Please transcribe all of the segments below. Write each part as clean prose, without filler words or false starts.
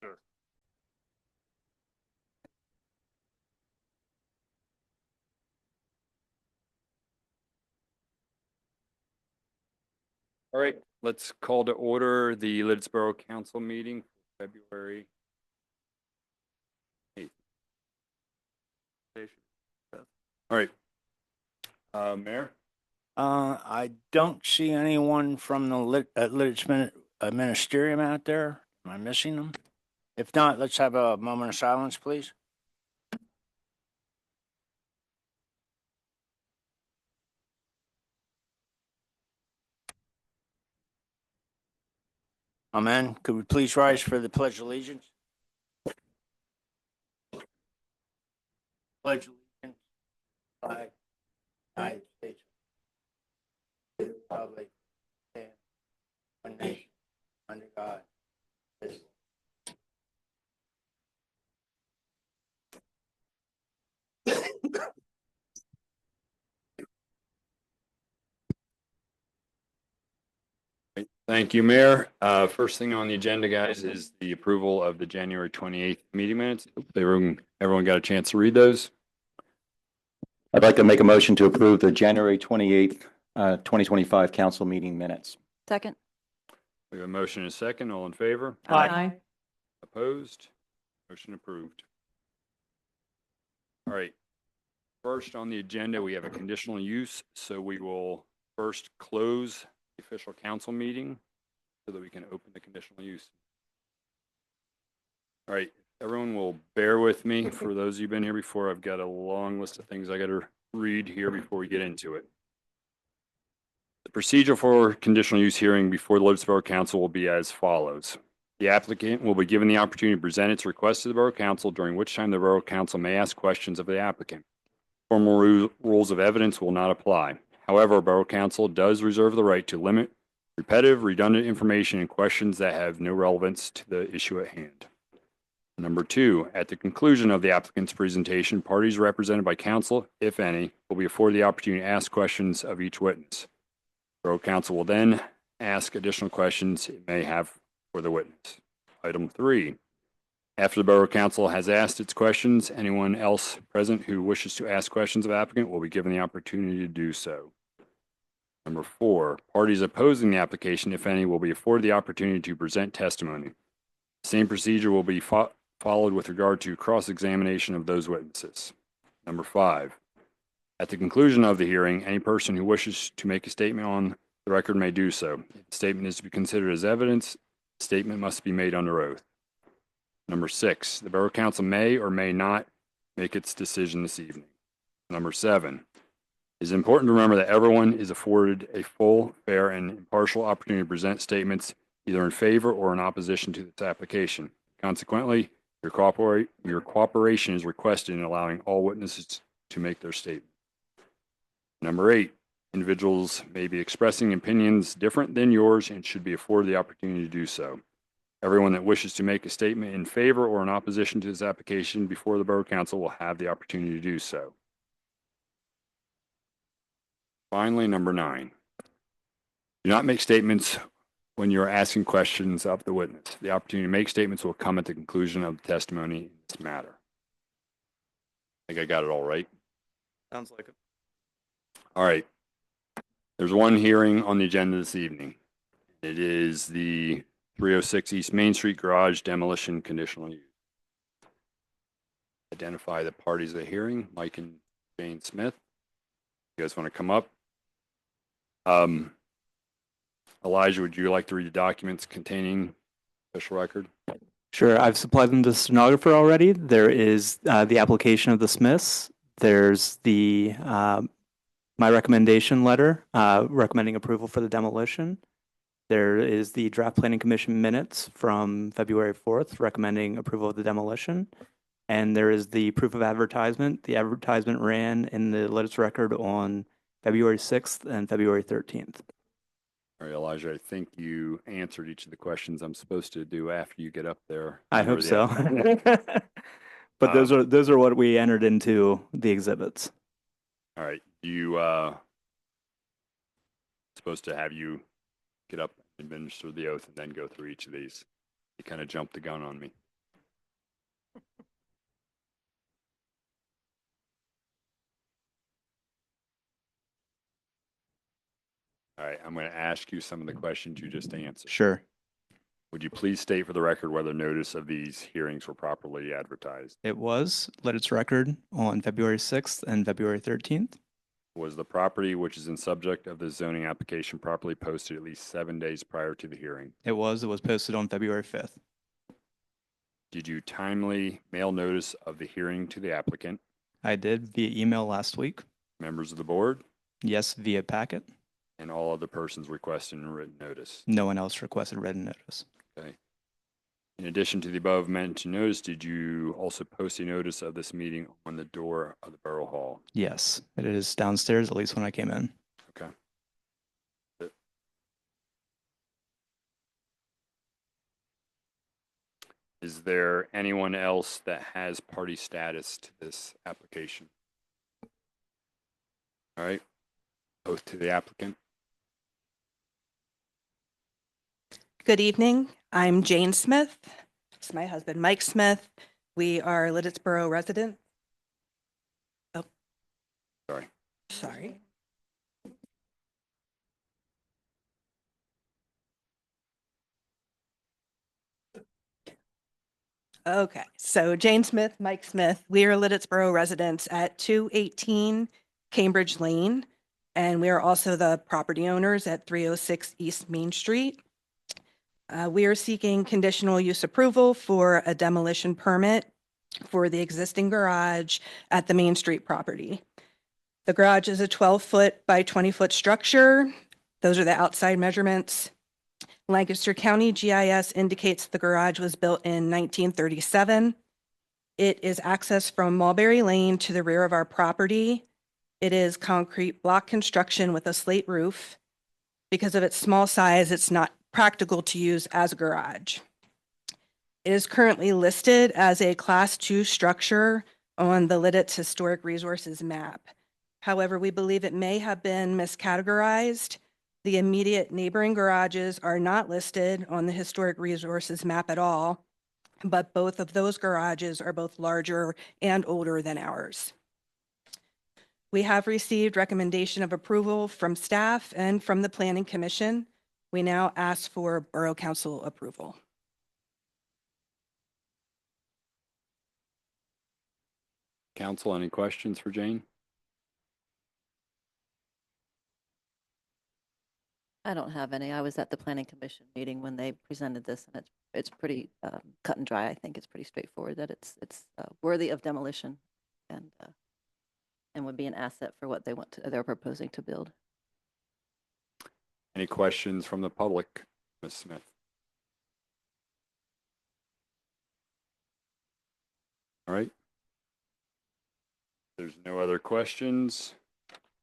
Sure. All right, let's call to order the Lititz Borough Council meeting for February 8th. All right. Mayor? I don't see anyone from the Lititz Ministerium out there. Am I missing them? If not, let's have a moment of silence, please. Amen. Could we please rise for the Pledge of Allegiance? Pledge allegiance, flag, United States, Republic, and one nation, under God. Thank you, Mayor. First thing on the agenda, guys, is the approval of the January 28th meeting minutes. Everyone got a chance to read those? I'd like to make a motion to approve the January 28th, 2025 council meeting minutes. Second. We have a motion and a second. All in favor? Aye. Opposed? Motion approved. All right. First on the agenda, we have a conditional use. So we will first close the official council meeting so that we can open the conditional use. All right. Everyone will bear with me. For those of you who've been here before, I've got a long list of things I got to read here before we get into it. The procedure for conditional use hearing before the Lititz Borough Council will be as follows. The applicant will be given the opportunity to present its request to the Borough Council, during which time the Borough Council may ask questions of the applicant. Formal rules of evidence will not apply. However, Borough Council does reserve the right to limit repetitive, redundant information and questions that have no relevance to the issue at hand. Number two, at the conclusion of the applicant's presentation, parties represented by counsel, if any, will be afforded the opportunity to ask questions of each witness. Borough Council will then ask additional questions it may have for the witness. Item three, after the Borough Council has asked its questions, anyone else present who wishes to ask questions of the applicant will be given the opportunity to do so. Number four, parties opposing the application, if any, will be afforded the opportunity to present testimony. The same procedure will be followed with regard to cross-examination of those witnesses. Number five, at the conclusion of the hearing, any person who wishes to make a statement on the record may do so. If the statement is to be considered as evidence, the statement must be made under oath. Number six, the Borough Council may or may not make its decision this evening. Number seven, it is important to remember that everyone is afforded a full, fair, and impartial opportunity to present statements either in favor or in opposition to this application. Consequently, your cooperation is requested in allowing all witnesses to make their statement. Number eight, individuals may be expressing opinions different than yours and should be afforded the opportunity to do so. Everyone that wishes to make a statement in favor or in opposition to this application before the Borough Council will have the opportunity to do so. Finally, number nine, do not make statements when you're asking questions of the witness. The opportunity to make statements will come at the conclusion of the testimony in this matter. I think I got it all right. Sounds like it. All right. There's one hearing on the agenda this evening. It is the 306 East Main Street Garage Demolition Conditional Use. Identify the parties of the hearing, Mike and Jane Smith. You guys want to come up? Elijah, would you like to read the documents containing official record? Sure, I've supplied them to the stenographer already. There is the application of the Smiths. There's the my recommendation letter recommending approval for the demolition. There is the draft planning commission minutes from February 4th recommending approval of the demolition. And there is the proof of advertisement. The advertisement ran in the Lititz record on February 6th and February 13th. All right, Elijah, I think you answered each of the questions I'm supposed to do after you get up there. I hope so. But those are what we entered into the exhibits. All right, you supposed to have you get up, administer the oath, and then go through each of these. You kind of jumped the gun on me. All right, I'm going to ask you some of the questions you just answered. Sure. Would you please state for the record whether notice of these hearings were properly advertised? It was Lititz record on February 6th and February 13th. Was the property which is in subject of the zoning application properly posted at least 7 days prior to the hearing? It was posted on February 5th. Did you timely mail notice of the hearing to the applicant, I did via email last week. members of the board, Yes, via packet. and all other persons requesting a written notice? No one else requested written notice. Okay. In addition to the above mentioned notice, did you also post a notice of this meeting on the door of the Borough Hall? Yes, it is downstairs, at least when I came in. Okay. Is there anyone else that has party status to this application? All right. Oath to the applicant. Good evening. I'm Jane Smith. It's my husband, Mike Smith. We are Lititz Borough residents. Oh. Sorry. Sorry. Okay, so Jane Smith, Mike Smith, we are Lititz Borough residents at 218 Cambridge Lane, and we are also the property owners at 306 East Main Street. We are seeking conditional use approval for a demolition permit for the existing garage at the Main Street property. The garage is a 12-foot by 20-foot structure. Those are the outside measurements. Lancaster County GIS indicates the garage was built in 1937. It is accessed from Mulberry Lane to the rear of our property. It is concrete block construction with a slate roof. Because of its small size, it's not practical to use as a garage. It is currently listed as a Class 2 structure on the Lititz Historic Resources map. However, we believe it may have been miscategorized. The immediate neighboring garages are not listed on the Historic Resources map at all, but both of those garages are both larger and older than ours. We have received recommendation of approval from staff and from the Planning Commission. We now ask for Borough Council approval. Council, any questions for Jane? I don't have any. I was at the planning commission meeting when they presented this, and it's pretty cut and dry. I think it's pretty straightforward that it's worthy of demolition, and would be an asset for what they're proposing to build. Any questions from the public, Ms. Smith? All right. There's no other questions,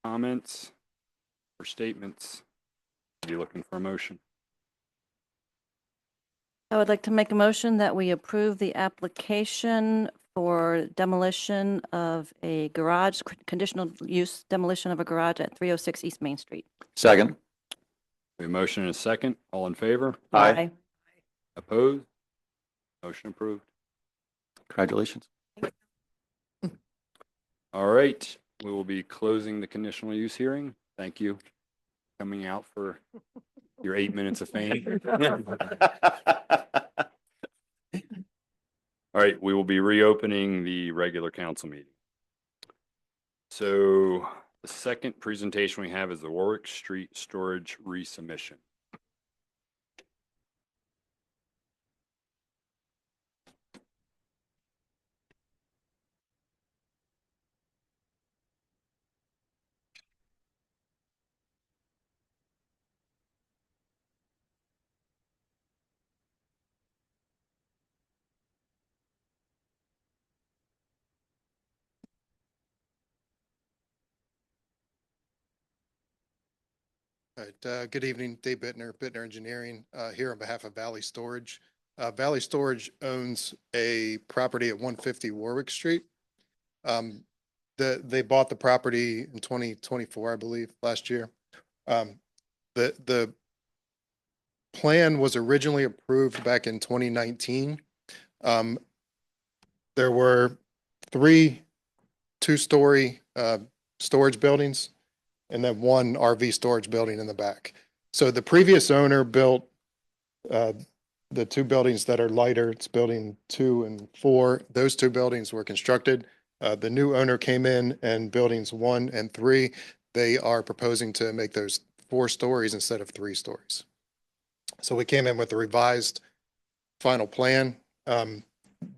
comments, or statements. Are you looking for a motion? I would like to make a motion that we approve the application for demolition of a garage, conditional use demolition of a garage at 306 East Main Street. Second. We have a motion and a second. All in favor? Aye. Opposed? Motion approved. Congratulations. All right. We will be closing the conditional use hearing. Thank you for coming out for your 8 minutes of fame. All right, we will be reopening the regular council meeting. So the second presentation we have is the Warwick Street Storage Resubmission. All right, good evening, Dave Bittner, Bittner Engineering, here on behalf of Valley Storage. Valley Storage owns a property at 150 Warwick Street. They bought the property in 2024, I believe, last year. The plan was originally approved back in 2019. There were 3 two-story storage buildings and then 1 RV storage building in the back. So the previous owner built the 2 buildings that are lighter. It's building 2 and 4. Those 2 buildings were constructed. The new owner came in and buildings 1 and 3, they are proposing to make those 4 stories instead of 3 stories. So we came in with a revised final plan.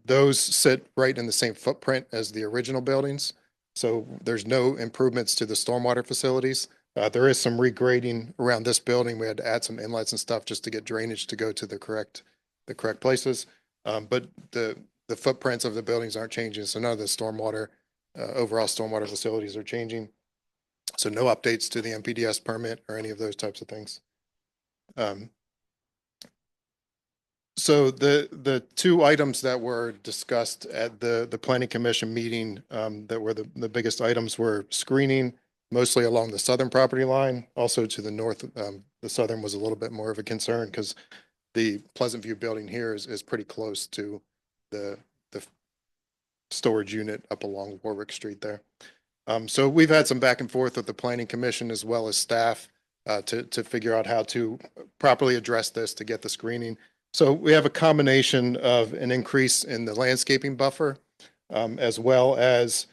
Those sit right in the same footprint as the original buildings. So there's no improvements to the stormwater facilities. There is some regrading around this building. We had to add some inlets and stuff just to get drainage to go to the correct places. But the footprints of the buildings aren't changing. So none of the stormwater, overall stormwater facilities are changing. So no updates to the MPDS permit or any of those types of things. So the 2 items that were discussed at the planning commission meeting that were the biggest items were screening, mostly along the southern property line. Also to the north, the southern was a little bit more of a concern because the Pleasant View building here is pretty close to the storage unit up along Warwick Street there. So we've had some back and forth with the planning commission as well as staff to figure out how to properly address this to get the screening. So we have a combination of an increase in the landscaping buffer as well as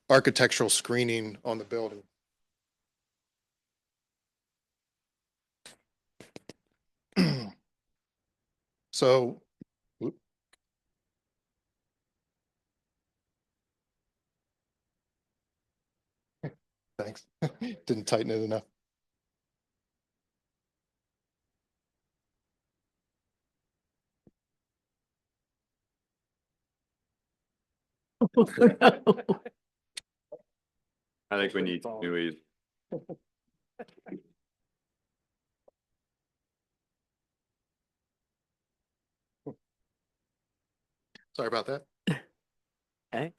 architectural screening on the building. So thanks. Didn't tighten it enough. I think we need new. Sorry about that. Okay.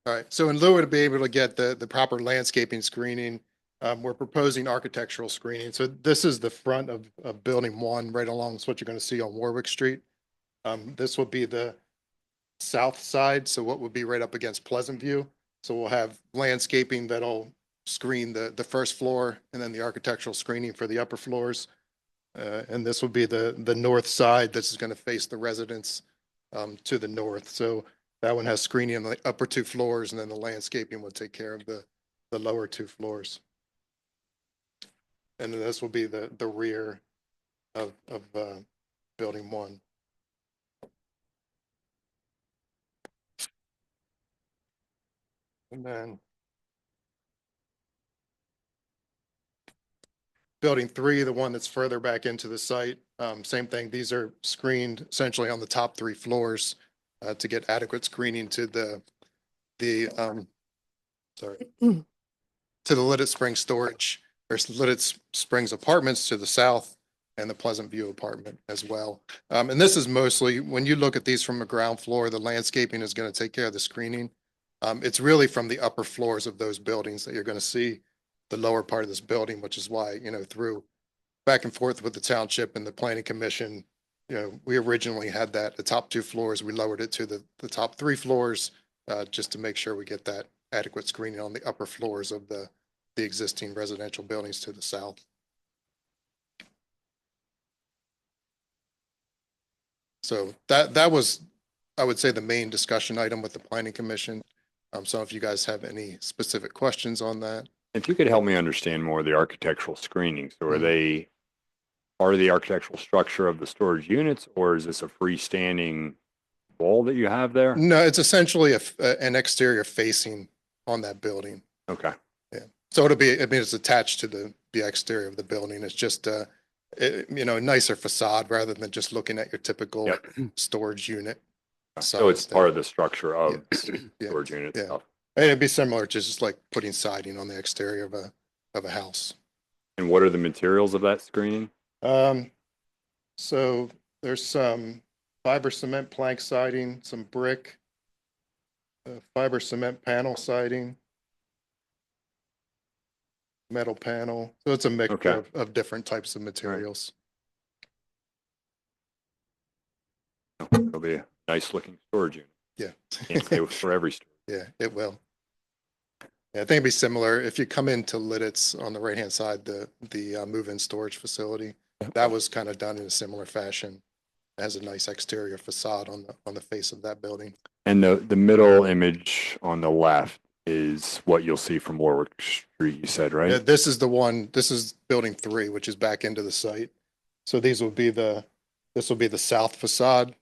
All right, so in lieu to be able to get the proper landscaping screening, we're proposing architectural screening. So this is the front of building 1, right along with what you're going to see on Warwick Street. This will be the south side, so what would be right up against Pleasant View. So we'll have landscaping that'll screen the first floor and then the architectural screening for the upper floors. And this will be the north side. This is going to face the residents to the north. So that one has screening on the upper 2 floors, and then the landscaping will take care of the lower 2 floors. And then this will be the rear of building 1. And then building 3, the one that's further back into the site, same thing. These are screened essentially on the top 3 floors to get adequate screening to the Lititz Springs storage or Lititz Springs apartments to the south and the Pleasant View apartment as well. And this is mostly, when you look at these from the ground floor, the landscaping is going to take care of the screening. It's really from the upper floors of those buildings that you're going to see the lower part of this building, which is why, through back and forth with the township and the planning commission, we originally had the top 2 floors. We lowered it to the top 3 floors just to make sure we get that adequate screening on the upper floors of the existing residential buildings to the south. So that was, I would say, the main discussion item with the planning commission. So if you guys have any specific questions on that. If you could help me understand more of the architectural screening. So are they part of the architectural structure of the storage units, or is this a freestanding wall that you have there? No, it's essentially an exterior facing on that building. Okay. Yeah. So it'll be, it's attached to the exterior of the building. It's just a nicer facade rather than just looking at your typical storage unit. So it's part of the structure of Yeah. storage unit Yeah. stuff. And it'd be similar to just like putting siding on the exterior of a house. And what are the materials of that screening? So there's some fiber cement plank siding, some brick, fiber cement panel siding. metal panel. So it's a mix Okay. of different types of materials. It'll be a nice looking storage unit. Yeah. Can't say for every store. Yeah, it will. Yeah, I think it'd be similar. If you come into Lititz on the right-hand side, the move-in storage facility, that was kind of done in a similar fashion. It has a nice exterior facade on the face of that building. And the middle image on the left is what you'll see from Warwick Street, you said, right? Yeah, this is the one, this is building 3, which is back into the site. So this will be the south facade,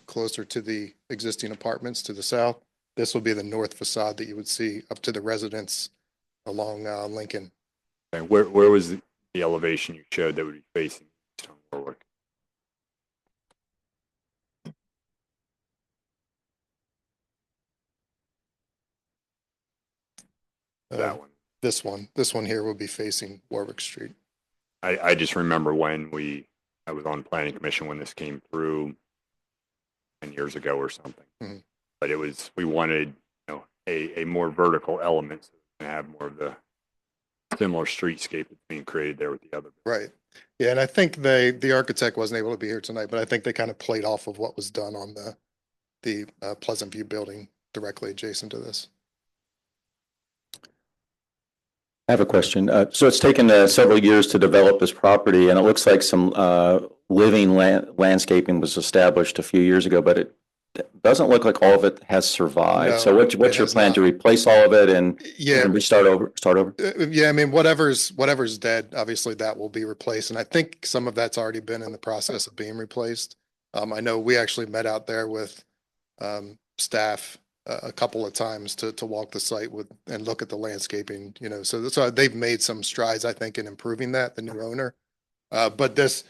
closer to the existing apartments to the south. This will be the north facade that you would see up to the residence along Lincoln. And where was the elevation you showed that would be facing east on Warwick? That one. This one here will be facing Warwick Street. I just remember when I was on planning commission when this came through 10 years ago or something. Mhm. But we wanted, a more vertical element so we can have more of the similar streetscape that's being created there with the other. Right. Yeah, and I think the architect wasn't able to be here tonight, but I think they kind of played off of what was done on the Pleasant View building directly adjacent to this. I have a question. So it's taken several years to develop this property, and it looks like some living landscaping was established a few years ago, but it doesn't look like all of it has survived. So No, what's it your has plan not. to replace all of it and Yeah, restart over? yeah. I mean, whatever's dead, obviously that will be replaced, and I think some of that's already been in the process of being replaced. I know we actually met out there with staff a couple of times to walk the site and look at the landscaping. So they've made some strides, I think, in improving that. The new owner, but this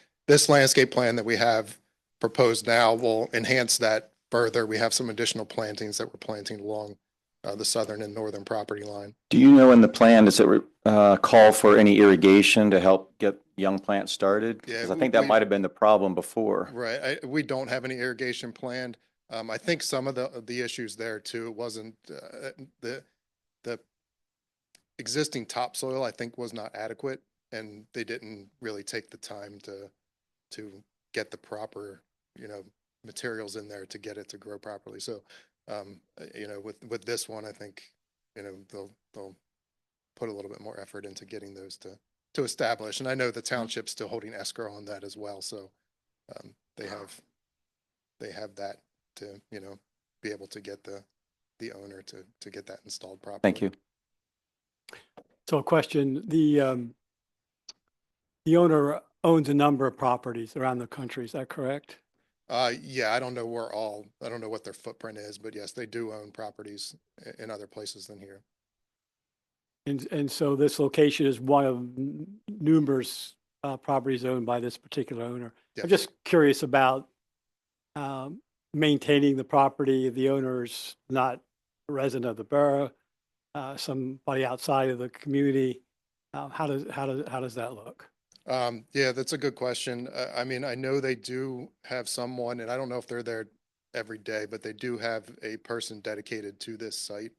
landscape plan that we have proposed now will enhance that further. We have some additional plantings that we're planting along the southern and northern property line. Do you know in the plan, does it call for any irrigation to help get young plants started? Yeah, 'Cause I think that might have been the problem before. Right. We don't have any irrigation planned. I think some of the issues there too, it wasn't the existing topsoil, I think, was not adequate, and they didn't really take the time to get the proper, materials in there to get it to grow properly. So, with this one, I think, they'll put a little bit more effort into getting those to establish. And I know the township's still holding escrow on that as well. So, they have that to, be able to get the owner to get that installed properly. Thank you. So a question, the owner owns a number of properties around the country, is that correct? Yeah, I don't know what their footprint is, but yes, they do own properties in other places than here. And so this location is one of numerous properties owned by this particular owner. Yes. I'm just curious about maintaining the property. The owner's not a resident of the borough, somebody outside of the community. How does that look? Yeah, that's a good question. I mean, I know they do have someone, and I don't know if they're there every day, but they do have a person dedicated to this site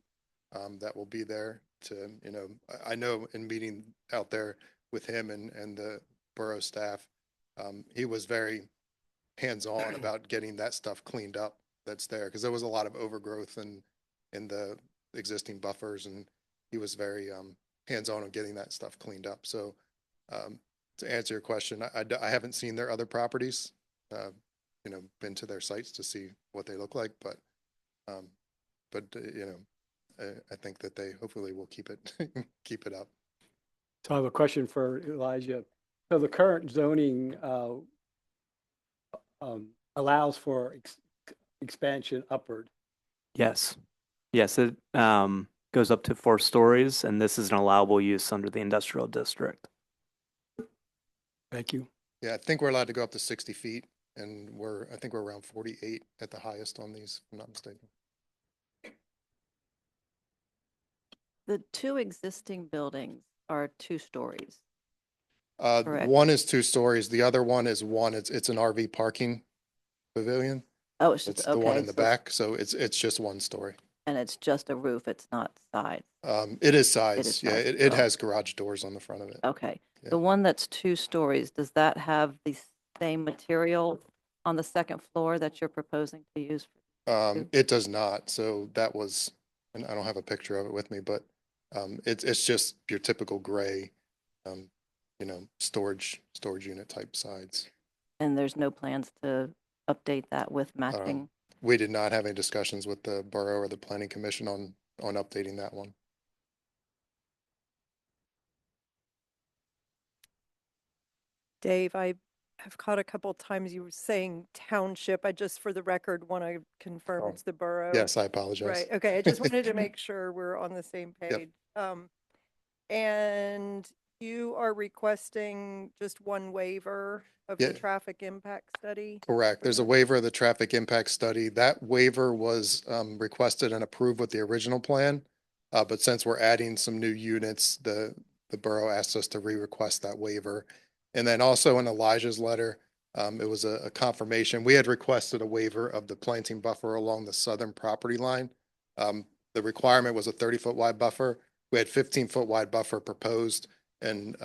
that will be there to, I know in meeting out there with him and the borough staff, he was very hands-on about getting that stuff cleaned up that's there, because there was a lot of overgrowth in the existing buffers, and he was very hands-on on getting that stuff cleaned up. So to answer your question, I haven't seen their other properties, been to their sites to see what they look like, but I think that they hopefully will keep it keep it up. So I have a question for Elijah. So the current zoning allows for expansion upward. Yes. Yes, it goes up to 4 stories, and this is an allowable use under the industrial district. Thank you. Yeah, I think we're allowed to go up to 60 feet, and I think we're around 48 at the highest on these, if I'm not mistaken. The 2 existing buildings are 2 stories. Correct. One is 2 stories. The other one is one. It's an RV parking pavilion. Oh, it's It's just, the one okay. in the so- back, so it's just 1 story. And it's just a roof, it's not sides. It is sides. It is Yeah, sides it, as it well. has garage doors on the front of it. Okay. Yeah. The one that's 2 stories, does that have the same material on the second floor that you're proposing to use? It does not. So that was, and I don't have a picture of it with me, but it's just your typical gray, storage unit type sides. And there's no plans to update that with matching? We did not have any discussions with the borough or the planning commission on updating that one. Dave, I have caught a couple times you were saying township. I just, for the record, want to confirm Oh, it's the borough. Yes, I apologize. Right, okay, I just wanted to make sure we're on the same page. And you are requesting just one waiver of the Yeah. traffic impact study? Correct. There's a waiver of the traffic impact study. That waiver was requested and approved with the original plan. But since we're adding some new units, the borough asked us to re-request that waiver. And then also in Elijah's letter, it was a confirmation. We had requested a waiver of the planting buffer along the southern property line. The requirement was a 30-foot wide buffer. We had 15-foot wide buffer proposed. And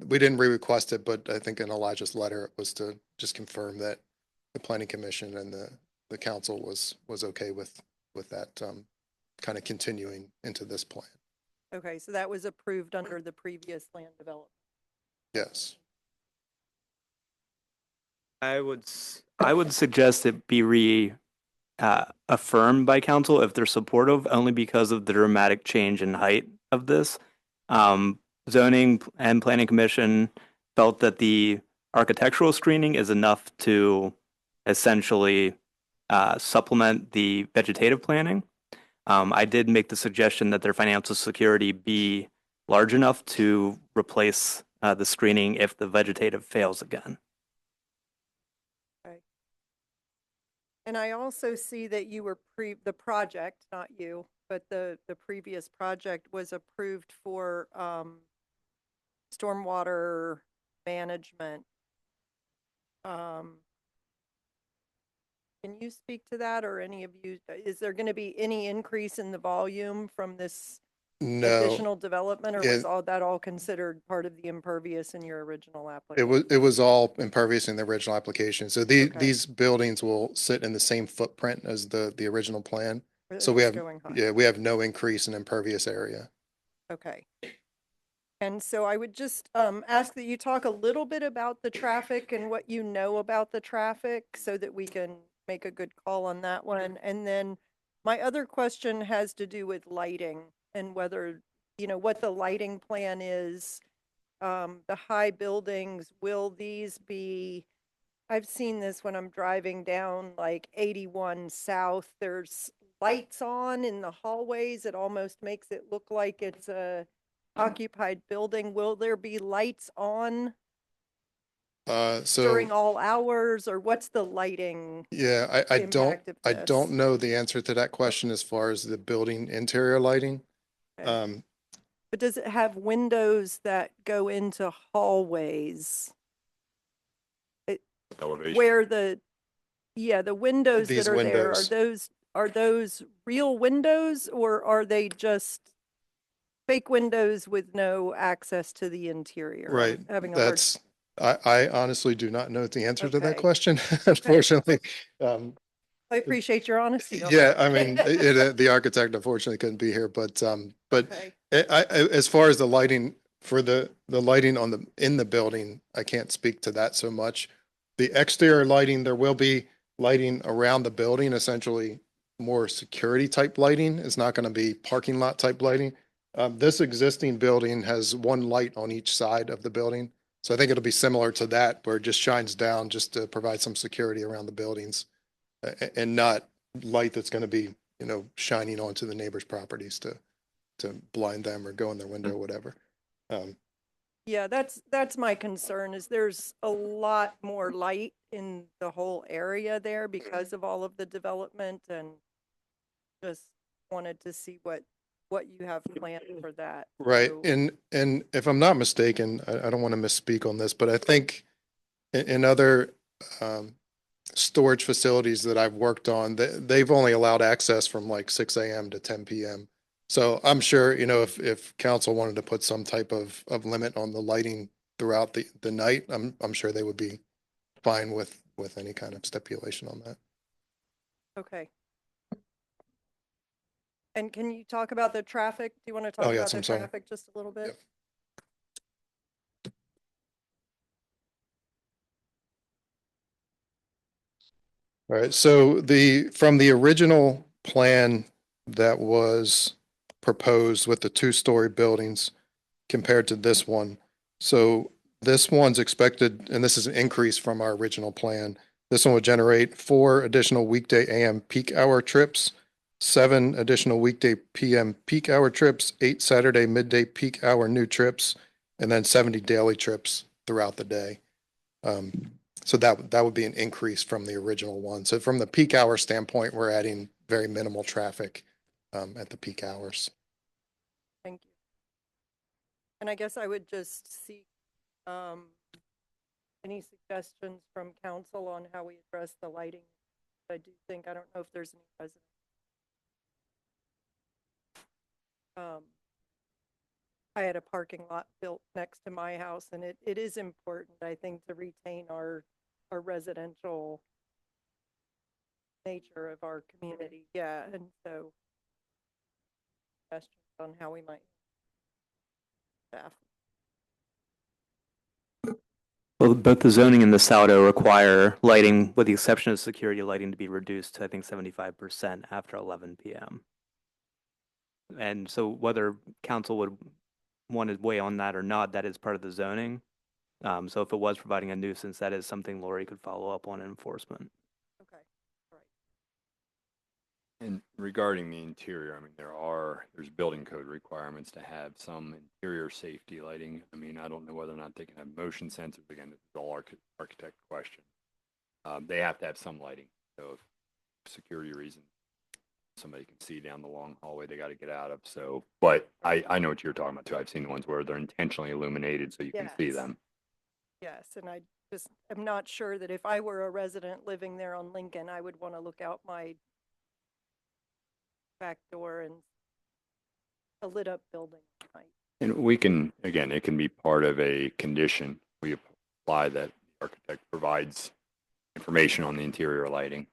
we didn't re-request it, but I think in Elijah's letter, it was to just confirm that the planning commission and the council was okay with that kind of continuing into this plan. Okay, so that was approved under the previous land development. Yes. I would suggest it be affirmed by council if they're supportive, only because of the dramatic change in height of this. Zoning and planning commission felt that the architectural screening is enough to essentially supplement the vegetative planning. I did make the suggestion that their financial security be large enough to replace the screening if the vegetative fails again. And I also see that you were the project, not you, but the previous project was approved for stormwater management. Can you speak to that, or any of you? Is there going to be any increase in the volume from this No, additional development, or was it- that all considered part of the impervious in your original application? it was all impervious in the original application. So Okay. these buildings will sit in the same footprint as the original plan. Or So we just have, going high? yeah, we have no increase in impervious area. Okay. And so I would just ask that you talk a little bit about the traffic and what you know about the traffic so that we can make a good call on that one. And then my other question has to do with lighting and whether, what the lighting plan is. The high buildings, will these be, I've seen this when I'm driving down like 81 South, there's lights on in the hallways. It almost makes it look like it's a occupied building. Will there be lights on So during all hours, or what's the lighting? yeah, I don't impact of I this? don't know the answer to that question as far as the building interior lighting. Okay. But does it have windows that go into hallways Elevation. where the windows These that are there, windows. are those real windows, or are they just fake windows with no access to the interior? I'm Right. having a hard. That's, I honestly do not know the answer to that Okay. question, unfortunately. I appreciate your honesty. on Yeah, that. I mean, the architect unfortunately couldn't be here, but Okay. as far as the lighting for the lighting in the building, I can't speak to that so much. The exterior lighting, there will be lighting around the building, essentially more security type lighting. It's not going to be parking lot type lighting. This existing building has one light on each side of the building. So I think it'll be similar to that, where it just shines down just to provide some security around the buildings, and not light that's going to be, shining onto the neighbors' properties to blind them or go in their window or whatever. Yeah, that's my concern, is there's a lot more light in the whole area there because of all of the development, and just wanted to see what you have planned for that. Right. So- And if I'm not mistaken, I don't want to misspeak on this, but I think in other storage facilities that I've worked on, they've only allowed access from like 6 a.m. to 10 p.m. So I'm sure, if council wanted to put some type of limit on the lighting throughout the night, I'm sure they would be fine with any kind of stipulation on that. Okay. And can you talk about the traffic? Do you want to talk Oh, about yes, the I'm sorry. traffic just a little bit? Yep. All right, so from the original plan that was proposed with the 2-story buildings compared to this one. So this one's expected, and this is an increase from our original plan. This one would generate 4 additional weekday AM peak hour trips, 7 additional weekday PM peak hour trips, 8 Saturday midday peak hour new trips, and then 70 daily trips throughout the day. So that would be an increase from the original one. So from the peak hour standpoint, we're adding very minimal traffic at the peak hours. Thank you. And I guess I would just seek any suggestions from council on how we address the lighting. I do think, I don't know if there's any residents. I had a parking lot built next to my house, and it is important, I think, to retain our residential nature of our community. Yeah, and so suggestions on how we might staff. Well, both the zoning and the Saldo require lighting, with the exception of security lighting, to be reduced to, I think, 75% after 11 p.m. And so whether council would want to weigh on that or not, that is part of the zoning. So if it was providing a nuisance, that is something Lori could follow up on in enforcement. Okay, all right. And regarding the interior, I mean, there's building code requirements to have some interior safety lighting. I mean, I don't know whether or not they can have motion sensors. Again, this is all architect question. They have to have some lighting. So if security reasons, somebody can see down the long hallway they got to get out of. So, but I know what you're talking about too. I've seen the ones where they're intentionally illuminated so you can see Yes. them. Yes, and I just am not sure that if I were a resident living there on Lincoln, I would want to look out my back door and a lit up building at night. And we can, again, it can be part of a condition. We apply that the architect provides information on the interior lighting.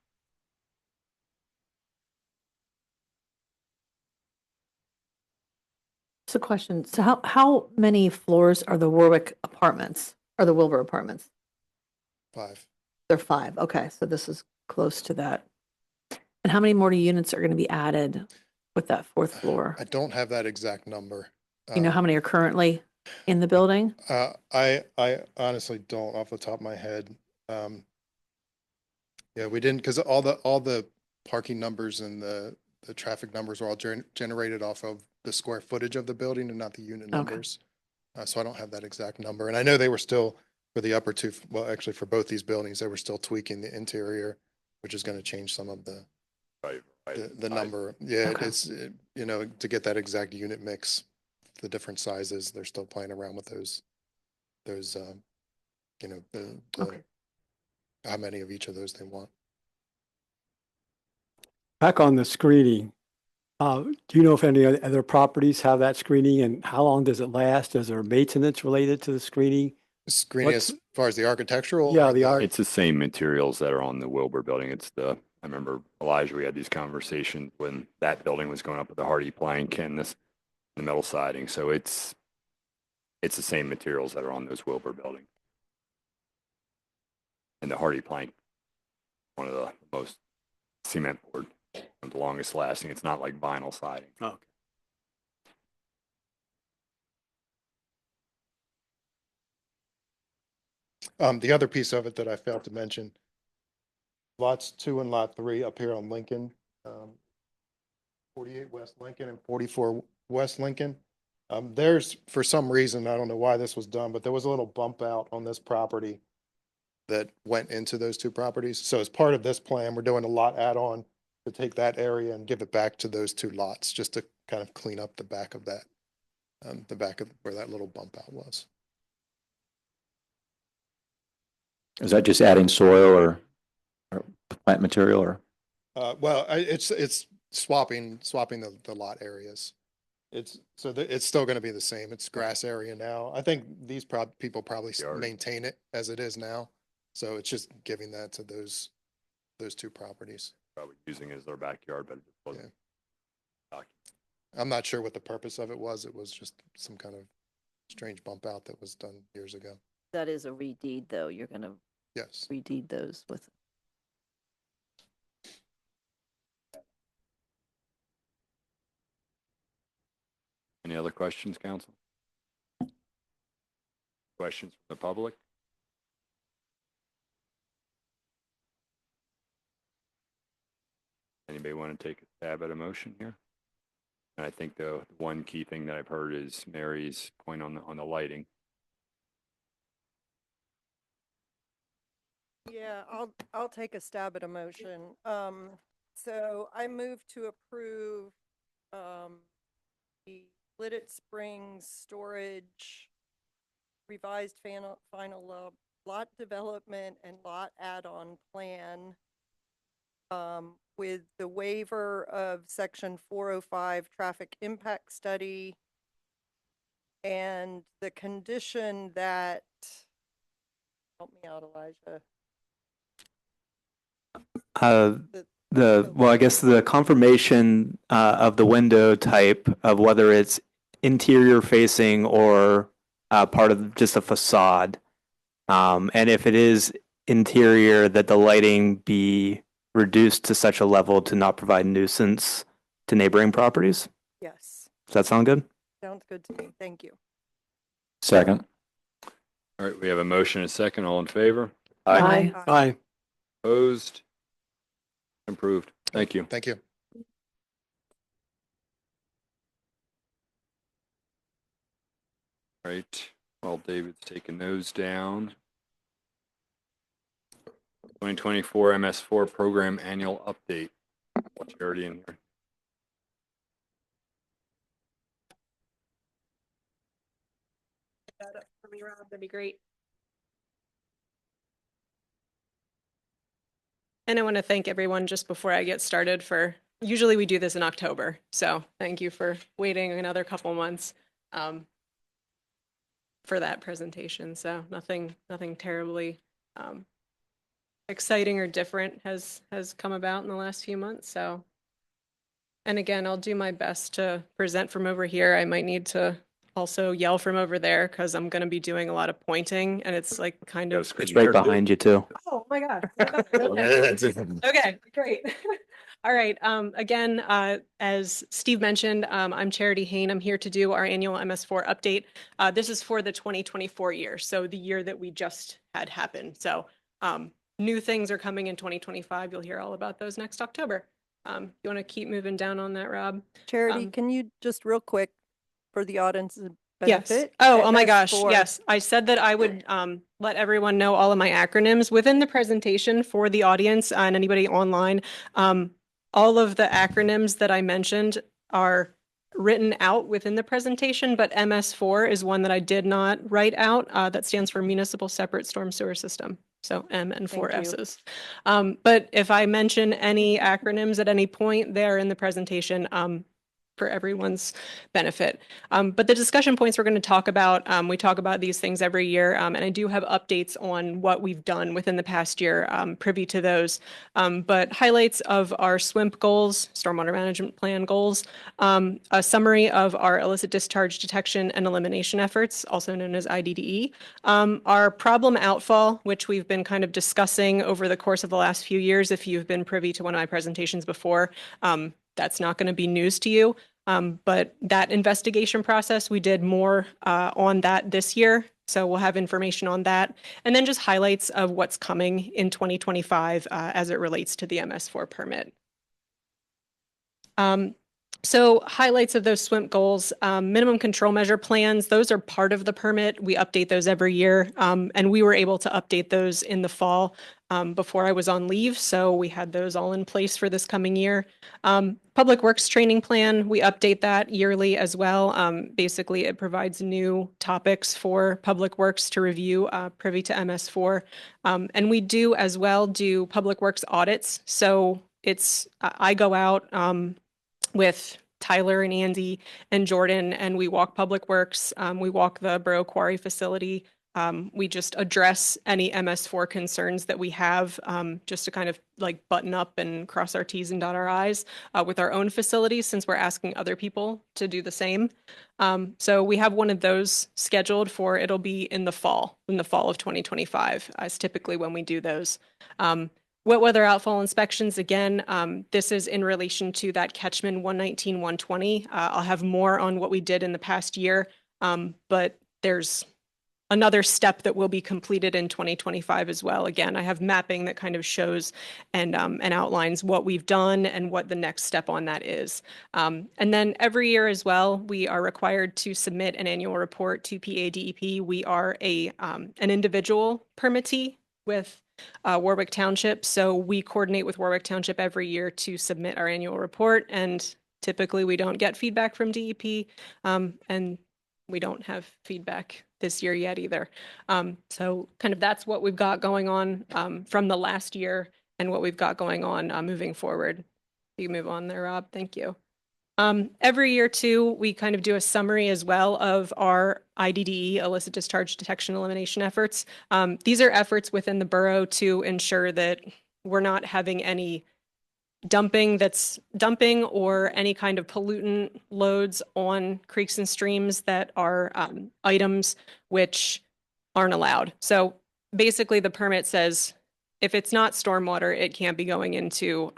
It's a question. So how many floors are the Warwick apartments, or the Wilbur apartments? 5. They're 5. Okay, so this is close to that. And how many more units are going to be added with that 4th floor? I don't have that exact number. You know how many are currently in the building? I honestly don't off the top of my head. Yeah, we didn't, because all the parking numbers and the traffic numbers are all generated off of the square footage of the building and not the unit numbers. So I don't have that exact number. And I know they were still, for the upper 2, well, actually for both these buildings, they were still tweaking the interior, which is going to change some of the number. Yeah, Okay. it's, to get that exact unit mix, the different sizes, they're still playing around with those, Okay. how many of each of those they want. Back on the screening, do you know if any other properties have that screening, and how long does it last? Is there maintenance related to the screening? Screening as far as the architectural? Yeah, or the art. It's the same materials that are on the Wilbur building. I remember Elijah, we had these conversations when that building was going up with the hardy plank and the metal siding. So it's the same materials that are on those Wilbur buildings. And the hardy plank, one of the most cement board, the longest lasting. It's not like vinyl siding. Okay. The other piece of it that I failed to mention, lots 2 and lot 3 up here on Lincoln, 48 West Lincoln and 44 West Lincoln. There's, for some reason, I don't know why this was done, but there was a little bump out on this property that went into those 2 properties. So as part of this plan, we're doing a lot add-on to take that area and give it back to those 2 lots, just to kind of clean up the back of that, the back of where that little bump out was. Is that just adding soil or plant material or? Well, it's swapping the lot areas. It's still going to be the same. It's grass area now. I think these people probably Yard. maintain it as it is now. So it's just giving that to those two properties. Probably using it as their backyard, but it wasn't. I'm not sure what the purpose of it was. It was just some kind of strange bump out that was done years ago. That is a redeed, though. You're going to Yes. redeed those with. Any other questions, council? Questions from the public? Anybody want to take a stab at a motion here? And I think the one key thing that I've heard is Mary's point on the lighting. Yeah, I'll take a stab at a motion. So I move to approve, the Lititz Springs storage revised final lot development and lot add-on plan, with the waiver of section 405 traffic impact study and the condition that, help me out, Elijah. Well, I guess the confirmation of the window type of whether it's interior facing or part of just a facade. And if it is interior, that the lighting be reduced to such a level to not provide nuisance to neighboring properties. Yes, Does that sound good? sounds good to me. Thank you. Second. All right, we have a motion and a second. All in favor? Aye. Aye. Opposed? Approved. Thank you. Thank you. All right, while David's taking those down. 2024 MS4 program annual update. Charity in here. That up for me, Rob, that'd be great. And I want to thank everyone just before I get started usually we do this in October. So thank you for waiting another couple months for that presentation. So nothing terribly exciting or different has come about in the last few months. So, and again, I'll do my best to present from over here. I might need to also yell from over there because I'm going to be doing a lot of pointing and it's like kind of. It's right behind you too. Oh my God. Okay, great. All right. Again, as Steve mentioned, I'm Charity Hain. I'm here to do our annual MS4 update. This is for the 2024 year, so the year that we just had happen. So new things are coming in 2025. You'll hear all about those next October. You want to keep moving down on that, Rob? Charity, can you just real quick for the audience's Yes. benefit? Oh my gosh. MS4. Yes. I said that I would let everyone know all of my acronyms within the presentation for the audience and anybody online. All of the acronyms that I mentioned are written out within the presentation, but MS4 is one that I did not write out. That stands for Municipal Separate Storm Sewer System. So M and 4 Thank you. S's. But if I mention any acronyms at any point, they're in the presentation. For everyone's benefit. But the discussion points we're going to talk about, we talk about these things every year, and I do have updates on what we've done within the past year, privy to those. But highlights of our SWIMP goals, Stormwater Management Plan goals, a summary of our illicit discharge detection and elimination efforts, also known as IDDE, our problem outfall, which we've been kind of discussing over the course of the last few years. If you've been privy to one of my presentations before, that's not going to be news to you. But that investigation process, we did more on that this year. So we'll have information on that. And then just highlights of what's coming in 2025 as it relates to the MS4 permit. So highlights of those SWIMP goals, minimum control measure plans, those are part of the permit. We update those every year. And we were able to update those in the fall before I was on leave, so we had those all in place for this coming year. Public Works training plan, we update that yearly as well. Basically, it provides new topics for Public Works to review privy to MS4. And we do as well do Public Works audits. So I go out with Tyler and Andy and Jordan, and we walk Public Works. We walk the Borough Quarry facility. We just address any MS4 concerns that we have, just to kind of like button up and cross our T's and dot our I's with our own facilities, since we're asking other people to do the same. So we have one of those scheduled it'll be in the fall of 2025, is typically when we do those. Wet weather outfall inspections, again, this is in relation to that Catchman 119, 120. I'll have more on what we did in the past year, but there's another step that will be completed in 2025 as well. Again, I have mapping that kind of shows and outlines what we've done and what the next step on that is. And then every year as well, we are required to submit an annual report to PADEP. We are an individual permittee with Warwick Township. So we coordinate with Warwick Township every year to submit our annual report. And typically we don't get feedback from DEP. And we don't have feedback this year yet either. So kind of that's what we've got going on from the last year and what we've got going on moving forward. You can move on there, Rob. Thank you. Every year too, we kind of do a summary as well of our IDDE, illicit discharge detection elimination efforts. These are efforts within the borough to ensure that we're not having any dumping or any kind of pollutant loads on creeks and streams that are items which aren't allowed. So basically the permit says if it's not stormwater, it can't be going into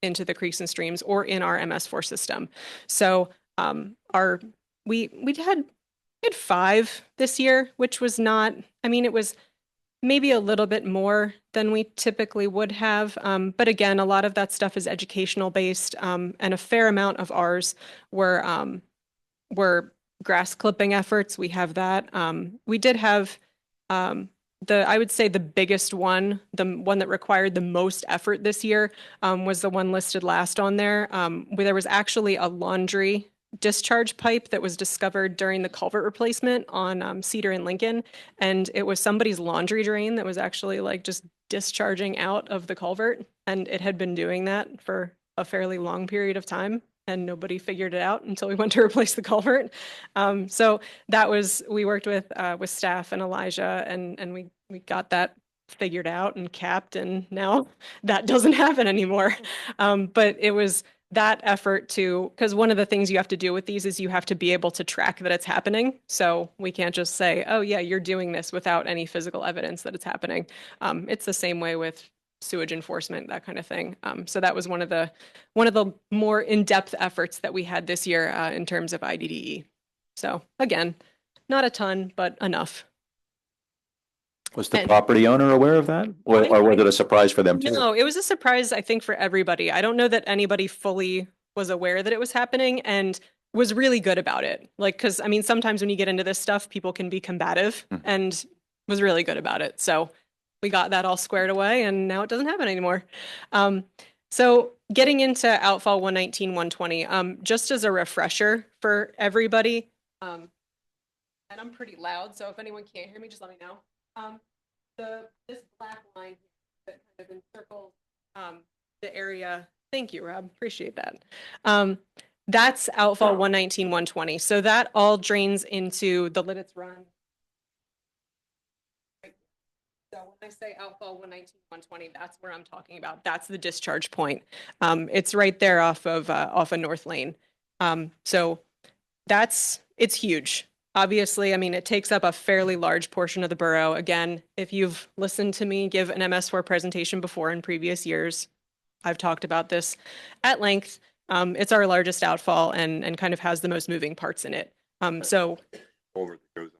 the creeks and streams or in our MS4 system. So we had 5 this year, which was not, I mean, it was maybe a little bit more than we typically would have. But again, a lot of that stuff is educational based, and a fair amount of ours were grass clipping efforts. We have that. We did have I would say the biggest one, the one that required the most effort this year, was the one listed last on there, where there was actually a laundry discharge pipe that was discovered during the culvert replacement on Cedar and Lincoln. And it was somebody's laundry drain that was actually like just discharging out of the culvert. And it had been doing that for a fairly long period of time. And nobody figured it out until we went to replace the culvert. So that was, we worked with staff and Elijah, and we got that figured out and capped, and now that doesn't happen anymore. But it was that effort because one of the things you have to do with these is you have to be able to track that it's happening. So we can't just say, oh yeah, you're doing this without any physical evidence that it's happening. It's the same way with sewage enforcement, that kind of thing. So that was one of the more in-depth efforts that we had this year in terms of IDDE. So again, not a ton, but enough. Was the property owner aware of that? Or was it a surprise for them too? No, it was a surprise, I think, for everybody. I don't know that anybody fully was aware that it was happening and was really good about it. Like, because I mean, sometimes when you get into this stuff, people can be combative, and was really good about it. So we got that all squared away, and now it doesn't happen anymore. So getting into outfall 119, 120, just as a refresher for everybody, and I'm pretty loud, so if anyone can't hear me, just let me know. This black line that kind of encircles the area. Thank you, Rob. Appreciate that. That's outfall 119, 120. So that all drains into the Lititz Run. So when I say outfall 119, 120, that's where I'm talking about. That's the discharge point. It's right there off of North Lane. So it's huge. Obviously, I mean, it takes up a fairly large portion of the borough. Again, if you've listened to me give an MS4 presentation before in previous years, I've talked about this at length. It's our largest outfall and kind of has the most moving parts in it. So Over that goes on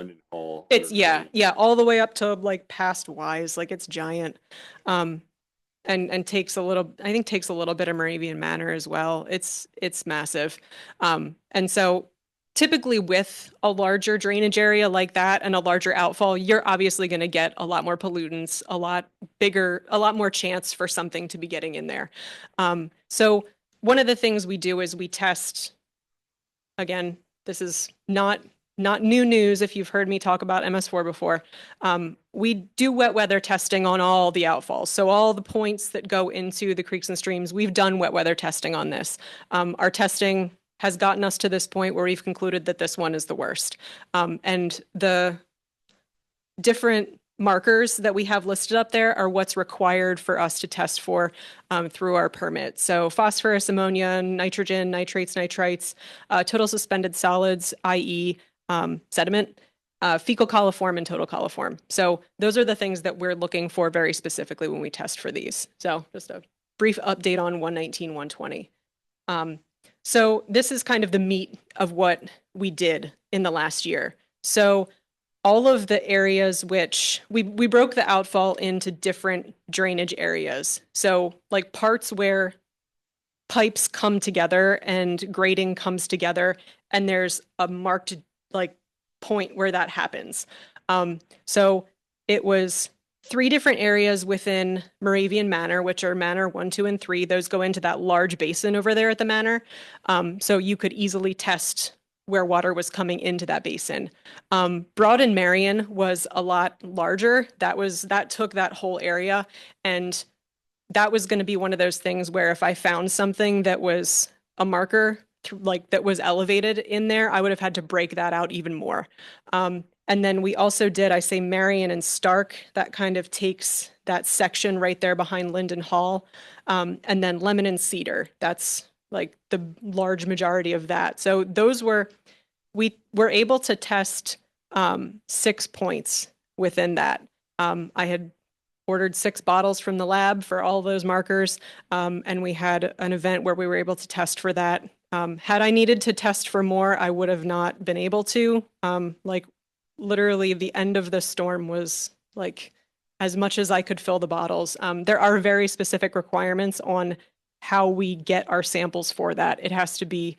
London Hall. it's, yeah, all the way up to like past Wise, like it's giant. And takes a little bit of Moravian Manor as well. It's massive. And so typically with a larger drainage area like that and a larger outfall, you're obviously going to get a lot more pollutants, a lot more chance for something to be getting in there. So one of the things we do is we test, again, this is not new news if you've heard me talk about MS4 before. We do wet weather testing on all the outfalls. So all the points that go into the creeks and streams, we've done wet weather testing on this. Our testing has gotten us to this point where we've concluded that this one is the worst. And the different markers that we have listed up there are what's required for us to test for through our permit. So phosphorus, ammonia, nitrogen, nitrates, nitrites, total suspended solids, i.e. Sediment, fecal coliform, and total coliform. So those are the things that we're looking for very specifically when we test for these. So just a brief update on 119, 120. So this is kind of the meat of what we did in the last year. So all of the areas which we broke the outfall into different drainage areas. So like parts where pipes come together and grading comes together, and there's a marked like point where that happens. So it was 3 different areas within Moravian Manor, which are Manor 1, 2, and 3. Those go into that large basin over there at the Manor. So you could easily test where water was coming into that basin. Broad and Marion was a lot larger. That took that whole area. And that was going to be one of those things where if I found something that was a marker, like that was elevated in there, I would have had to break that out even more. And then we also did, I say Marion and Stark, that kind of takes that section right there behind Linden Hall. And then Lemon and Cedar, that's like the large majority of that. So we were able to test 6 points within that. I had ordered 6 bottles from the lab for all those markers. And we had an event where we were able to test for that. Had I needed to test for more, I would have not been able to. Like literally the end of the storm was like as much as I could fill the bottles. There are very specific requirements on how we get our samples for that. It has to be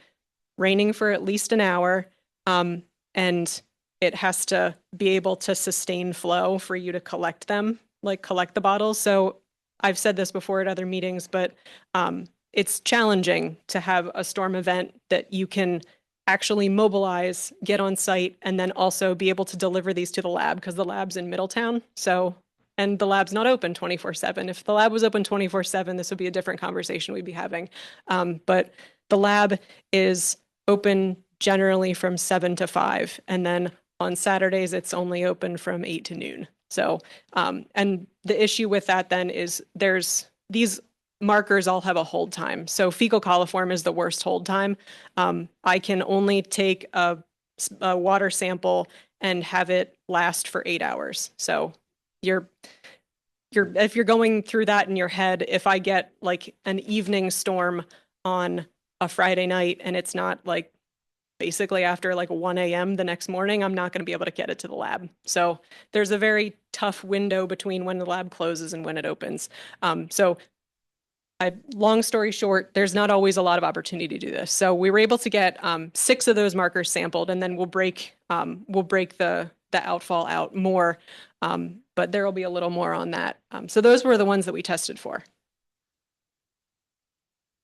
raining for at least an hour, and it has to be able to sustain flow for you to collect them, like collect the bottles. So I've said this before at other meetings, but it's challenging to have a storm event that you can actually mobilize, get on site, and then also be able to deliver these to the lab because the lab's in Middletown. So, and the lab's not open 24/7. If the lab was open 24/7, this would be a different conversation we'd be having. But the lab is open generally from 7 to 5. And then on Saturdays, it's only open from 8 to noon. So, and the issue with that then is these markers all have a hold time. So fecal coliform is the worst hold time. I can only take a water sample and have it last for 8 hours. So if you're going through that in your head, if I get like an evening storm on a Friday night and it's not like basically after like 1 a.m. the next morning, I'm not going to be able to get it to the lab. So there's a very tough window between when the lab closes and when it opens. Long story short, there's not always a lot of opportunity to do this. So we were able to get 6 of those markers sampled, and then we'll break the outfall out more, but there will be a little more on that. So those were the ones that we tested for.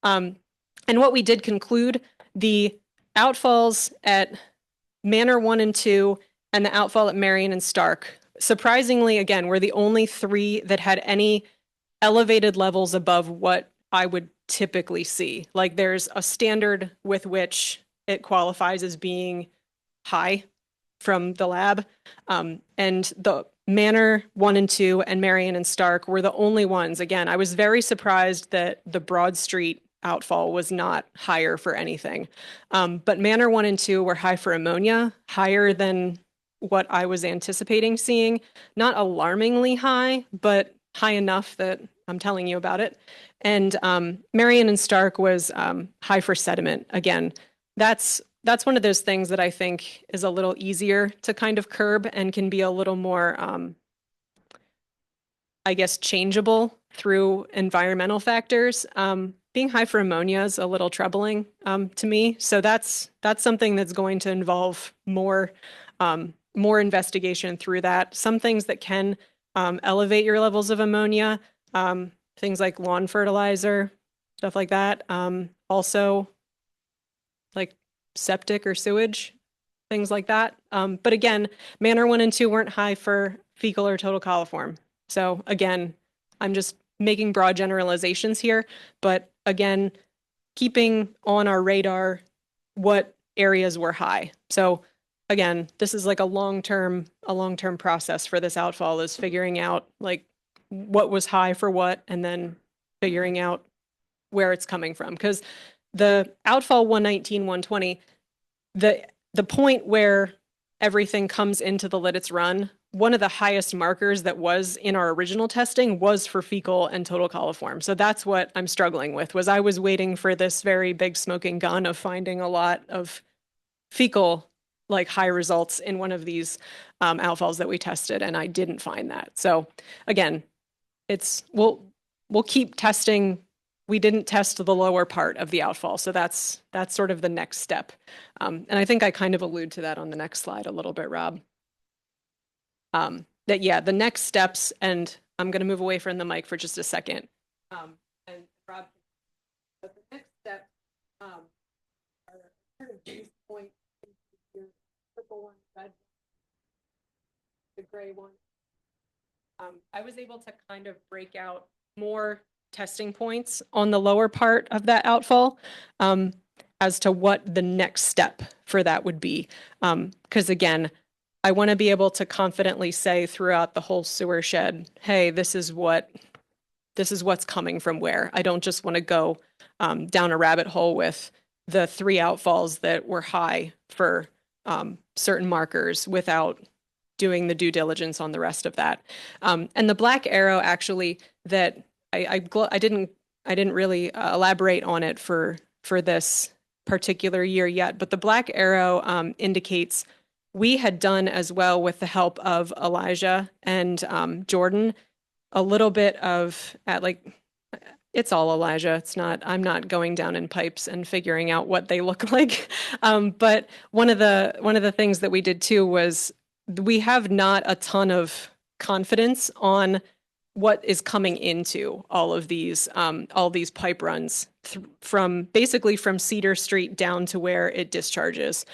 And what we did conclude, the outfalls at Manor 1 and 2 and the outfall at Marion and Stark, surprisingly, again, were the only 3 that had any elevated levels above what I would typically see. Like there's a standard with which it qualifies as being high from the lab. And the Manor 1 and 2 and Marion and Stark were the only ones. Again, I was very surprised that the Broad Street outfall was not higher for anything. But Manor 1 and 2 were high for ammonia, higher than what I was anticipating seeing. Not alarmingly high, but high enough that I'm telling you about it. And Marion and Stark was high for sediment. Again, that's one of those things that I think is a little easier to kind of curb and can be a little more, I guess, changeable through environmental factors. being high for ammonia is a little troubling to me. So that's something that's going to involve more investigation through that. Some things that can elevate your levels of ammonia, things like lawn fertilizer, stuff like that. Also, like septic or sewage, things like that. But again, Manor 1 and 2 weren't high for fecal or total coliform. So again, I'm just making broad generalizations here, but again, keeping on our radar what areas were high. So again, this is like a long-term process for this outfall, is figuring out like what was high for what, and then figuring out where it's coming from. Because the outfall 119, 120, the point where everything comes into the Lititz run, one of the highest markers that was in our original testing was for fecal and total coliform. So that's what I'm struggling with, was I was waiting for this very big smoking gun of finding a lot of fecal, like high results in one of these outfalls that we tested, and I didn't find that. So again, we'll keep testing. We didn't test the lower part of the outfall, so that's sort of the next step. And I think I kind of allude to that on the next slide a little bit, Rob. That yeah, the next steps, and I'm going to move away from the mic for just a second. And Rob, but the next step are sort of these points, your purple one, red, the gray one. I was able to kind of break out more testing points on the lower part of that outfall as to what the next step for that would be. Because again, I want to be able to confidently say throughout the whole sewer shed, hey, this is what's coming from where. I don't just want to go down a rabbit hole with the 3 outfalls that were high for certain markers without doing the due diligence on the rest of that. And the black arrow, actually, that I didn't really elaborate on it for this particular year yet, but the black arrow indicates we had done as well, with the help of Elijah and Jordan, a little bit of it's all Elijah. I'm not going down in pipes and figuring out what they look like. But one of the things that we did too was we have not a ton of confidence on what is coming into all these pipe runs from Cedar Street down to where it discharges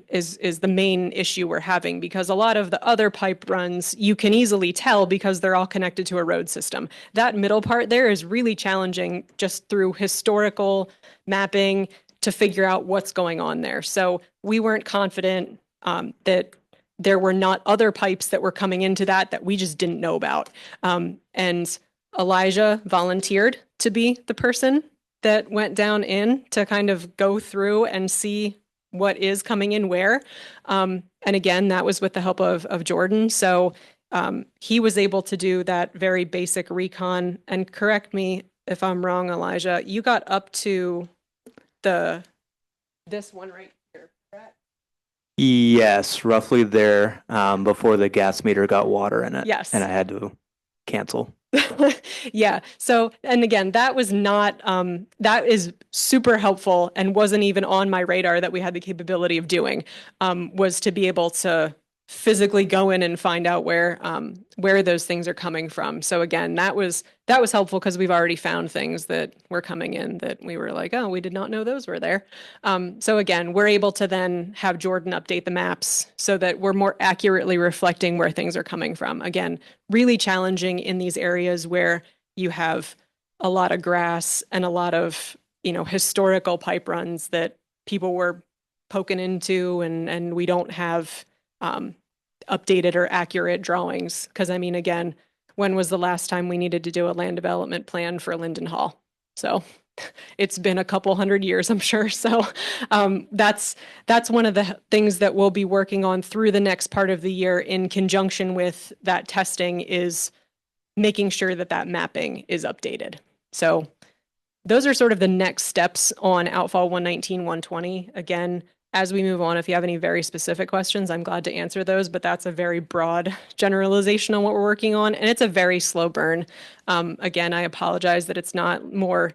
is the main issue we're having, because a lot of the other pipe runs you can easily tell because they're all connected to a road system. That middle part there is really challenging just through historical mapping to figure out what's going on there. So we weren't confident that there were not other pipes that were coming into that we just didn't know about. And Elijah volunteered to be the person that went down in to kind of go through and see what is coming in where. And again, that was with the help of Jordan. So he was able to do that very basic recon. And correct me if I'm wrong, Elijah, you got up to this one right here, correct? Yes, roughly there before the gas meter got water in it. Yes. And I had to cancel. Yeah. So, and again, that was not, that is super helpful and wasn't even on my radar that we had the capability of doing, was to be able to physically go in and find out where those things are coming from. So again, that was helpful because we've already found things that were coming in that we were like, oh, we did not know those were there. So again, we're able to then have Jordan update the maps so that we're more accurately reflecting where things are coming from. Again, really challenging in these areas where you have a lot of grass and a lot of, historical pipe runs that people were poking into, and we don't have updated or accurate drawings. Because again, when was the last time we needed to do a land development plan for Linden Hall? So it's been a couple hundred years, I'm sure. So that's one of the things that we'll be working on through the next part of the year in conjunction with that testing, is making sure that mapping is updated. So those are sort of the next steps on outfall 119, 120. Again, as we move on, if you have any very specific questions, I'm glad to answer those, but that's a very broad generalization on what we're working on, and it's a very slow burn. Again, I apologize that it's not more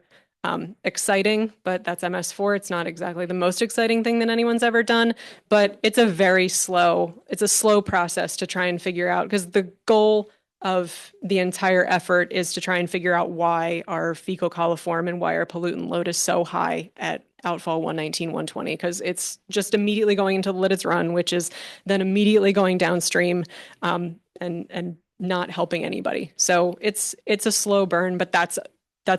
exciting, but that's MS4. It's not exactly the most exciting thing that anyone's ever done, but it's a slow process to try and figure out, because the goal of the entire effort is to try and figure out why our fecal coliform and why our pollutant load is so high at outfall 119, 120, because it's just immediately going into the Lititz Run, which is then immediately going downstream, and not helping anybody. So it's a slow burn, but that's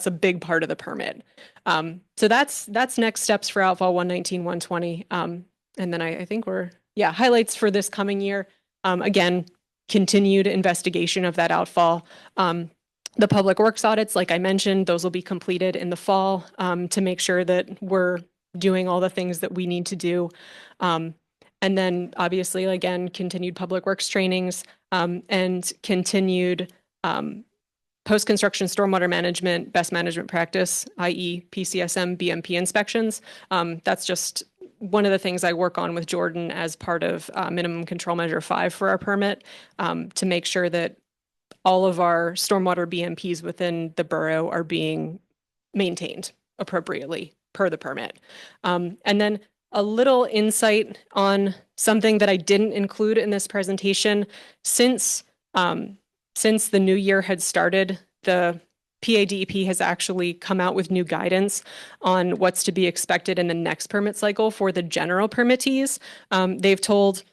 a big part of the permit. So that's next steps for outfall 119, 120. And then I think highlights for this coming year. Again, continued investigation of that outfall. The public works audits, like I mentioned, those will be completed in the fall, to make sure that we're doing all the things that we need to do. And then obviously, again, continued public works trainings, and continued post-construction stormwater management, best management practice, i.e. PCSM, BMP inspections. That's just one of the things I work on with Jordan as part of minimum control measure 5 for our permit, to make sure that all of our stormwater BMPs within the borough are being maintained appropriately per the permit. And then a little insight on something that I didn't include in this presentation. Since the new year had started, the PADEP has actually come out with new guidance on what's to be expected in the next permit cycle for the general permittees. They've told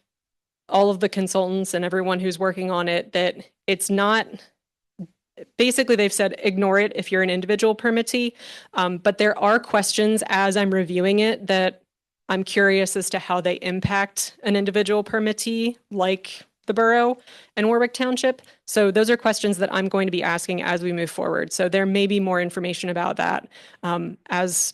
all of the consultants and everyone who's working on it that it's not, basically they've said ignore it if you're an individual permittee, but there are questions as I'm reviewing it that I'm curious as to how they impact an individual permittee like the borough and Warwick Township. So those are questions that I'm going to be asking as we move forward. So there may be more information about that, because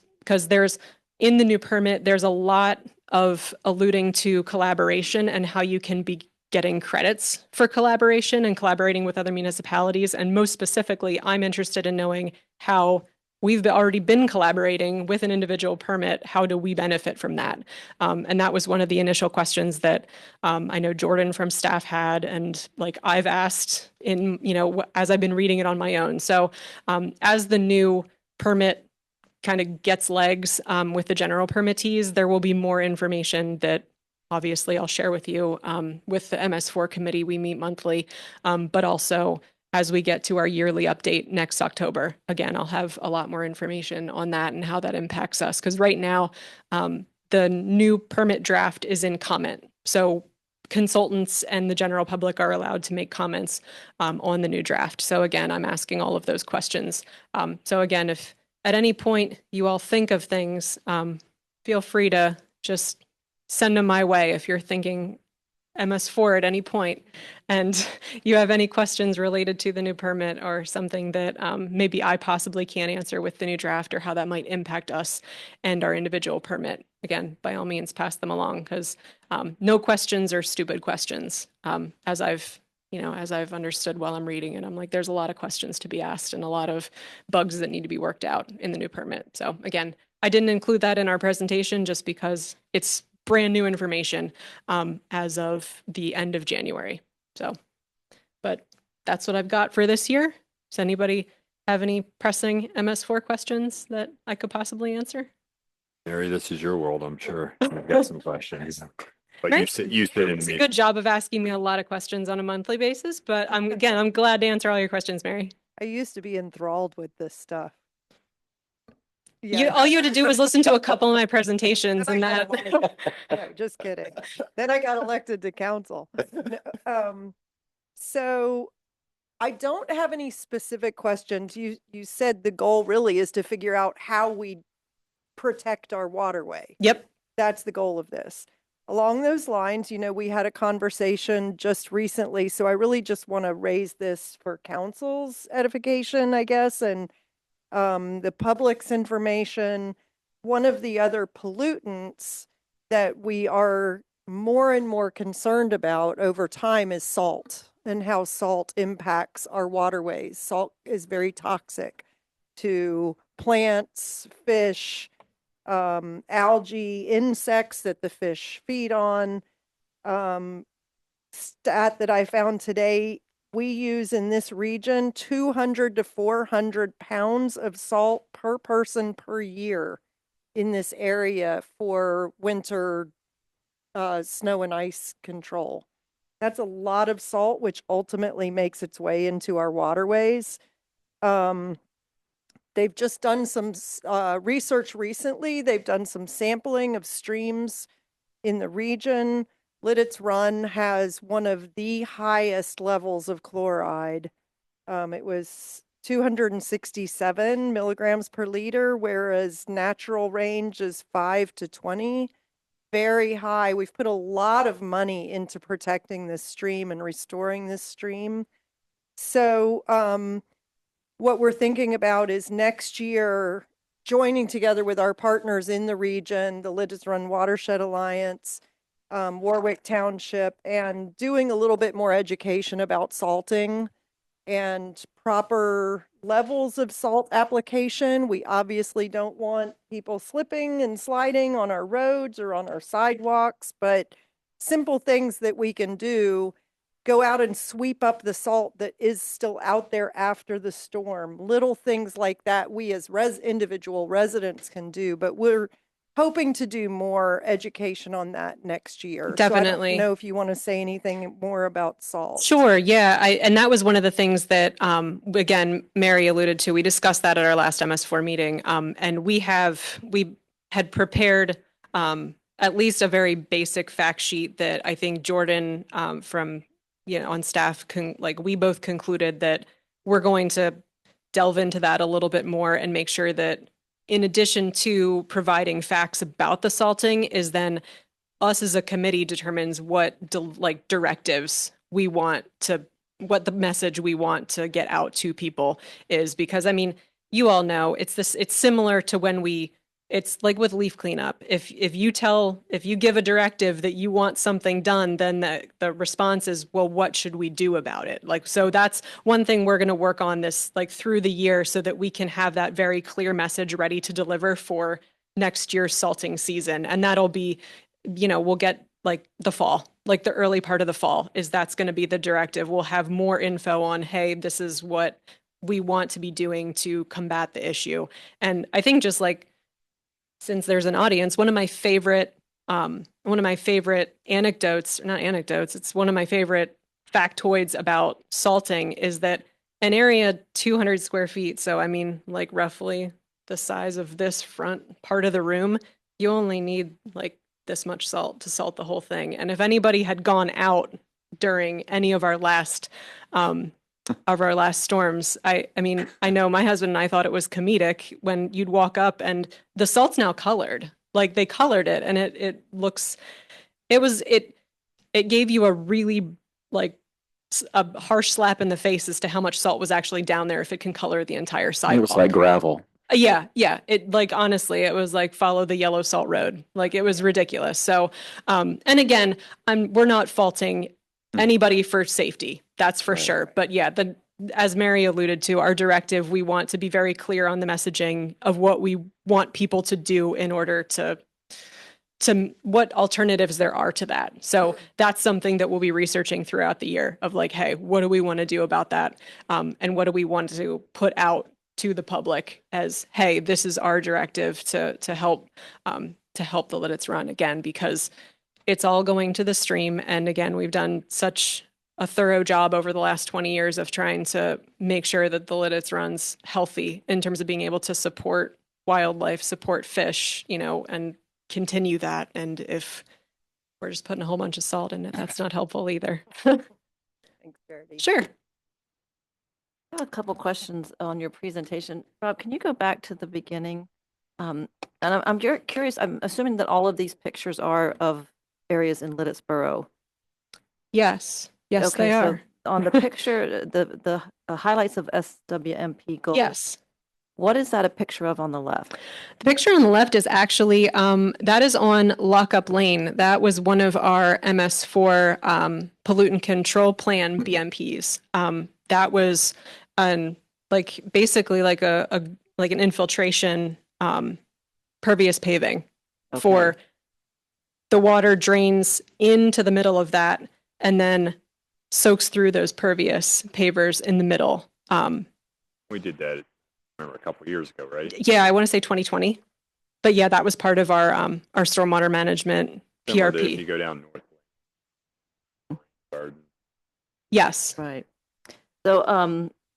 in the new permit, there's a lot of alluding to collaboration and how you can be getting credits for collaboration and collaborating with other municipalities. And most specifically, I'm interested in knowing how we've already been collaborating with an individual permit. How do we benefit from that? And that was one of the initial questions that I know Jordan from staff had, and like I've asked as I've been reading it on my own. So as the new permit kind of gets legs with the general permittees, there will be more information that obviously I'll share with you with the MS4 committee. We meet monthly, but also as we get to our yearly update next October. Again, I'll have a lot more information on that and how that impacts us. Because right now, the new permit draft is in comment. So consultants and the general public are allowed to make comments on the new draft. So again, I'm asking all of those questions. So again, if at any point you all think of things, feel free to just send them my way if you're thinking MS4 at any point and you have any questions related to the new permit or something that maybe I possibly can't answer with the new draft, or how that might impact us and our individual permit. Again, by all means, pass them along, because no questions are stupid questions. As I've understood while I'm reading it, I'm like, there's a lot of questions to be asked and a lot of bugs that need to be worked out in the new permit. So again, I didn't include that in our presentation just because it's brand new information as of the end of January. So, but that's what I've got for this year. Does anybody have any pressing MS4 questions that I could possibly answer? Mary, this is your world, I'm sure. I've got some questions. But Right. you sit in It's me. a good job of asking me a lot of questions on a monthly basis, but I'm glad to answer all your questions, Mary. I used to be enthralled with this stuff. All you had to do was listen to a couple of my presentations and that. No, just kidding. Then I got elected to council. No, so I don't have any specific questions. You said the goal really is to figure out how we protect our waterway. Yep. That's the goal of this. Along those lines, we had a conversation just recently, so I really just want to raise this for council's edification, I guess, and the public's information. One of the other pollutants that we are more and more concerned about over time is salt, and how salt impacts our waterways. Salt is very toxic to plants, fish, algae, insects that the fish feed on. Stat that I found today, we use in this region 200 to 400 pounds of salt per person per year in this area for winter snow and ice control. That's a lot of salt, which ultimately makes its way into our waterways. They've just done some research recently. They've done some sampling of streams in the region. Lititz Run has one of the highest levels of chloride. It was 267 milligrams per liter, whereas natural range is 5 to 20. Very high. We've put a lot of money into protecting this stream and restoring this stream. So, what we're thinking about is next year joining together with our partners in the region, the Lititz Run Watershed Alliance, Warwick Township, and doing a little bit more education about salting and proper levels of salt application. We obviously don't want people slipping and sliding on our roads or on our sidewalks, but simple things that we can do. Go out and sweep up the salt that is still out there after the storm. Little things like that we as individual residents can do, but we're hoping to do more education on that next year. Definitely. So I don't know if you want to say anything more about salt. Sure. Yeah. And that was one of the things that, again, Mary alluded to. We discussed that at our last MS4 meeting. And we had prepared at least a very basic fact sheet that I think Jordan from, on staff, we both concluded that we're going to delve into that a little bit more and make sure that in addition to providing facts about the salting is then us as a committee determines what directives we want to, what the message we want to get out to people is. Because I mean, you all know it's similar to when it's like with leaf cleanup. If you give a directive that you want something done, then the response is, well, what should we do about it? So that's one thing we're going to work on this through the year so that we can have that very clear message ready to deliver for next year's salting season. And that'll be, we'll get the fall, the early part of the fall that's going to be the directive. We'll have more info on, hey, this is what we want to be doing to combat the issue. And I think just since there's an audience, one of my favorite anecdotes, not anecdotes, it's one of my favorite factoids about salting is that an area 200 square feet, so I mean roughly the size of this front part of the room, you only need this much salt to salt the whole thing. And if anybody had gone out during any of our last storms, I mean, I know my husband and I thought it was comedic when you'd walk up and the salt's now colored. They colored it and it gave you a really a harsh slap in the face as to how much salt was actually down there if it can color the entire sidewalk. It was like gravel. Yeah. It honestly, it was follow the yellow salt road. It was ridiculous. So, and again, we're not faulting anybody for safety. That's for sure. But yeah, as Mary alluded to, our directive, we want to be very clear on the messaging of what we want people to do in order to what alternatives there are to that. So that's something that we'll be researching throughout the year of hey, what do we want to do about that? And what do we want to put out to the public as, hey, this is our directive to help the Lititz Run again, because it's all going to the stream. And again, we've done such a thorough job over the last 20 years of trying to make sure that the Lititz Run's healthy in terms of being able to support wildlife, support fish, and continue that. And if we're just putting a whole bunch of salt in it, that's not helpful either. Thanks, Verity. Sure. I have a couple questions on your presentation. Rob, can you go back to the beginning? And I'm curious, I'm assuming that all of these pictures are of areas in Lititz Borough. Yes. Yes, they are. So on the picture, the highlights of SWMP goals. Yes. What is that a picture of on the left? The picture on the left is actually, that is on Lockup Lane. That was one of our MS4 pollutant control plan BMPs. That was basically like an infiltration pervious paving for the water drains into the middle of that. And then soaks through those pervious pavers in the middle. We did that, I remember, a couple years ago, right? Yeah, I want to say 2020. But yeah, that was part of our stormwater management Similar to if you PRP. go down North Garden. Yes, Right. So,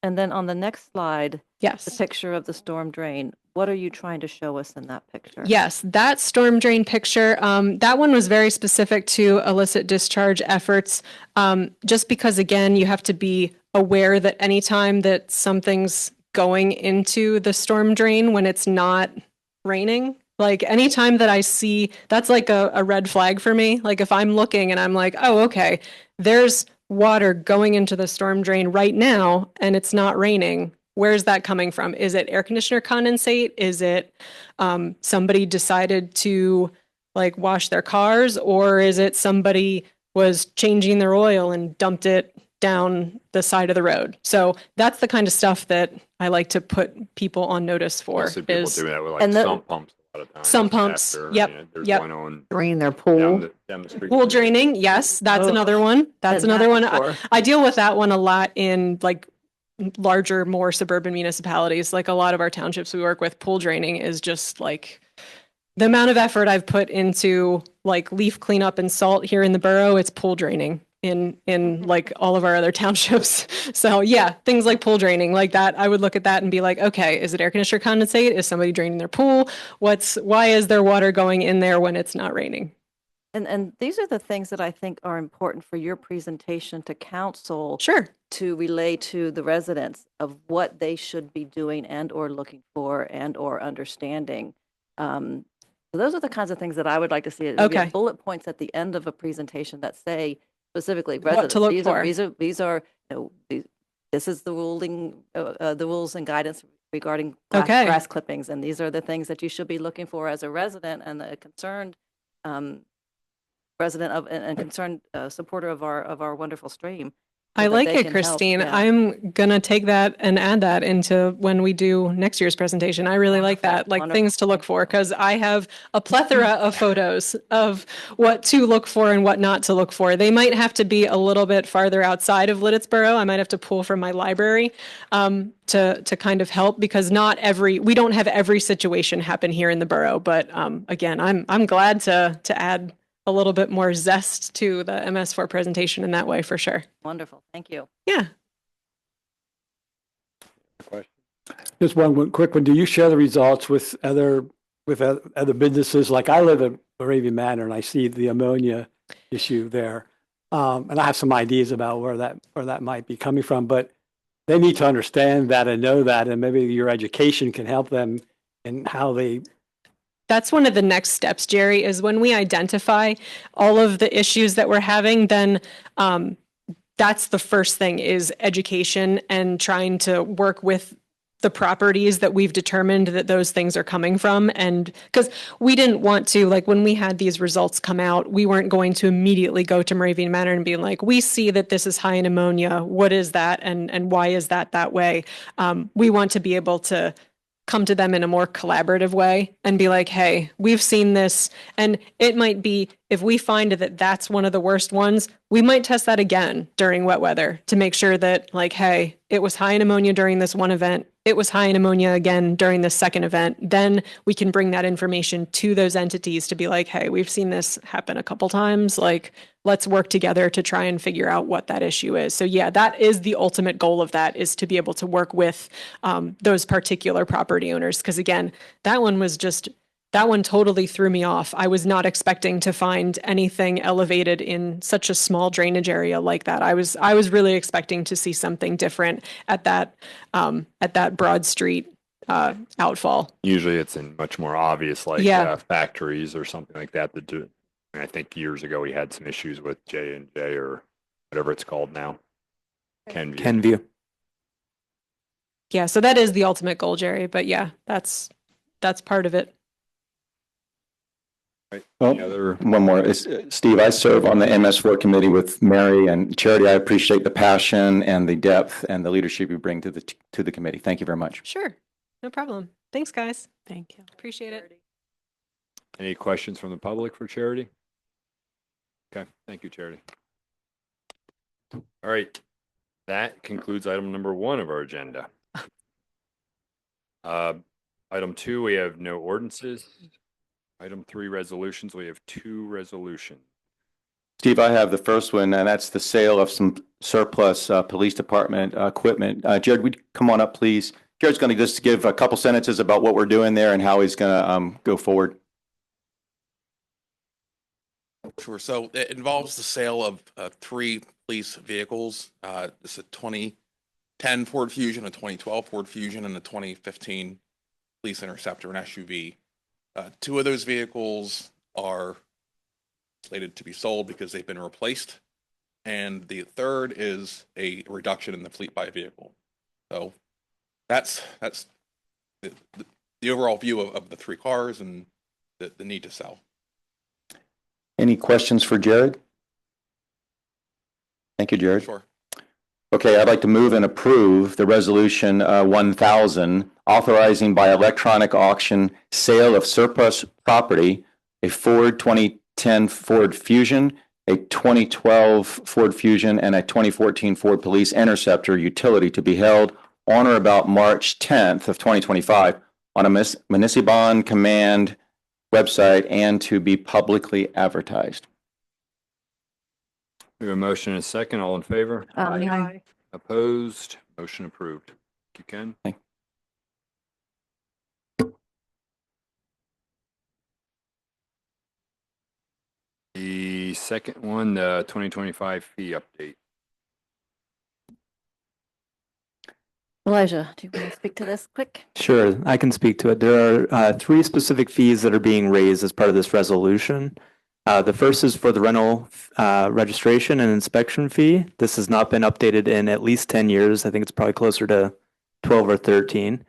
and then on the next slide, the yes. picture of the storm drain, what are you trying to show us in that picture? Yes, that storm drain picture, that one was very specific to illicit discharge efforts. Just because, again, you have to be aware that anytime that something's going into the storm drain when it's not raining, like anytime that I see, that's like a red flag for me. Like if I'm looking and I'm like, oh, okay, there's water going into the storm drain right now and it's not raining. Where's that coming from? Is it air conditioner condensate? Is it somebody decided to like wash their cars, or is it somebody was changing their oil and dumped it down the side of the road? So that's the kind of stuff that I like to put people on notice for. Mostly people Is do that with like and the- sump pumps a lot of times. Sump pumps, after, yep, I mean, There's yep. one on Drain their down pool. the street. pool draining. Yes, that's Oh. another one. That's Been another one. before. I deal with that one a lot in like larger, more suburban municipalities. Like a lot of our townships we work with, pool draining is just like the amount of effort I've put into like leaf cleanup and salt here in the borough. It's pool draining in like all of our other townships. So yeah, things like pool draining like that. I would look at that and be like, okay, is it air conditioner condensate? Is somebody draining their pool? Why is there water going in there when it's not raining? And these are the things that I think are important for your presentation to council Sure. to relay to the residents of what they should be doing and or looking for and or understanding. So those are the kinds of things that I would like to see. Maybe Okay. bullet points at the end of a presentation that say specifically What to residents. look these for. Are, these are you know, this is the the rules and guidance regarding Okay. grass clippings, and these are the things that you should be looking for as a resident and a concerned resident of and concerned supporter of our wonderful stream. I so that like they it, can help. Christine. Yeah. I'm gonna take that and add that into when we do next year's presentation. I really like that, like Wonderful. things to look for, because I have a plethora of photos of what to look for and what not to look for. They might have to be a little bit farther outside of Lititz Borough. I might have to pull from my library to kind of help, because we don't have every situation happen here in the borough. But again, I'm glad to add a little bit more zest to the MS4 presentation in that way, for sure. Wonderful. Thank you. Yeah. Just one quick one. Do you share the results with other businesses? Like I live in Moravian Manor and I see the ammonia issue there. And I have some ideas about where that might be coming from, but they need to understand that and know that, and maybe your education can help them in how they. That's one of the next steps, Jerry, is when we identify all of the issues that we're having, then that's the first thing, is education and trying to work with the properties that we've determined that those things are coming from. And because we didn't want to, like when we had these results come out, we weren't going to immediately go to Moravian Manor and be like, we see that this is high in ammonia. What is that? And why is that way? We want to be able to come to them in a more collaborative way and be like, hey, we've seen this. And it might be, if we find that that's one of the worst ones, we might test that again during wet weather to make sure that, like, hey, it was high in ammonia during this one event. It was high in ammonia again during the second event. Then we can bring that information to those entities to be like, hey, we've seen this happen a couple times. Like, let's work together to try and figure out what that issue is. So yeah, that is the ultimate goal of that, is to be able to work with those particular property owners. Because again, that one totally threw me off. I was not expecting to find anything elevated in such a small drainage area like that. I was really expecting to see something different at that Broad Street outfall. Usually it's in much more obvious, like Yeah. factories or something like that that do. I think years ago we had some issues with J&J or whatever it's called now. Kenview. Yeah, so that is the ultimate goal, Jerry. But yeah, that's part of it. Right. Well, Any other? one more. Steve, I serve on the MS4 committee with Mary and Charity. I appreciate the passion and the depth and the leadership you bring to the committee. Thank you very much. Sure, no problem. Thanks, guys. Thank you. Appreciate it. Any questions from the public for Charity? Okay, thank you, Charity. All right. That concludes item number 1 of our agenda. Item 2, we have no ordinances. Item 3, resolutions. We have 2 resolutions. Steve, I have the first one, and that's the sale of some surplus police department equipment. Jared, would you come on up, please? Jared's going to just give a couple sentences about what we're doing there and how he's going to go forward. Sure. So it involves the sale of 3 police vehicles. It's a 2010 Ford Fusion, a 2012 Ford Fusion, and a 2015 Police Interceptor, an SUV. 2 of those vehicles are slated to be sold because they've been replaced, and the third is a reduction in the fleet by vehicle. So that's the overall view of the 3 cars and the need to sell. Any questions for Jared? Thank you, Jared. Sure. Okay, I'd like to move and approve the resolution 1000, authorizing by electronic auction sale of surplus property, a Ford 2010 Ford Fusion, a 2012 Ford Fusion, and a 2014 Ford Police Interceptor utility to be held on or about March 10th of 2025 on a Municipal Command website and to be publicly advertised. We have a motion and a second. All in favor? Aye. Opposed? Motion approved. Thank you, Ken. The second one, the 2025 fee update. Elijah, do you want to speak to this quick? Sure, I can speak to it. There are 3 specific fees that are being raised as part of this resolution. The first is for the rental registration and inspection fee. This has not been updated in at least 10 years. I think it's probably closer to 12 or 13.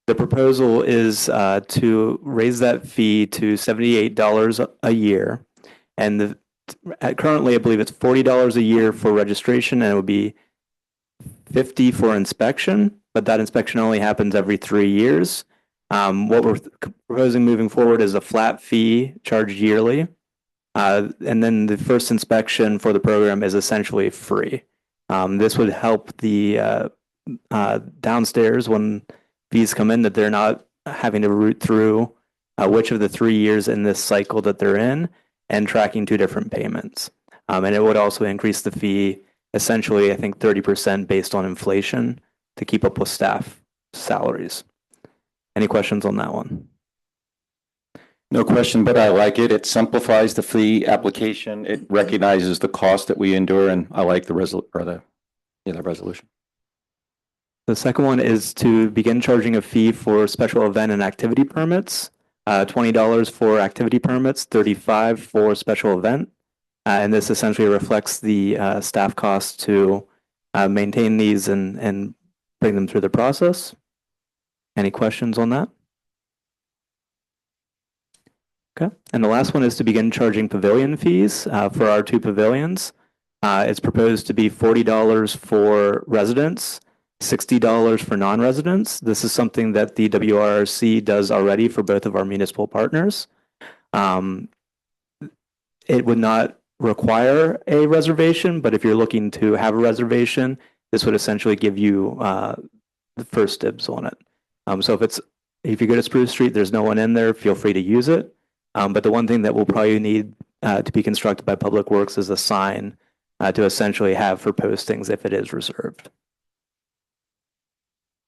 The proposal is to raise that fee to $78 a year. And currently, I believe it's $40 a year for registration, and it would be $50 for inspection, but that inspection only happens every 3 years. What we're proposing moving forward is a flat fee charged yearly. And then the first inspection for the program is essentially free. This would help the downstairs when fees come in, that they're not having to root through which of the 3 years in this cycle that they're in and tracking 2 different payments. And it would also increase the fee essentially, I think, 30% based on inflation to keep up with staff salaries. Any questions on that one? No question, but I like it. It simplifies the fee application. It recognizes the cost that we endure, and I like the resolution. The second one is to begin charging a fee for special event and activity permits. $20 for activity permits, $35 for special event. And this essentially reflects the staff costs to maintain these and bring them through the process. Any questions on that? Okay. And the last one is to begin charging pavilion fees for our 2 pavilions. It's proposed to be $40 for residents, $60 for non-residents. This is something that the WRRC does already for both of our municipal partners. It would not require a reservation, but if you're looking to have a reservation, this would essentially give you the first dibs on it. So if you go to Spruce Street, there's no one in there, feel free to use it. But the one thing that we'll probably need to be constructed by Public Works is a sign to essentially have for postings if it is reserved.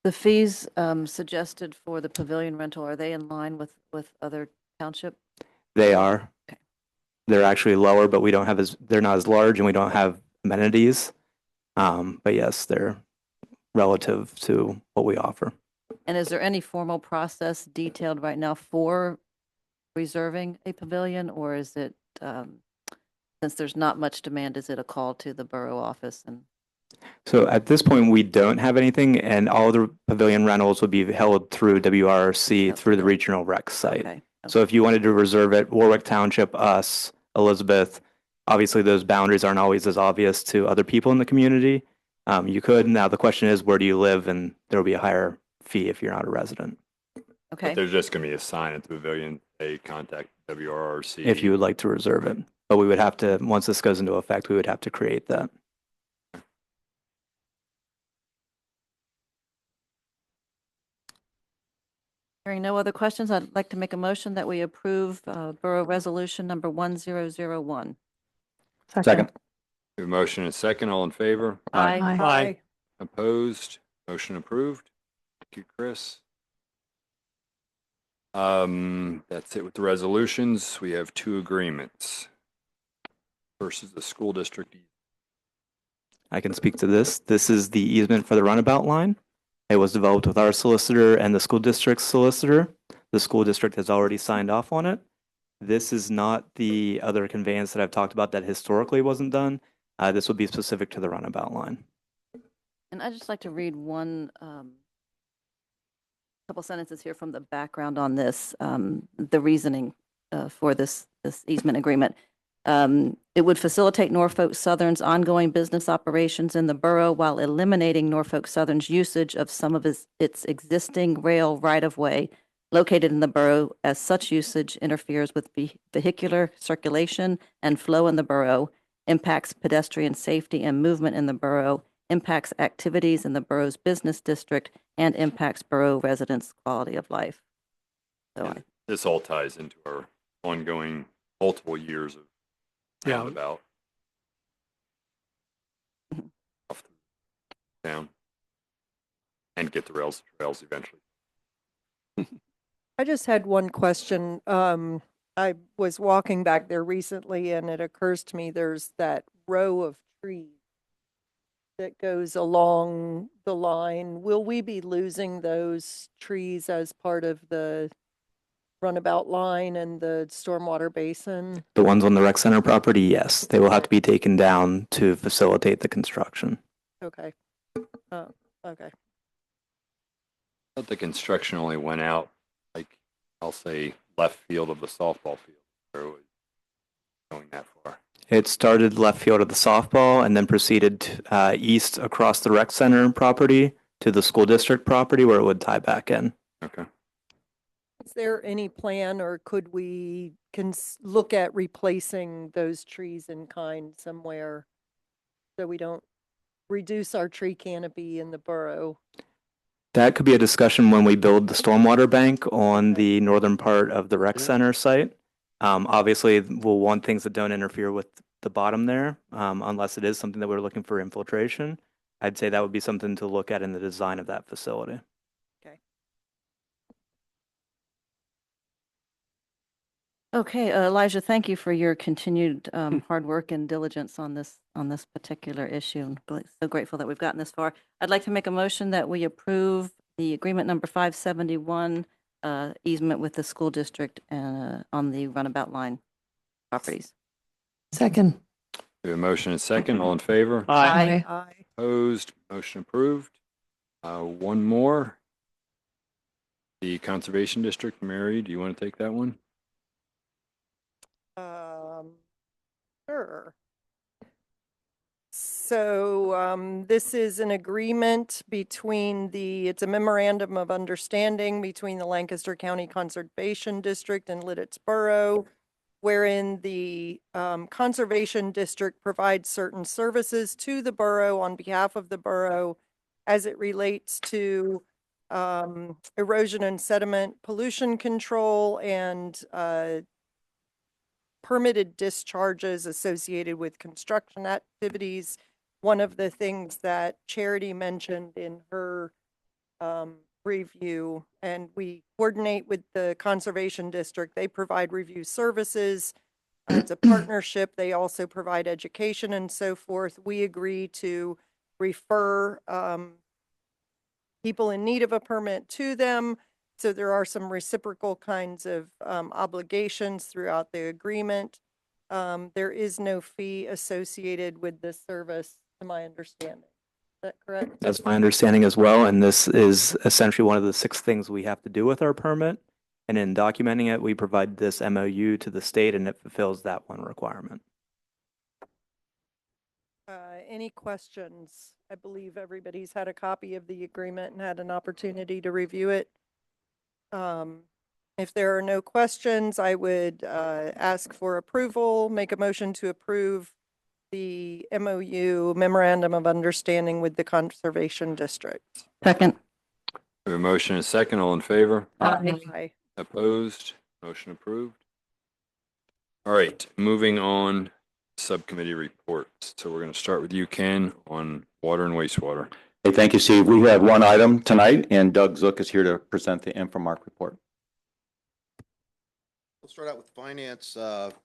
The fees suggested for the pavilion rental, are they in line with other township? They are. Okay. They're actually lower, but they're not as large and we don't have amenities. But yes, they're relative to what we offer. And is there any formal process detailed right now for reserving a pavilion, or is it, since there's not much demand, is it a call to the borough office? And So at this point, we don't have anything, and all the pavilion rentals would be held through WRC through the regional rec site. okay. So if you wanted to reserve it, Warwick Township, us, Elizabeth, obviously those boundaries aren't always as obvious to other people in the community. You could. Now the question is, where do you live? And there will be a higher fee if you're not a resident. Okay. But there's just going to be a sign at the pavilion, they contact WRRC. If you would like to reserve it. But we would have to, once this goes into effect, we would have to create that. Hearing no other questions, I'd like to make a motion that we approve Borough Resolution number 1001. Second. We have a motion and a second. All in favor? Aye. Aye. Opposed? Motion approved. Thank you, Chris. That's it with the resolutions. We have 2 agreements. First is the school district. I can speak to this. This is the easement for the runabout line. It was developed with our solicitor and the school district's solicitor. The school district has already signed off on it. This is not the other conveyance that I've talked about that historically wasn't done. This would be specific to the runabout line. And I'd just like to read one couple sentences here from the background on this, the reasoning for this easement agreement. It would facilitate Norfolk Southern's ongoing business operations in the borough while eliminating Norfolk Southern's usage of some of its existing rail right-of-way located in the borough, as such usage interferes with vehicular circulation and flow in the borough, impacts pedestrian safety and movement in the borough, impacts activities in the borough's business district, and impacts borough residents' quality of life. So This all ties into our ongoing multiple years of roundabout. Off the town. And get the rails eventually. I just had one question. I was walking back there recently and it occurs to me there's that row of trees that goes along the line. Will we be losing those trees as part of the runabout line and the stormwater basin? The ones on the rec center property, yes, they will have to be taken down to facilitate the construction. Okay. Okay. But the construction only went out, like, I'll say, left field of the softball field. Where it was going that far. It started left field of the softball and then proceeded east across the rec center property to the school district property where it would tie back in. Okay. Is there any plan or could we look at replacing those trees in kind somewhere so we don't reduce our tree canopy in the borough? That could be a discussion when we build the stormwater bank on the northern part of the rec center site. Obviously, we'll want things that don't interfere with the bottom there, unless it is something that we're looking for infiltration. I'd say that would be something to look at in the design of that facility. Okay, Elijah, thank you for your continued hard work and diligence on this particular issue. I'm so grateful that we've gotten this far. I'd like to make a motion that we approve the agreement number 571 easement with the school district on the runabout line properties. Second. We have a motion and a second. All in favor? Aye. Aye. Opposed? Motion approved. One more. The Conservation District. Mary, do you want to take that one? Sure. So this is an agreement between it's a memorandum of understanding between the Lancaster County Conservation District and Lititz Borough, wherein the Conservation District provides certain services to the borough on behalf of the borough as it relates to erosion and sediment pollution control and permitted discharges associated with construction activities. One of the things that Charity mentioned in her review, and we coordinate with the Conservation District. They provide review services. It's a partnership. They also provide education and so forth. We agree to refer people in need of a permit to them. So there are some reciprocal kinds of obligations throughout the agreement. There is no fee associated with this service, to my understanding. Is that correct? That's my understanding as well. And this is essentially one of the 6 things we have to do with our permit. And in documenting it, we provide this MOU to the state and it fulfills that one requirement. Any questions? I believe everybody's had a copy of the agreement and had an opportunity to review it. If there are no questions, I would ask for approval, make a motion to approve the MOU Memorandum of Understanding with the Conservation District. Second. We have a motion and a second. All in favor? Aye. Opposed? Motion approved. All right, moving on, subcommittee reports. So we're going to start with you, Ken, on water and wastewater. Hey, thank you, Steve. We have one item tonight, and Doug Zook is here to present the Infomark report. We'll start out with finance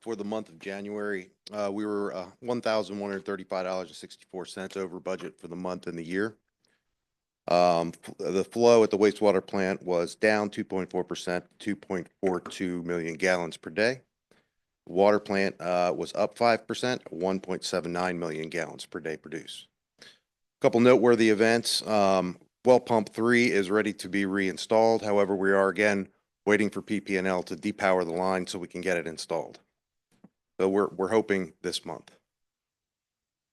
for the month of January. We were $1,135.64 over budget for the month and the year. The flow at the wastewater plant was down 2.4%, 2.42 million gallons per day. Water plant was up 5%, 1.79 million gallons per day produced. A couple noteworthy events. Well pump 3 is ready to be reinstalled. However, we are again waiting for PP&L to depower the line so we can get it installed. So we're hoping this month.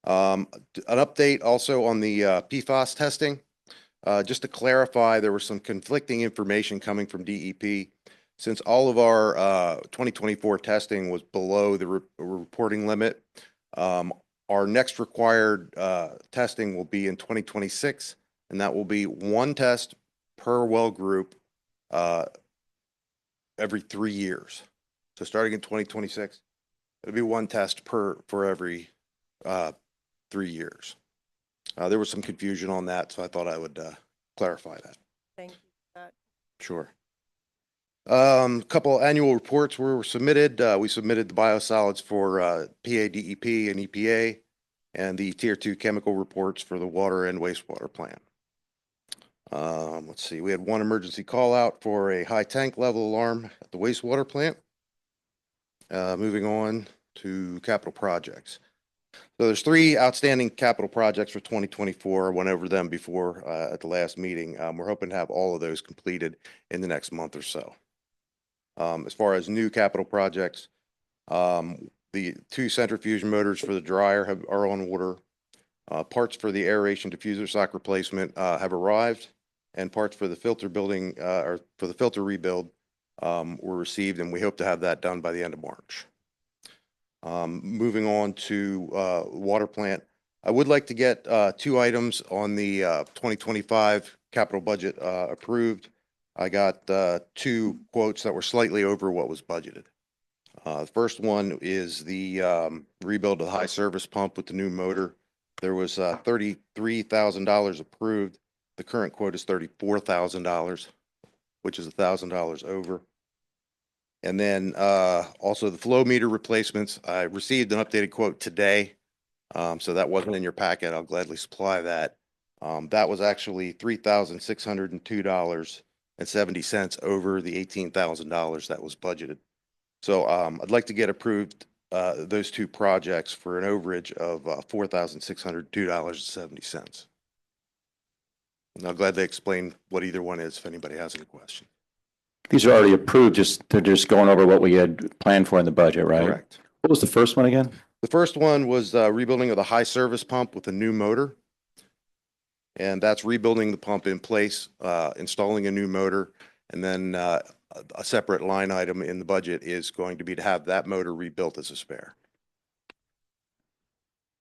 An update also on the PFAS testing. Just to clarify, there was some conflicting information coming from DEP. Since all of our 2024 testing was below the reporting limit, our next required testing will be in 2026, and that will be one test per well group every 3 years. So starting in 2026, it'll be one test for every 3 years. There was some confusion on that, so I thought I would clarify that. Thank you for that. Sure. Couple annual reports were submitted. We submitted the biosolids for PADEP and EPA and the Tier 2 chemical reports for the water and wastewater plant. Let's see, we had one emergency call out for a high tank level alarm at the wastewater plant. Moving on to capital projects. So there's 3 outstanding capital projects for 2024. I went over them before at the last meeting. We're hoping to have all of those completed in the next month or so. As far as new capital projects, the 2 centrifuge motors for the dryer are on order. Parts for the aeration diffuser sock replacement have arrived, and parts for the filter building or for the filter rebuild were received, and we hope to have that done by the end of March. Moving on to water plant, I would like to get 2 items on the 2025 capital budget approved. I got 2 quotes that were slightly over what was budgeted. The first one is the rebuild of the high service pump with the new motor. There was $33,000 approved. The current quote is $34,000, which is $1,000 over. And then also the flow meter replacements. I received an updated quote today, so that wasn't in your packet. I'll gladly supply that. That was actually $3,602.70 over the $18,000 that was budgeted. So I'd like to get approved those 2 projects for an overage of $4,602.70. And I'll gladly explain what either one is if anybody has any questions. These are already approved, they're just going over what we had planned for in the budget, right? Correct. What was the first one again? The first one was rebuilding of the high service pump with a new motor. And that's rebuilding the pump in place, installing a new motor, and then a separate line item in the budget is going to be to have that motor rebuilt as a spare.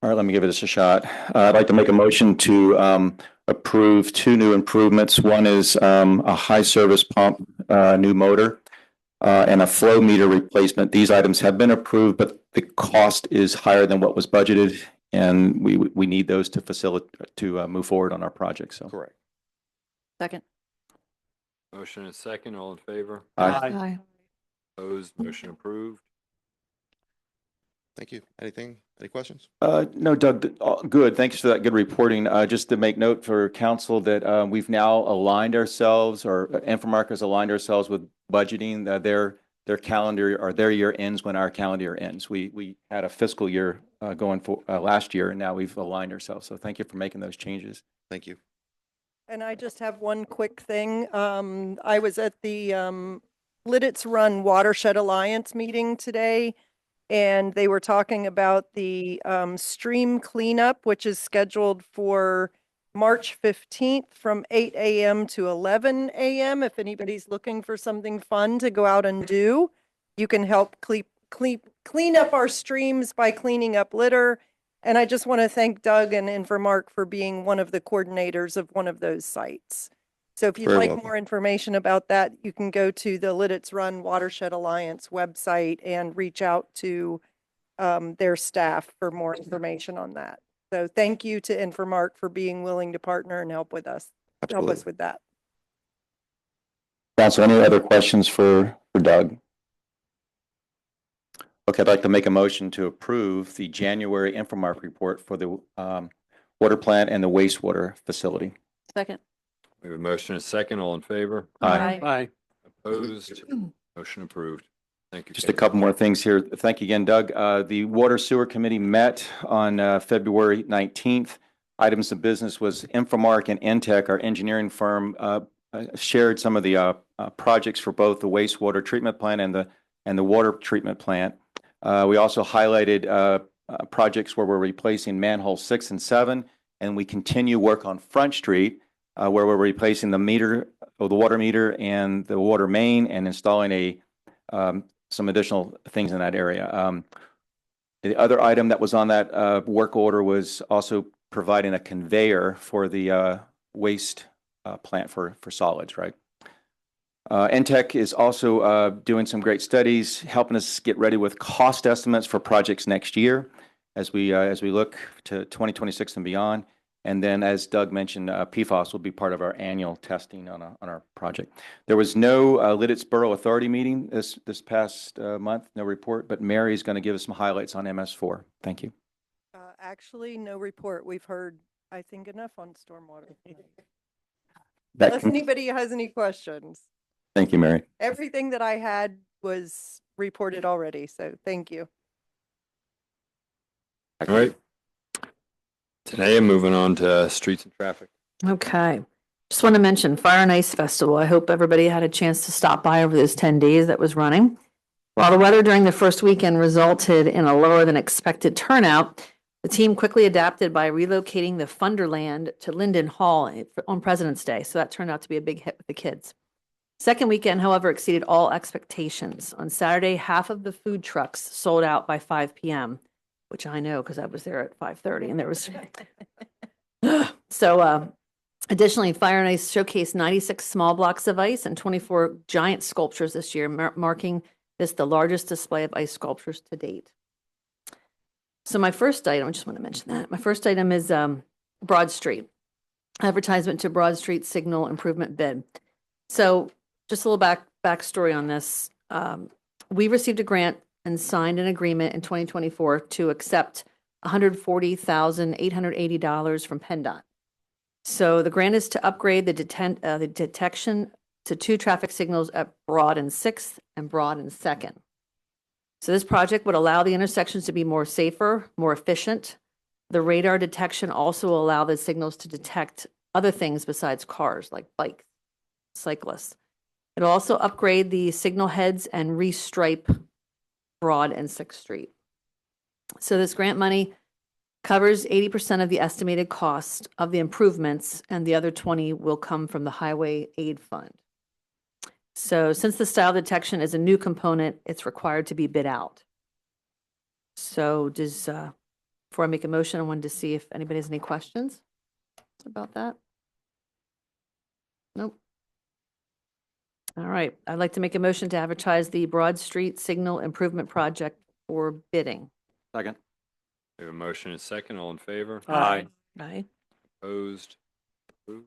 All right, let me give this a shot. I'd like to make a motion to approve 2 new improvements. One is a high service pump, new motor, and a flow meter replacement. These items have been approved, but the cost is higher than what was budgeted, and we need those to facilitate to move forward on our project. So Correct. Second. Motion and a second. All in favor? Aye. Opposed? Motion approved. Thank you. Any questions? No, Doug, good. Thanks for that good reporting. Just to make note for council that we've now aligned ourselves, or Infomark has aligned ourselves with budgeting. Their calendar or their year ends when our calendar year ends. We had a fiscal year going for last year, and now we've aligned ourselves. So thank you for making those changes. Thank you. And I just have one quick thing. I was at the Lititz Run Watershed Alliance meeting today, and they were talking about the stream cleanup, which is scheduled for March 15th from 8 a.m. to 11 a.m. If anybody's looking for something fun to go out and do, you can help clean up our streams by cleaning up litter. And I just want to thank Doug and Infomark for being one of the coordinators of one of those sites. So if you'd Very like welcome. more information about that, you can go to the Lititz Run Watershed Alliance website and reach out to their staff for more information on that. So thank you to Infomark for being willing to partner and help with us, help us Absolutely. with that. Council, any other questions for Doug? Okay, I'd like to make a motion to approve the January Infomark report for the water plant and the wastewater facility. Second. We have a motion and a second. All in favor? Aye. Aye. Opposed? Motion approved. Thank you. Just a couple more things here. Thank you again, Doug. The Water Sewer Committee met on February 19th. Items of business was Infomark and Entech, our engineering firm, shared some of the projects for both the wastewater treatment plant and the water treatment plant. We also highlighted projects where we're replacing manhole 6 and 7, and we continue work on Front Street where we're replacing the meter, or the water meter and the water main, and installing some additional things in that area. The other item that was on that work order was also providing a conveyor for the waste plant for solids, right? Entech is also doing some great studies, helping us get ready with cost estimates for projects next year as we look to 2026 and beyond. And then, as Doug mentioned, PFAS will be part of our annual testing on our project. There was no Lititz Borough Authority meeting this past month, no report, but Mary is going to give us some highlights on MS4. Thank you. Actually, no report. We've heard, I think, enough on stormwater. That Unless anybody has any questions. Thank you, Mary. Everything that I had was reported already, so thank you. All right. Today, I'm moving on to streets and traffic. Okay. Just want to mention Fire and Ice Festival. I hope everybody had a chance to stop by over those 10 days that was running. While the weather during the first weekend resulted in a lower than expected turnout, the team quickly adapted by relocating the Funderland to Linden Hall on President's Day. So that turned out to be a big hit with the kids. Second weekend, however, exceeded all expectations. On Saturday, half of the food trucks sold out by 5 p.m., which I know because I was there at 5:30 and there was. So additionally, Fire and Ice showcased 96 small blocks of ice and 24 giant sculptures this year, marking this the largest display of ice sculptures to date. So my first item, I just want to mention that. My first item is Broad Street. Advertisement to Broad Street signal improvement bid. So just a little backstory on this. We received a grant and signed an agreement in 2024 to accept $140,880 from PennDOT. So the grant is to upgrade the detection to 2 traffic signals at Broad and 6th and Broad and 2nd. So this project would allow the intersections to be more safer, more efficient. The radar detection also will allow the signals to detect other things besides cars, like bikes, cyclists. It'll also upgrade the signal heads and restripe Broad and 6th Street. So this grant money covers 80% of the estimated cost of the improvements, and the other 20 will come from the Highway Aid Fund. So since the style detection is a new component, it's required to be bid out. So before I make a motion, I wanted to see if anybody has any questions about that. Nope. All right, I'd like to make a motion to advertise the Broad Street Signal Improvement Project for bidding. Second. We have a motion and a second. All in favor? Aye. Aye. Opposed? Approved.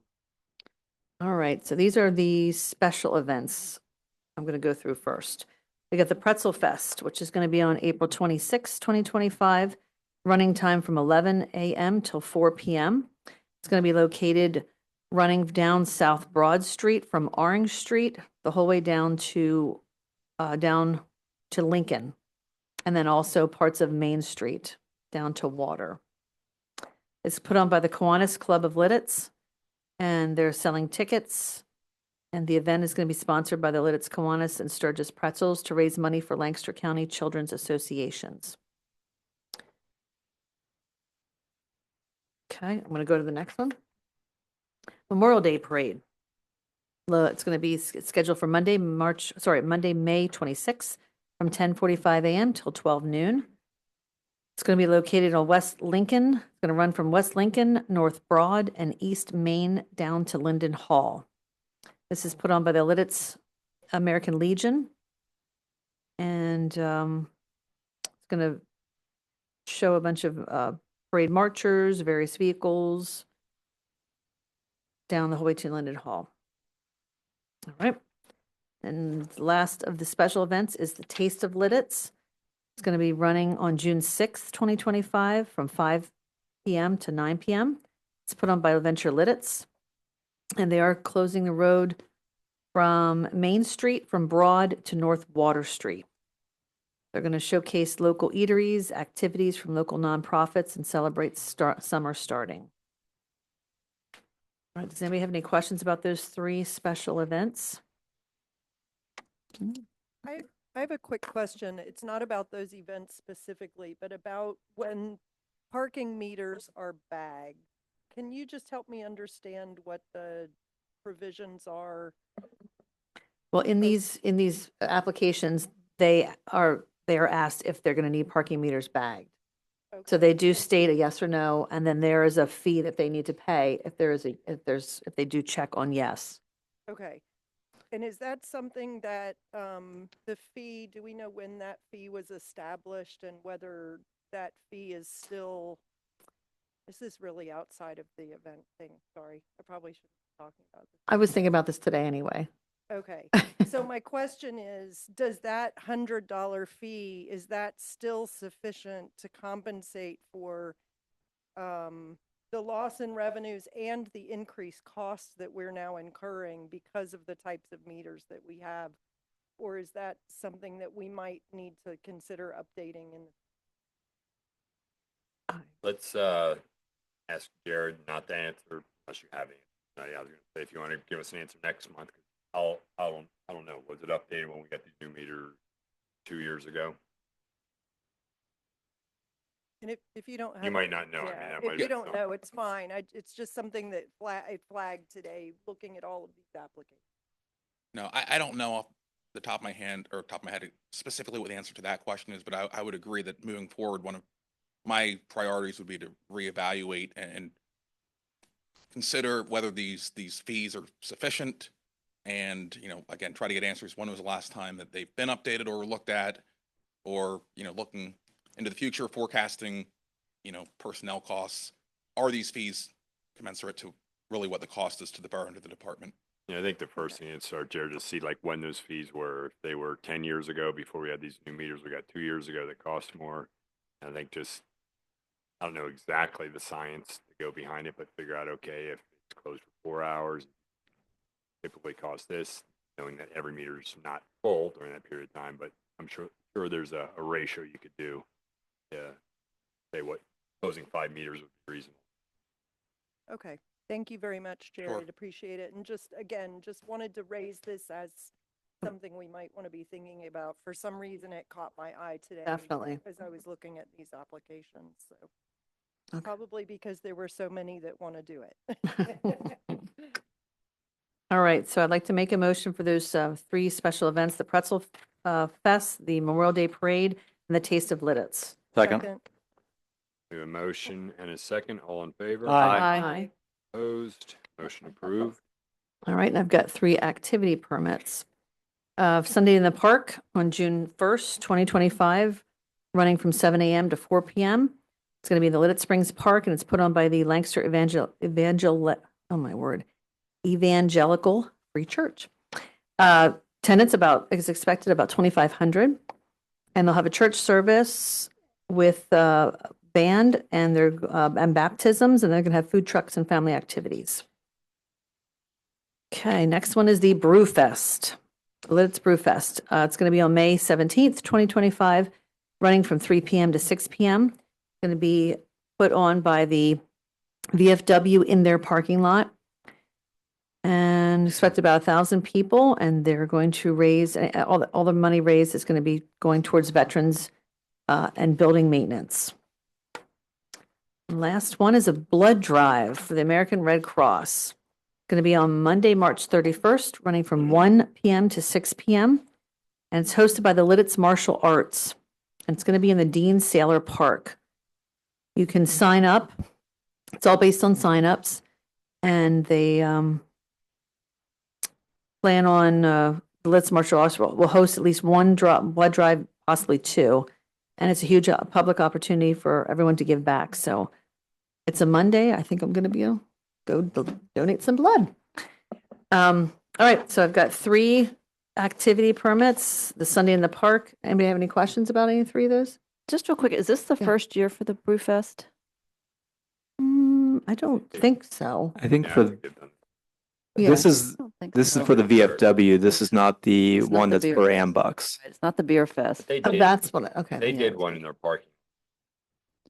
All right, so these are the special events I'm going to go through first. We got the Pretzel Fest, which is going to be on April 26, 2025, running time from 11 a.m. till 4 p.m. It's going to be located running down South Broad Street from Orange Street, the whole way down to Lincoln, and then also parts of Main Street down to Water. It's put on by the Kiwanis Club of Lititz, and they're selling tickets. And the event is going to be sponsored by the Lititz Kiwanis and Sturgis Pretzels to raise money for Lancaster County Children's Associations. Okay, I'm going to go to the next one. Memorial Day Parade. It's going to be scheduled for Monday, May 26th from 10:45 a.m. till 12 noon. It's going to be located on West Lincoln. It's going to run from West Lincoln, North Broad, and East Main down to Linden Hall. This is put on by the Lititz American Legion. And it's going to show a bunch of parade marchers, various vehicles down the whole way to Linden Hall. All right. And the last of the special events is the Taste of Lititz. It's going to be running on June 6th, 2025 from 5 p.m. to 9 p.m. It's put on by Venture Lititz. And they are closing the road from Main Street from Broad to North Water Street. They're going to showcase local eateries, activities from local nonprofits, and celebrate summer starting. All right, does anybody have any questions about those 3 special events? I have a quick question. It's not about those events specifically, but about when parking meters are bagged. Can you just help me understand what the provisions are? Well, in these applications, they are asked if they're going to need parking meters bagged. So they do state a yes or no, and then there is a fee that they need to pay if they do check on yes. Okay. And is that something that the fee, do we know when that fee was established and whether that fee is still, this is really outside of the event thing. Sorry, I probably shouldn't be talking about this. I was thinking about this today anyway. Okay, so my question is, does that $100 fee, is that still sufficient to compensate for the loss in revenues and the increased costs that we're now incurring because of the types of meters that we have? Or is that something that we might need to consider updating in? Let's ask Jared not to answer unless you have any. I was going to say if you want to give us an answer next month. I don't know. Was it updated when we got these new meters 2 years ago? And if you don't have, You might not know. I mean, yeah, that might if you be don't something. know, it's fine. It's just something that I flagged today, looking at all of these applications. No, I don't know off the top of my head specifically what the answer to that question is, but I would agree that moving forward, one of my priorities would be to reevaluate and consider whether these fees are sufficient. And, again, try to get answers. When was the last time that they've been updated or looked at, or, looking into the future, forecasting, personnel costs. Are these fees commensurate to really what the cost is to the borough and to the department? Yeah, I think the first thing is start, Jared, to see like when those fees were. If they were 10 years ago before we had these new meters, we got 2 years ago that cost more. And I think I don't know exactly the science to go behind it, but figure out, okay, if it's closed for 4 hours, typically cost this, knowing that every meter is not full during that period of time, but I'm sure there's a ratio you could do. Yeah, say what closing 5 meters would be reasonable. Okay, thank you very much, Sure. Jared. Appreciate it. And just wanted to raise this as something we might want to be thinking about. For some reason, it caught my eye today. Definitely. As I was looking at these applications. So Okay. probably because there were so many that want to do it. All right, so I'd like to make a motion for those 3 special events, the Pretzel Fest, the Memorial Day Parade, and the Taste of Lititz. Second. We have a motion and a second. All in favor? Aye. Opposed? Motion approved. All right, and I've got 3 activity permits. Sunday in the Park on June 1st, 2025, running from 7 a.m. to 4 p.m. It's going to be in the Lititz Springs Park, and it's put on by the Lancaster Evangelical Free Church. Attendance is expected about 2,500, and they'll have a church service with band and baptisms, and they're going to have food trucks and family activities. Okay, next one is the Brew Fest, Lititz Brew Fest. It's going to be on May 17th, 2025, running from 3 p.m. to 6 p.m. Going to be put on by the VFW in their parking lot. And expect about 1,000 people, and they're going to raise, all the money raised is going to be going towards veterans and building maintenance. Last one is a blood drive for the American Red Cross. Going to be on Monday, March 31st, running from 1 p.m. to 6 p.m. And it's hosted by the Lititz Martial Arts. And it's going to be in the Dean Saylor Park. You can sign up. It's all based on signups. And they plan on, the Lititz Martial Arts will host at least one blood drive, possibly two. And it's a huge public opportunity for everyone to give back. So it's a Monday. I think I'm going to go donate some blood. All right. So I've got 3 activity permits, the Sunday in the park. Anybody have any questions about any 3 of those? Just real quick, is this the Yeah. first year for the Brewfest? I don't think so. I think Yeah, I for, think they've done- this Yeah. is, I don't think this so. is for the VFW. This is not the It's not one the that's beer for fest. Ambucks. It's not the Beer Fest. They Oh, did, that's what, okay. they yeah. did one in their parking.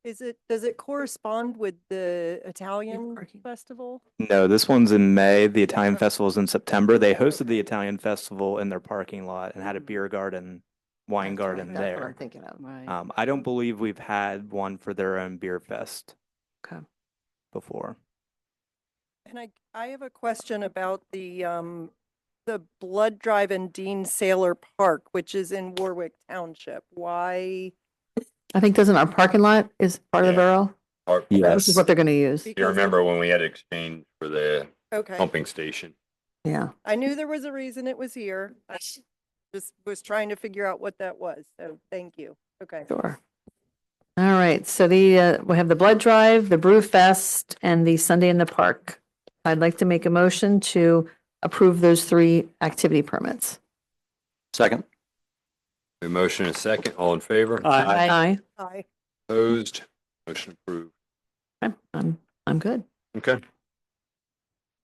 Does it correspond with the Italian parking. festival? No, this one's in May. The Italian Festival is in September. They hosted the Italian Festival in their parking lot and had a beer garden, wine That's right, garden that's what I'm there. thinking of. Right. I don't believe we've had one for their own beer fest Okay. before. And I have a question about the blood drive in Dean Saylor Park, which is in Warwick Township. Why? I think doesn't our parking lot is part of the Yeah. borough? Yes. This is what they're going to use. You Because remember when we had exchange for the Okay, pumping station? Yeah. I knew there was a reason it was here. I just was trying to figure out what that was. So thank you. Okay. Sure. All right. So we have the blood drive, the brew fest, and the Sunday in the park. I'd like to make a motion to approve those 3 activity permits. Second. A motion and a second, all in favor? Aye. Aye. Opposed? Motion approved. Okay, I'm good. Okay.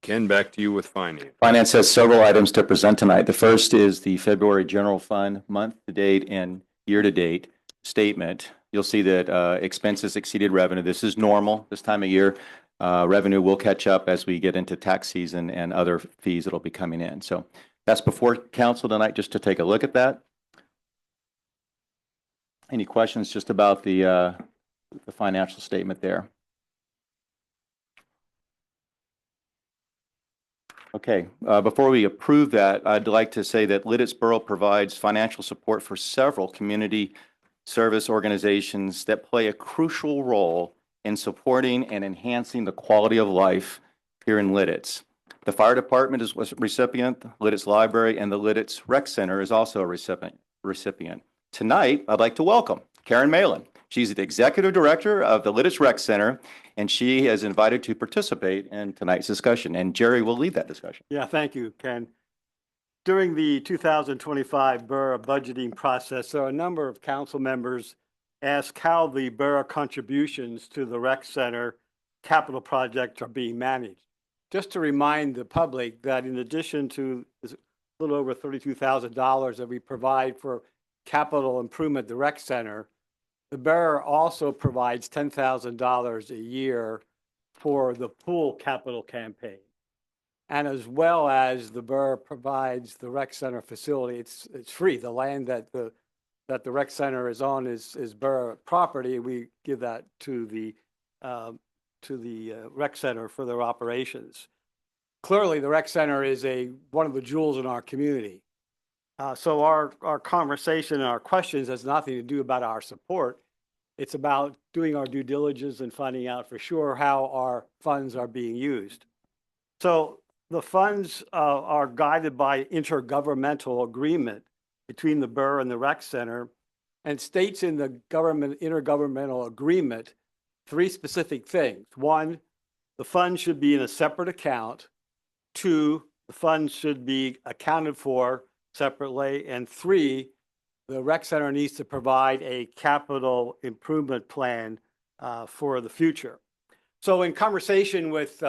Ken, back to you with finance. Finance has several items to present tonight. The first is the February General Fund month-to-date and year-to-date statement. You'll see that expenses exceeded revenue. This is normal this time of year. Revenue will catch up as we get into tax season and other fees that'll be coming in. So that's before council tonight, just to take a look at that. Any questions just about the financial statement there? Okay, before we approve that, I'd like to say that Lititz Borough provides financial support for several community service organizations that play a crucial role in supporting and enhancing the quality of life here in Lititz. The fire department is a recipient, Lititz Library, and the Lititz Rec Center is also a recipient. Tonight, I'd like to welcome Karen Malin. She's the executive director of the Lititz Rec Center, and she is invited to participate in tonight's discussion. And Jerry will lead that discussion. Yeah, thank you, Ken. During the 2025 borough budgeting process, there are a number of council members ask how the borough contributions to the rec center capital projects are being managed. Just to remind the public that in addition to a little over $32,000 that we provide for capital improvement, the rec center, the borough also provides $10,000 a year for the pool capital campaign. And as well as the borough provides the rec center facility, it's free. The land that the rec center is on is borough property. We give that to the rec center for their operations. Clearly, the rec center is one of the jewels in our community. So our conversation and our questions has nothing to do about our support. It's about doing our due diligence and finding out for sure how our funds are being used. So the funds are guided by intergovernmental agreement between the borough and the rec center, and states in the intergovernmental agreement 3 specific things. 1, the funds should be in a separate account. 2, the funds should be accounted for separately. And 3, the rec center needs to provide a capital improvement plan for the future. So in conversation with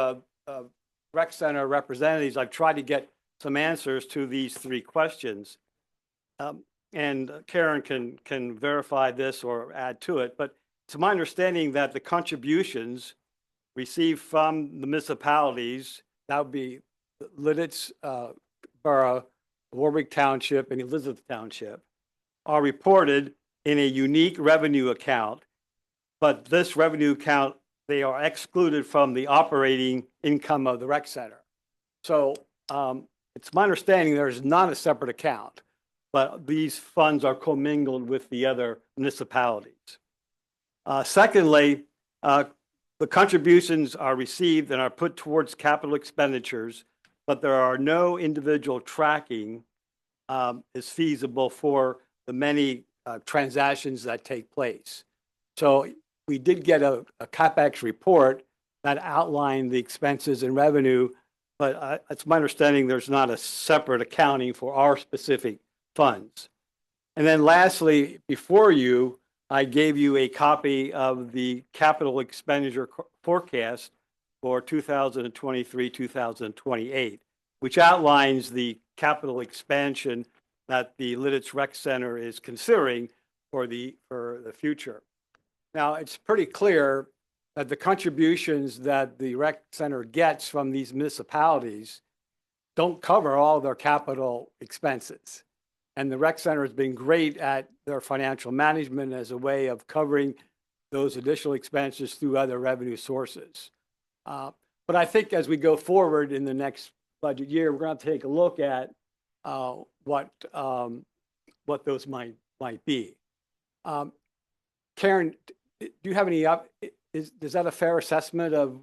rec center representatives, I've tried to get some answers to these 3 questions. And Karen can verify this or add to it, but it's my understanding that the contributions received from the municipalities, that would be Lititz Borough, Warwick Township, and Elizabeth Township, are reported in a unique revenue account. But this revenue account, they are excluded from the operating income of the rec center. So it's my understanding there is not a separate account, but these funds are commingled with the other municipalities. Secondly, the contributions are received and are put towards capital expenditures but there are no individual tracking is feasible for the many transactions that take place. So we did get a CapEx report that outlined the expenses and revenue, but it's my understanding there's not a separate accounting for our specific funds. And then lastly, before you, I gave you a copy of the capital expenditure forecast for 2023, 2028, which outlines the capital expansion that the Lititz Rec Center is considering for the future. Now, it's pretty clear that the contributions that the rec center gets from these municipalities don't cover all their capital expenses. And the rec center has been great at their financial management as a way of covering those additional expenses through other revenue sources. But I think as we go forward in the next budget year, we're going to take a look at what those might be. Karen, do you have any is that a fair assessment of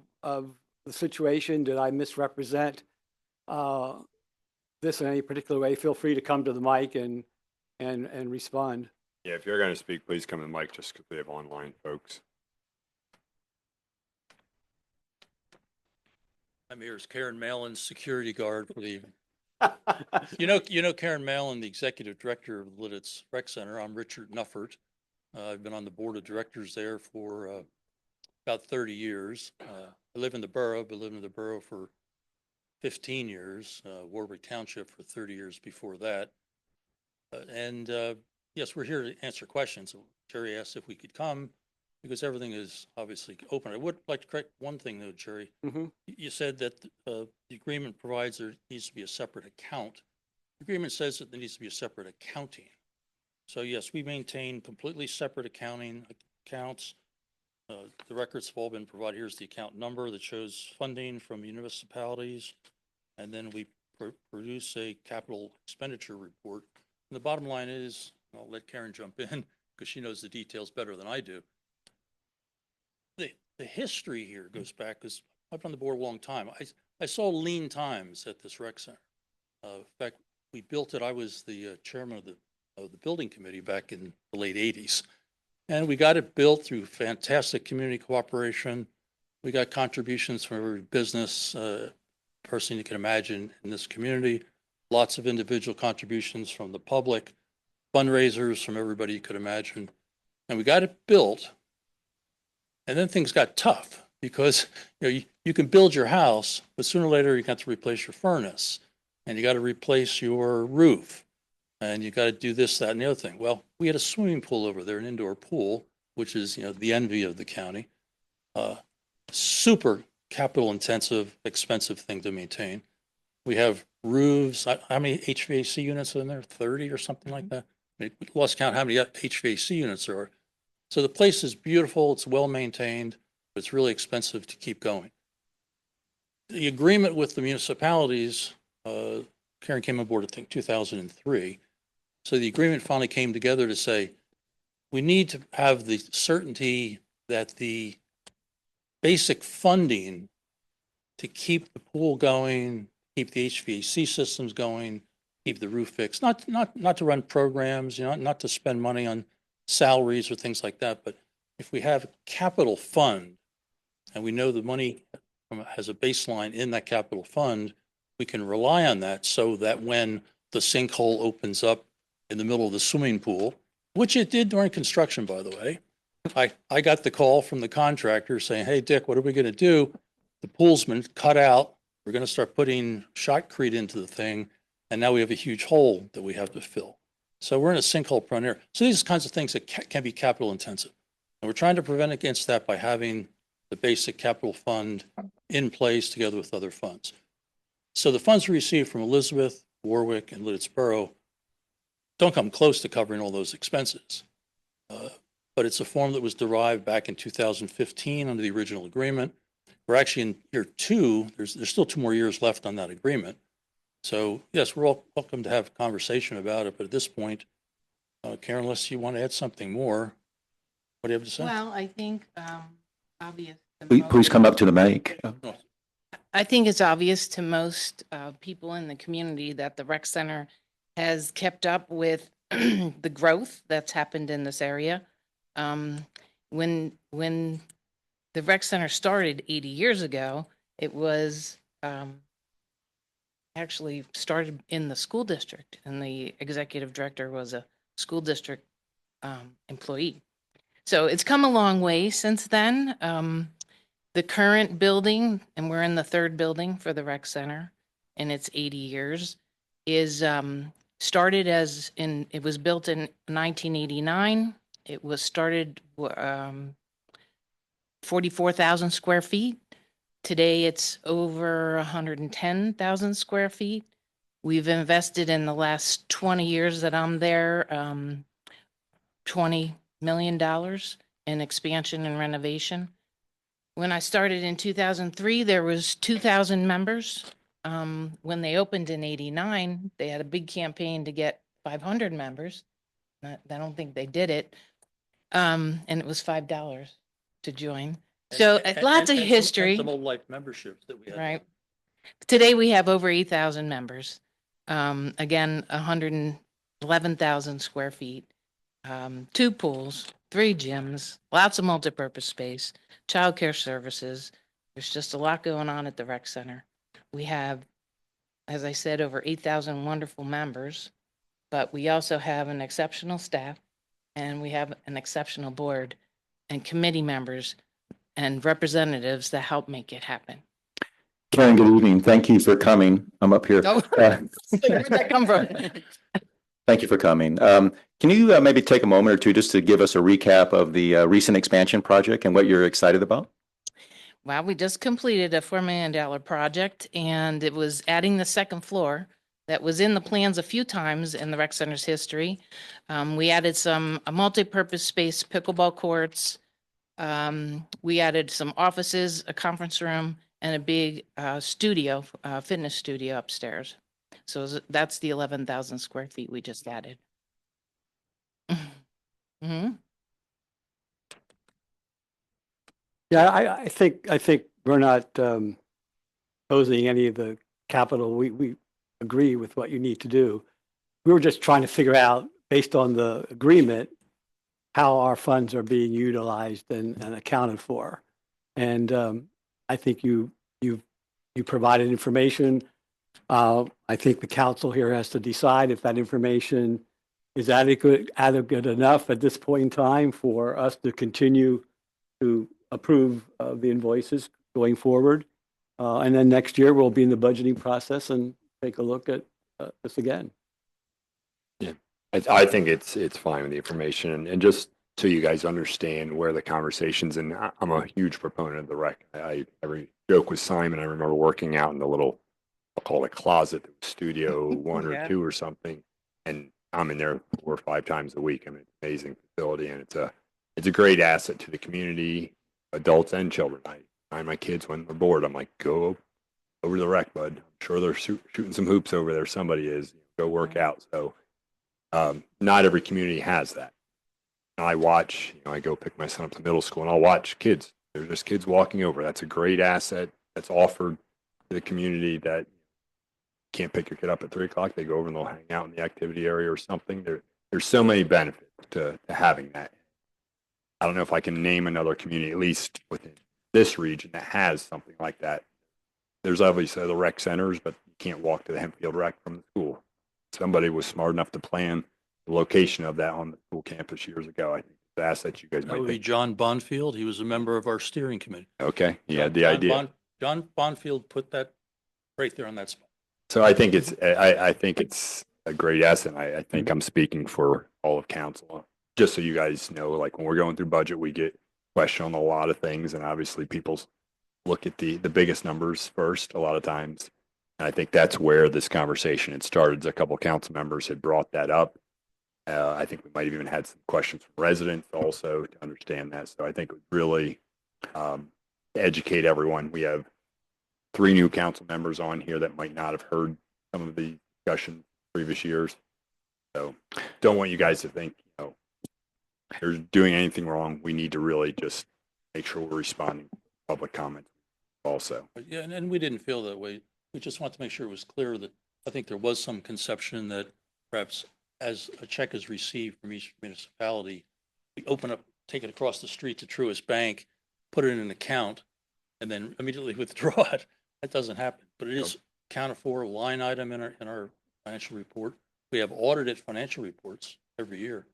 the situation? Did I misrepresent this in any particular way? Feel free to come to the mic and respond. Yeah, if you're going to speak, please come to the mic just because we have online folks. I'm here as Karen Malin, security guard for the evening. You know Karen Malin, the executive director of the Lititz Rec Center. I'm Richard Nuffert. I've been on the board of directors there for about 30 years. I live in the borough, but lived in the borough for 15 years, Warwick Township for 30 years before that. Yes, we're here to answer questions. Jerry asked if we could come because everything is obviously open. I would like to correct one thing though, Jerry. Mm-hmm. You said that the agreement provides there needs to be a separate account. The agreement says that there needs to be a separate accounting. So yes, we maintain completely separate accounts. The records have all been provided. Here's the account number that shows funding from municipalities. And then we produce a capital expenditure report. And the bottom line is, I'll let Karen jump in because she knows the details better than I do. The history here goes back because I've been on the board a long time. I saw lean times at this rec center. In fact, we built it. I was the chairman of the building committee back in the late 80s. And we got it built through fantastic community cooperation. We got contributions from every business person you can imagine in this community, lots of individual contributions from the public, fundraisers from everybody you could imagine. And we got it built. And then things got tough because you can build your house, but sooner or later you got to replace your furnace and you got to replace your roof. And you got to do this, that, and the other thing. Well, we had a swimming pool over there, an indoor pool, which is, the envy of the county. Super capital intensive, expensive thing to maintain. We have roofs. How many HVAC units are in there? 30 or something like that. We lost count how many HVAC units there are. So the place is beautiful. It's well maintained, but it's really expensive to keep going. The agreement with the municipalities, Karen came on board, I think, 2003. So the agreement finally came together to say, we need to have the certainty that the basic funding to keep the pool going, keep the HVAC systems going, keep the roof fixed, not to run programs, not to spend money on salaries or things like that. But if we have a capital fund and we know the money has a baseline in that capital fund, we can rely on that so that when the sinkhole opens up in the middle of the swimming pool, which it did during construction, by the way, I got the call from the contractor saying, hey, Dick, what are we going to do? The pool's been cut out. We're going to start putting shotcrete into the thing. And now we have a huge hole that we have to fill. So we're in a sinkhole prone area. So these kinds of things that can be capital intensive. And we're trying to prevent against that by having the basic capital fund in place together with other funds. So the funds we received from Elizabeth, Warwick, and Lititz Borough don't come close to covering all those expenses. But it's a form that was derived back in 2015 under the original agreement. We're actually in year 2. There's still 2 more years left on that agreement. So yes, we're all welcome to have a conversation about it. But at this point, Karen, unless you want to add something more, what do you have to say? Well, I think obviously. Please come up to the mic. I think it's obvious to most people in the community that the rec center has kept up with the growth that's happened in this area. When the rec center started 80 years ago, it was actually started in the school district, and the executive director was a school district employee. So it's come a long way since then. The current building, and we're in the third building for the rec center in its 80 years, is started it was built in 1989. It was started 44,000 square feet. Today it's over 110,000 square feet. We've invested in the last 20 years that I'm there, $20 million in expansion and renovation. When I started in 2003, there was 2,000 members. When they opened in 89, they had a big campaign to get 500 members. I don't think they did it. And it was $5 to join. So lots of history. Some old life memberships that we had. Right. Today we have over 8,000 members. Again, 111,000 square feet, 2 pools, 3 gyms, lots of multipurpose space, childcare services. There's just a lot going on at the rec center. We have, as I said, over 8,000 wonderful members, but we also have an exceptional staff, and we have an exceptional board and committee members and representatives that help make it happen. Karen, good evening. Thank you for coming. I'm up here. Where'd that come from? Thank you for coming. Can you maybe take a moment or two just to give us a recap of the recent expansion project and what you're excited about? Well, we just completed a $4 million project, and it was adding the second floor that was in the plans a few times in the rec center's history. We added a multi-purpose space, pickleball courts. We added some offices, a conference room, and a big studio, fitness studio upstairs. So that's the 11,000 square feet we just added. Mm-hmm. Yeah, I think we're not opposing any of the capital. We agree with what you need to do. We were just trying to figure out, based on the agreement, how our funds are being utilized and accounted for. And I think you provided information. I think the council here has to decide if that information is adequate enough at this point in time for us to continue to approve the invoices going forward. And then next year we'll be in the budgeting process and take a look at this again. Yeah, I think it's fine with the information, and just so you guys understand where the conversations, and I'm a huge proponent of the rec. I every joke with Simon, I remember working out in the little, I'll call it closet, studio 1 or 2 or something, and I'm in there 4 or 5 times a week. I mean, it's an amazing facility, and it's a great asset to the community, adults and children. I find my kids when they're bored, I'm like, go over to the rec, bud. I'm sure they're shooting some hoops over there. Somebody is. Go work out. So not every community has that. And I watch, I go pick my son up to middle school, and I'll watch kids. They're just kids walking over. That's a great asset that's offered to the community, that can't pick your kid up at 3 o'clock. They go over and they'll hang out in the activity area or something. There's so many benefits to having that. I don't know if I can name another community, at least within this region, that has something like that. There's obviously the rec centers, but you can't walk to the Hempfield rec from the school. Somebody was smart enough to plan the location of that on the school campus years ago. I think the asset you guys That might would be think. John Bonfield. He was a member of our steering committee. Okay, he had the idea. John Bonfield put that right there on that spot. So I think it's a great asset. I think I'm speaking for all of council. Just so you guys know, like when we're going through budget, we get questioned on a lot of things, and obviously people look at the biggest numbers first a lot of times. And I think that's where this conversation had started. A couple of council members had brought that up. I think we might have even had some questions from residents also to understand that. So I think it would really educate everyone. We have 3 new council members on here that might not have heard some of the discussion previous years. So don't want you guys to think, they're doing anything wrong. We need to really just make sure we're responding to public comments. also. Yeah, and we didn't feel that way. We just want to make sure it was clear that I think there was some conception that perhaps as a check is received from each municipality, we open up, take it across the street to Truist Bank, put it in an account, and then immediately withdraw it. That doesn't happen, but it is accounted for, a line item in our financial report. We have audited financial reports every year.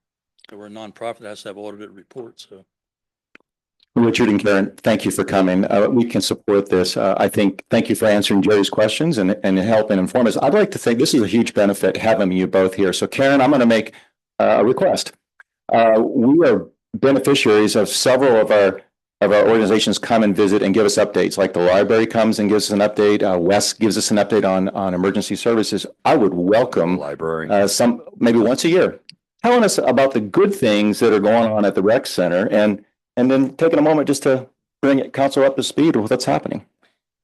So we're a nonprofit that has to have audited reports, so. Richard and Karen, thank you for coming. We can support this. Thank you for answering Jerry's questions and helping inform us. I'd like to think this is a huge benefit having you both here. So Karen, I'm going to make a request. We are beneficiaries of several of our organizations come and visit and give us updates, like the library comes and gives us an update. Wes gives us an update on emergency services. I would welcome Library. some, maybe once a year, telling us about the good things that are going on at the rec center and then taking a moment just to bring council up to speed with what's happening.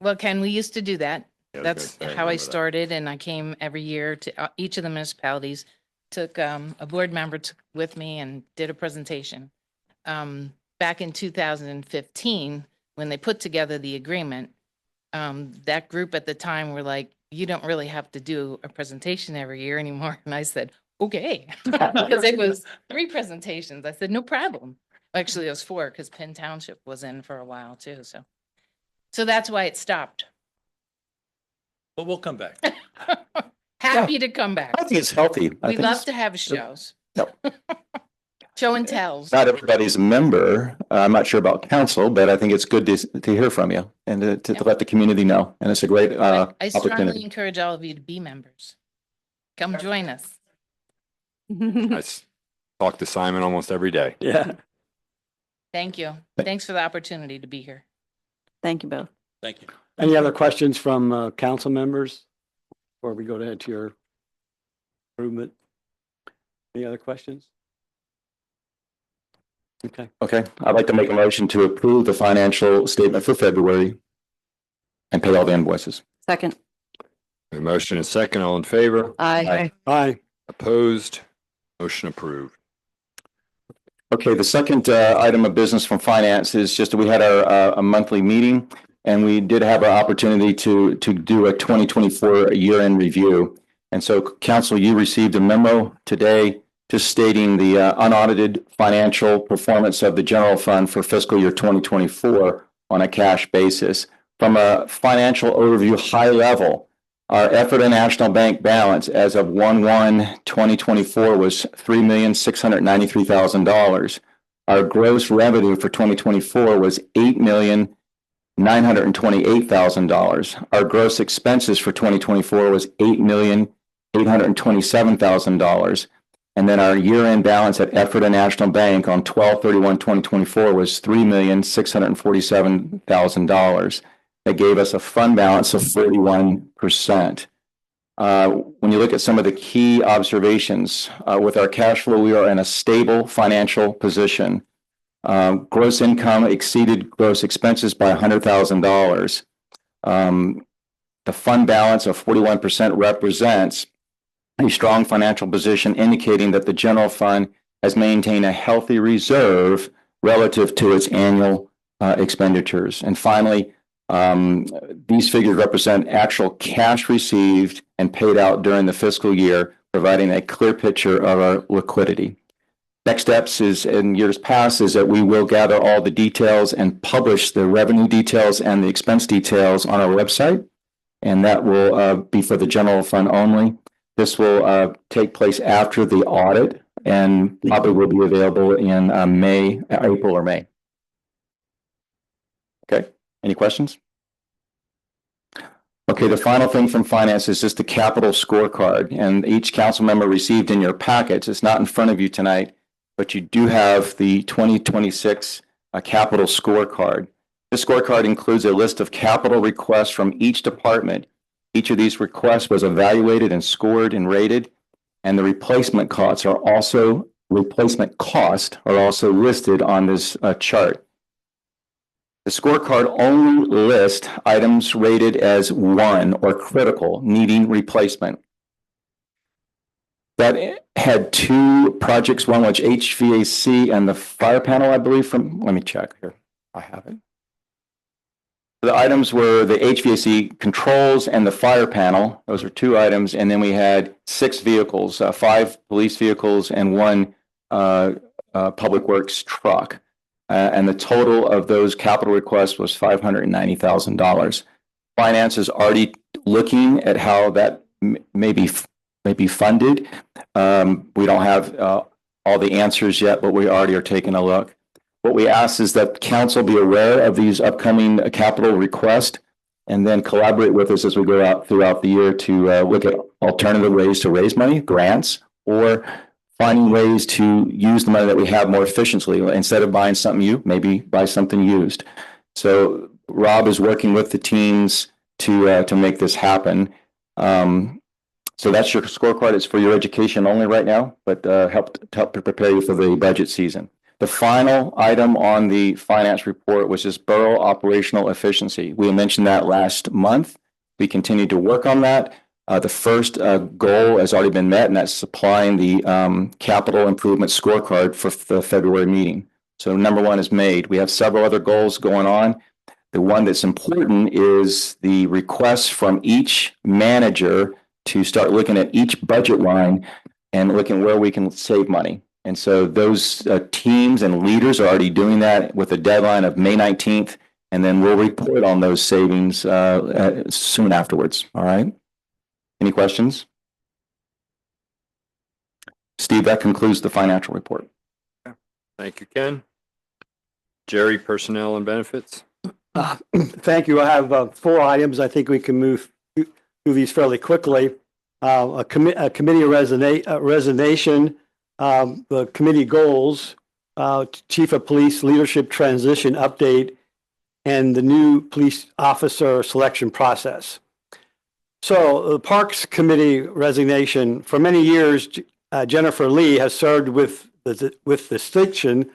Well, Ken, we used to do that. Yeah, I was That's gonna say, I how I remember that. started, and I came every year to each of the municipalities, took a board member with me and did a presentation. Back in 2015, when they put together the agreement, that group at the time were like, you don't really have to do a presentation every year anymore. And I said, okay, because it was 3 presentations. I said, no problem. Actually, it was 4 because Penn Township was in for a while too. So that's why it stopped. But we'll come back. Happy to come back. I think it's healthy. We love to have shows. Show and tells. Not everybody's a member. I'm not sure about council, but I think it's good to hear from you and to let the community know. And it's a great I strongly opportunity. encourage all of you to be members. Come join us. I talk to Simon almost every day. Yeah. Thank you. Thanks for the opportunity to be here. Thank you both. Thank you. Any other questions from council members before we go to your improvement? Any other questions? Okay. Okay, I'd like to make a motion to approve the financial statement for February and pay all the invoices. Second. The motion is second. All in favor? Aye. Aye. Opposed? Motion approved. Okay, the second item of business from finance is just we had our a monthly meeting and we did have an opportunity to do a 2024 year-end review. And so council, you received a memo today just stating the unaudited financial performance of the general fund for fiscal year 2024 on a cash basis. From a financial overview high level, our Ephrata National Bank balance as of 1/1/2024 was $3,693,000. Our gross revenue for 2024 was $8,928,000. Our gross expenses for 2024 was $8,827,000. And then our year-end balance at Ephrata National Bank on 12/31/2024 was $3,647,000. That gave us a fund balance of 41%. When you look at some of the key observations, with our cash flow, we are in a stable financial position. Gross income exceeded gross expenses by $100,000. The fund balance of 41% represents a strong financial position, indicating that the general fund has maintained a healthy reserve relative to its annual expenditures. And finally, these figures represent actual cash received and paid out during the fiscal year, providing a clear picture of our liquidity. Next steps is in years past is that we will gather all the details and publish the revenue details and the expense details on our website. And that will be for the general fund only. This will take place after the audit and probably will be available in April or May. Okay, any questions? Okay, the final thing from finance is just the capital scorecard, and each council member received in your packets. It's not in front of you tonight, but you do have the 2026 capital scorecard. This scorecard includes a list of capital requests from each department. Each of these requests was evaluated and scored and rated, and the replacement costs are also listed on this chart. The scorecard only lists items rated as 1 or critical, needing replacement. That had 2 projects, one which HVAC and the fire panel, I believe, let me check here. I have it. The items were the HVAC controls and the fire panel. Those are 2 items. And then we had 6 vehicles, 5 police vehicles and 1 public works truck. And the total of those capital requests was $590,000. Finance is already looking at how that may be funded. We don't have all the answers yet, but we already are taking a look. What we ask is that council be aware of these upcoming capital requests and then collaborate with us as we go out throughout the year to look at alternative ways to raise money, grants, or finding ways to use the money that we have more efficiently. Instead of buying something new, maybe buy something used. So Rob is working with the teams to make this happen. So that's your scorecard. It's for your education only right now, but help prepare you for the budget season. The final item on the finance report was just borough operational efficiency. We mentioned that last month. We continue to work on that. The first goal has already been met, and that's supplying the capital improvement scorecard for the February meeting. So number 1 is made. We have several other goals going on. The one that's important is the request from each manager to start looking at each budget line and looking where we can save money. And so those teams and leaders are already doing that with a deadline of May 19th, and then we'll report on those savings soon afterwards. All right. Any questions? Steve, that concludes the financial report. Thank you, Ken. Jerry, personnel and benefits. Thank you. I have 4 items. I think we can move through these fairly quickly. A committee resignation, the committee goals, chief of police leadership transition update, and the new police officer selection process. So the Parks Committee resignation, for many years, Jennifer Lee has served with distinction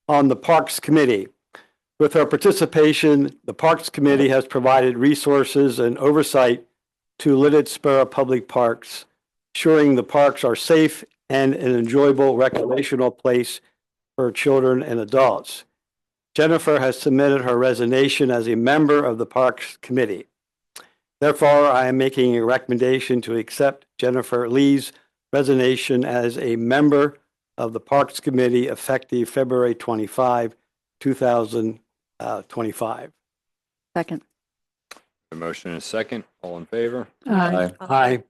on the Parks Committee. With her participation, the Parks Committee has provided resources and oversight to Lititz Borough Public Parks, ensuring the parks are safe and an enjoyable recreational place for children and adults. Jennifer has submitted her resignation as a member of the Parks Committee. Therefore, I am making a recommendation to accept Jennifer Lee's resignation as a member of the Parks Committee effective February 25, 2025. Second. A motion and a second. All in favor? Aye. Aye.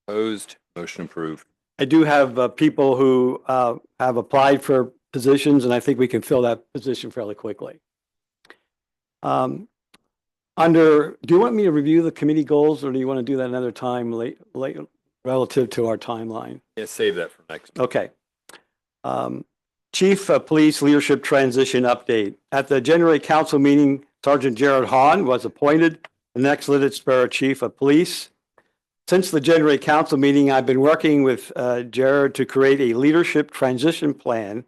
Opposed? Motion approved. I do have people who have applied for positions, and I think we can fill that position fairly quickly. Do you want me to review the committee goals, or do you want to do that another time late relative to our timeline? Yeah, save that for next. Okay. Chief of Police Leadership Transition Update. At the January Council meeting, Sergeant Jared Hahn was appointed the next Lititz Borough Chief of Police. Since the January Council meeting, I've been working with Jared to create a leadership transition plan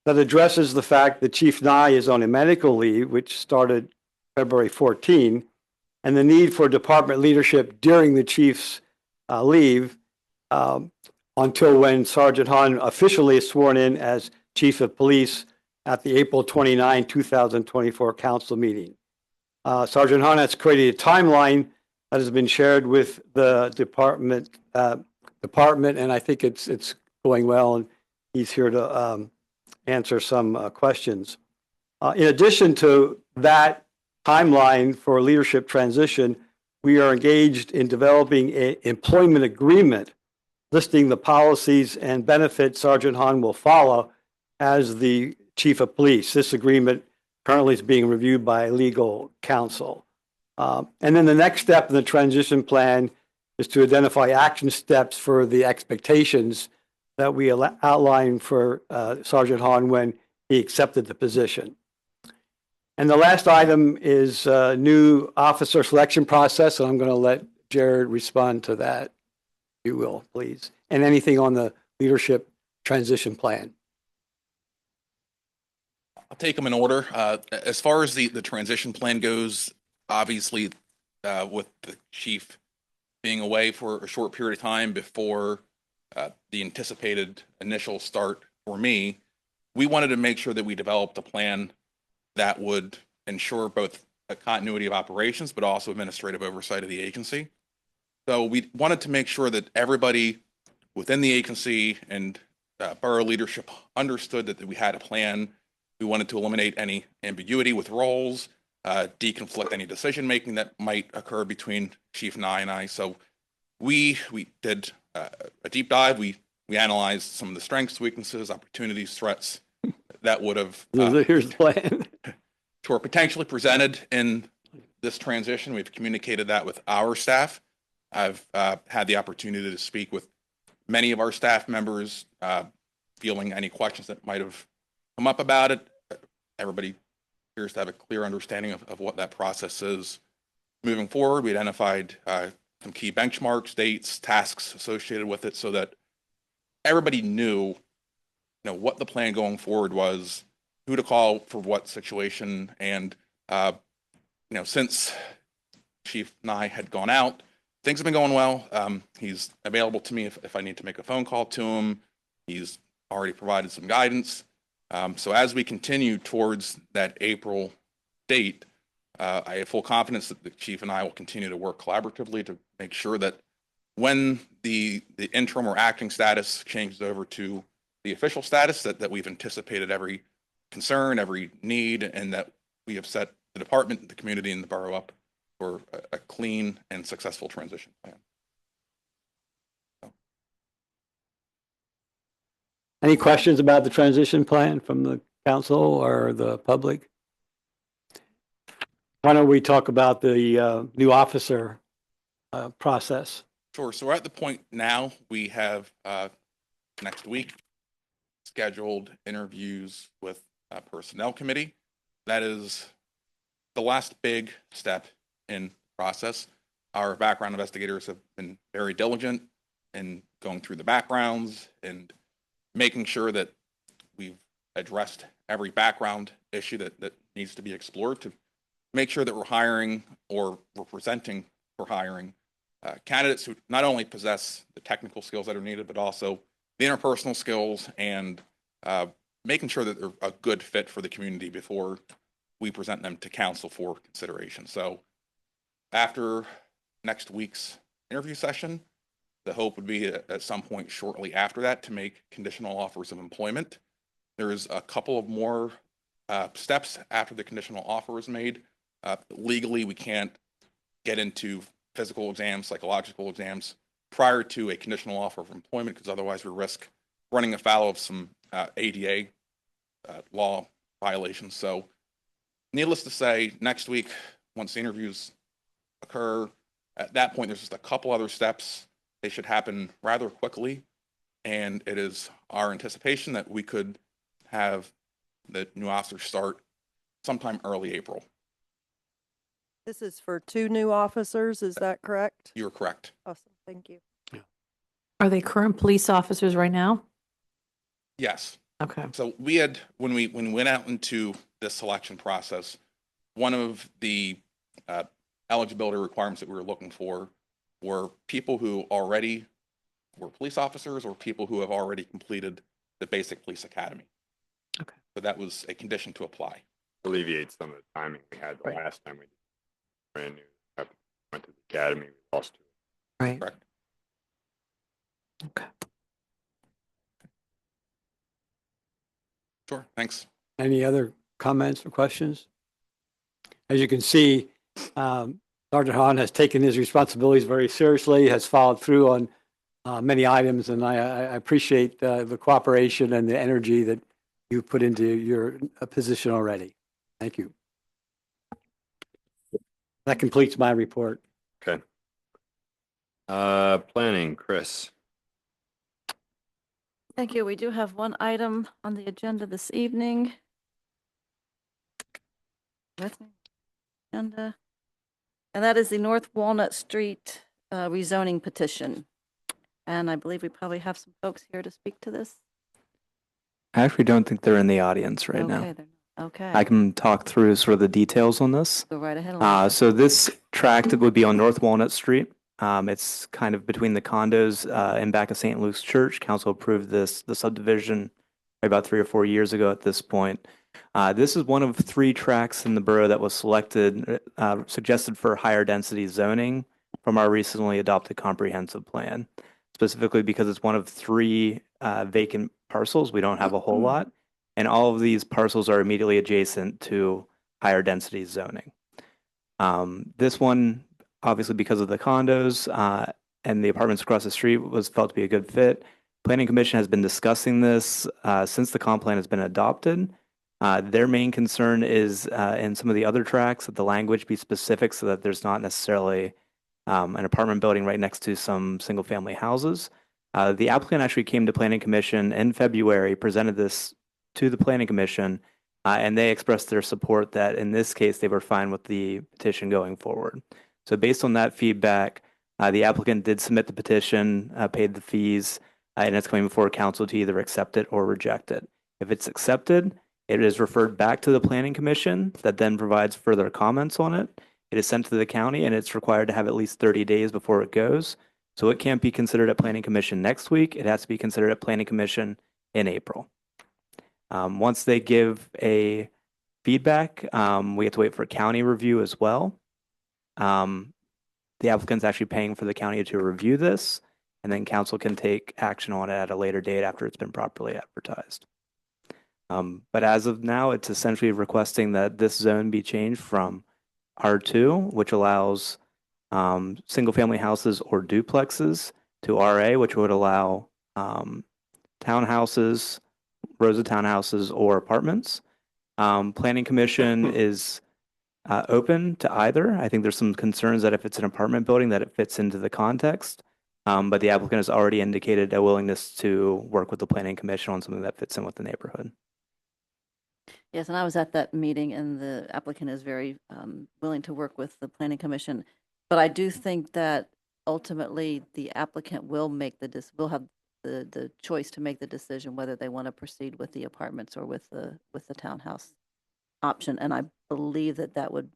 that addresses the fact that Chief Nye is on a medical leave, which started February 14, and the need for department leadership during the chief's leave until when Sergeant Hahn officially is sworn in as Chief of Police at the April 29, 2024 council meeting. Sergeant Hahn has created a timeline that has been shared with the department, and I think it's going well, and he's here to answer some questions. In addition to that timeline for leadership transition, we are engaged in developing an employment agreement listing the policies and benefits Sergeant Hahn will follow as the Chief of Police. This agreement currently is being reviewed by legal counsel. And then the next step in the transition plan is to identify action steps for the expectations that we outlined for Sergeant Hahn when he accepted the position. And the last item is a new officer selection process, and I'm going to let Jared respond to that, if you will, please. And anything on the leadership transition plan. I'll take them in order. As far as the transition plan goes, obviously, with the chief being away for a short period of time before the anticipated initial start for me, we wanted to make sure that we developed a plan that would ensure both a continuity of operations, but also administrative oversight of the agency. So we wanted to make sure that everybody within the agency and borough leadership understood that we had a plan. We wanted to eliminate any ambiguity with roles, deconflict any decision-making that might occur between Chief Nye and I. So we did a deep dive. We analyzed some of the strengths, weaknesses, opportunities, threats that would have Here's the plan. were potentially presented in this transition. We've communicated that with our staff. I've had the opportunity to speak with many of our staff members, fielding any questions that might have come up about it. Everybody appears to have a clear understanding of what that process is. Moving forward, we identified some key benchmarks, dates, tasks associated with it so that everybody knew, what the plan going forward was, who to call for what situation. And, since Chief Nye had gone out, things have been going well. He's available to me if I need to make a phone call to him. He's already provided some guidance. So as we continue towards that April date, I have full confidence that the chief and I will continue to work collaboratively to make sure that when the interim or acting status changes over to the official status, that we've anticipated every concern, every need, and that we have set the department, the community, and the borough up for a clean and successful transition plan. Any questions about the transition plan from the council or the public? Why don't we talk about the new officer process? Sure. So we're at the point now we have next week scheduled interviews with personnel committee. That is the last big step in the process. Our background investigators have been very diligent in going through the backgrounds and making sure that we've addressed every background issue that needs to be explored to make sure that we're hiring or we're presenting for hiring candidates who not only possess the technical skills that are needed, but also the interpersonal skills and making sure that they're a good fit for the community before we present them to council for consideration. So after next week's interview session, the hope would be at some point shortly after that to make conditional offers of employment. There's a couple of more steps after the conditional offer is made. Legally, we can't get into physical exams, psychological exams prior to a conditional offer of employment because otherwise we risk running afoul of some ADA law violations. So needless to say, next week, once the interviews occur, at that point, there's just a couple other steps. They should happen rather quickly. And it is our anticipation that we could have the new officer start sometime early April. This is for 2 new officers, is that correct? You're correct. Awesome, thank you. Are they current police officers right now? Yes. Okay. So we had, when we went out into this selection process, one of the eligibility requirements that we were looking for were people who already were police officers or people who have already completed the basic police academy. Okay. So that was a condition to apply. Alleviate some of the timing we had the last time we did brand new. Went to the academy, we lost to it. Right. Correct. Okay. Sure. Thanks. Any other comments or questions? As you can see, Sergeant Hahn has taken his responsibilities very seriously, has followed through on many items, and I appreciate the cooperation and the energy that you put into your position already. Thank you. That completes my report. Okay. Planning, Chris. Thank you. We do have one item on the agenda this evening. With me. And that is the North Walnut Street rezoning petition. And I believe we probably have some folks here to speak to this. I actually don't think they're in the audience right now. Okay, they're not. Okay. I can talk through sort of the details on this. Go right ahead. So this tract would be on North Walnut Street. It's kind of between the condos and back of St. Luke's Church. Council approved the subdivision about 3 or 4 years ago at this point. This is one of 3 tracks in the borough that was suggested for higher density zoning from our recently adopted comprehensive plan, specifically because it's one of 3 vacant parcels. We don't have a whole lot, and all of these parcels are immediately adjacent to higher density zoning. This one, obviously because of the condos and the apartments across the street, was felt to be a good fit. Planning Commission has been discussing this since the comp plan has been adopted. Their main concern is in some of the other tracks that the language be specific so that there's not necessarily an apartment building right next to some single family houses. The applicant actually came to Planning Commission in February, presented this to the Planning Commission, and they expressed their support that in this case they were fine with the petition going forward. So based on that feedback, the applicant did submit the petition, paid the fees, and it's coming before council to either accept it or reject it. If it's accepted, it is referred back to the Planning Commission that then provides further comments on it. It is sent to the county and it's required to have at least 30 days before it goes. So it can't be considered at Planning Commission next week. It has to be considered at Planning Commission in April. Once they give a feedback, we have to wait for county review as well. The applicant's actually paying for the county to review this, and then council can take action on it at a later date after it's been properly advertised. But as of now, it's essentially requesting that this zone be changed from R2, which allows single-family houses or duplexes, to RA, which would allow townhouses, rows of townhouses, or apartments. Planning Commission is open to either. I think there's some concerns that if it's an apartment building that it fits into the context, but the applicant has already indicated a willingness to work with the Planning Commission on something that fits in with the neighborhood. Yes, and I was at that meeting, and the applicant is very willing to work with the Planning Commission. But I do think that ultimately the applicant will will have the choice to make the decision whether they want to proceed with the apartments or with the townhouse option. And I believe that would